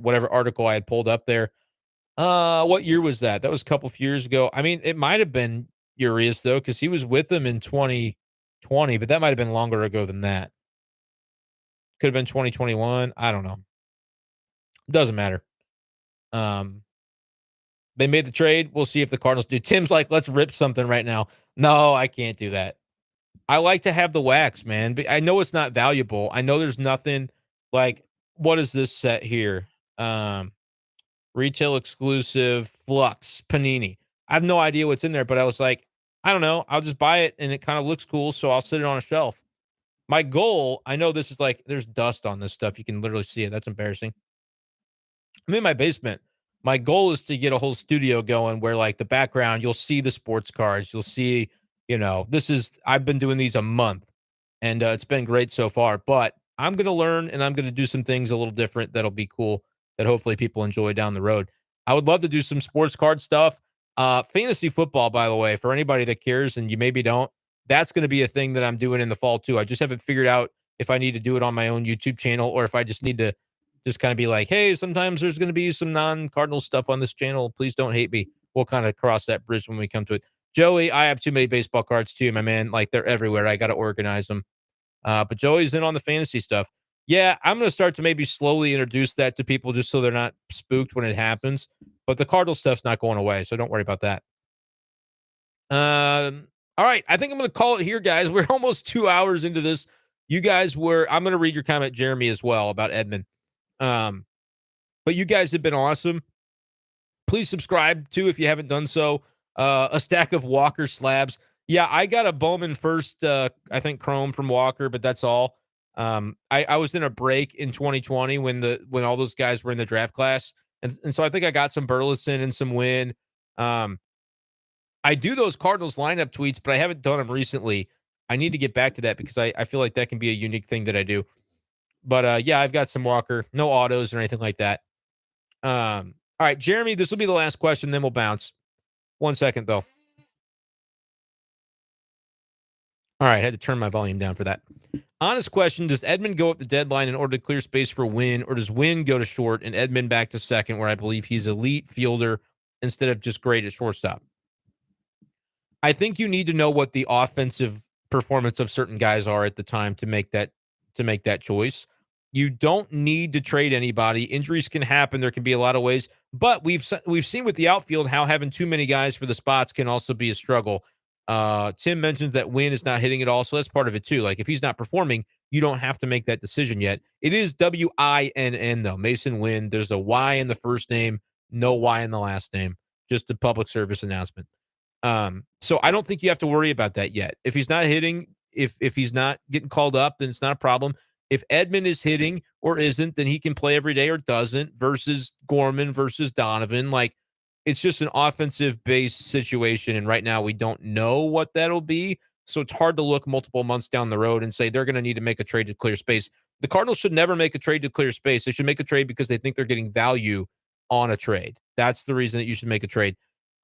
whatever article I had pulled up there. What year was that? That was a couple of years ago. I mean, it might have been Urias though, because he was with them in 2020, but that might have been longer ago than that. Could have been 2021. I don't know. Doesn't matter. Um, They made the trade. We'll see if the Cardinals do. Tim's like, let's rip something right now. No, I can't do that. I like to have the wax, man. But I know it's not valuable. I know there's nothing like what is this set here? Um, Retail exclusive Flux Panini. I have no idea what's in there, but I was like, I don't know. I'll just buy it and it kind of looks cool, so I'll sit it on a shelf. My goal, I know this is like there's dust on this stuff. You can literally see it. That's embarrassing. I'm in my basement. My goal is to get a whole studio going where like the background, you'll see the sports cards. You'll see, I've been doing these a month and it's been great so far, but I'm going to learn and I'm going to do some things a little different. That'll be cool that hopefully people enjoy down the road. I would love to do some sports card stuff. Fantasy football, by the way, for anybody that cares and you maybe don't, that's going to be a thing that I'm doing in the fall too. I just haven't figured out if I need to do it on my own YouTube channel or if I just need to just kind of be like, hey, sometimes there's going to be some non-Cardinal stuff on this channel. Please don't hate me. We'll kind of cross that bridge when we come to it. Joey, I have too many baseball cards too, my man. Like they're everywhere. I got to organize them. But Joey's in on the fantasy stuff. Yeah, I'm going to start to maybe slowly introduce that to people just so they're not spooked when it happens. But the Cardinal stuff's not going away, so don't worry about that. All right, I think I'm going to call it here, guys. We're almost 2 hours into this. I'm going to read your comment, Jeremy, as well about Edmund. But you guys have been awesome. Please subscribe too if you haven't done so. A stack of Walker slabs. Yeah, I got a Bowman first, I think Chrome from Walker, but that's all. I was in a break in 2020 when all those guys were in the draft class. And so I think I got some Burleson and some Wynn. I do those Cardinals lineup tweets, but I haven't done them recently. I need to get back to that because I feel like that can be a unique thing that I do. But yeah, I've got some Walker, no autos or anything like that. All right, Jeremy, this will be the last question, then we'll bounce. 1 second, though. All right, I had to turn my volume down for that. Honest question: does Edman go at the deadline in order to clear space for Wynn, or does Wynn go to short and Edman back to second, where I believe he's elite fielder instead of just great at shortstop? I think you need to know what the offensive performance of certain guys are at the time to make that choice. You don't need to trade anybody. Injuries can happen. There can be a lot of ways, but we've seen with the outfield how having too many guys for the spots can also be a struggle. Tim mentions that Wynn is not hitting it all, so that's part of it too. Like if he's not performing, you don't have to make that decision yet. It is Winn though, Mason Wynn. There's a Y in the first name, no Y in the last name. Just a public service announcement. So I don't think you have to worry about that yet. If he's not hitting, if he's not getting called up, then it's not a problem. If Edman is hitting or isn't, then he can play every day or doesn't versus Gorman versus Donovan. Like it's just an offensive based situation. And right now we don't know what that'll be. So it's hard to look multiple months down the road and say they're going to need to make a trade to clear space. The Cardinals should never make a trade to clear space. They should make a trade because they think they're getting value on a trade. That's the reason that you should make a trade.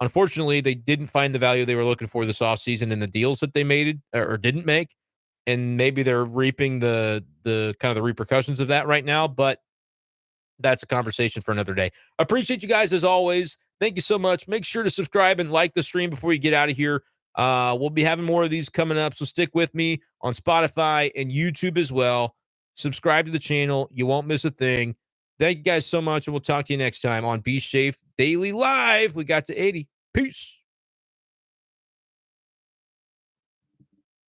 Unfortunately, they didn't find the value they were looking for this offseason in the deals that they made or didn't make. And maybe they're reaping the kind of the repercussions of that right now, but that's a conversation for another day. Appreciate you guys as always. Thank you so much. Make sure to subscribe and like the stream before you get out of here. We'll be having more of these coming up, so stick with me on Spotify and YouTube as well. Subscribe to the channel. You won't miss a thing. Thank you guys so much, and we'll talk to you next time on Be Safe Daily Live. We got to 80. Peace.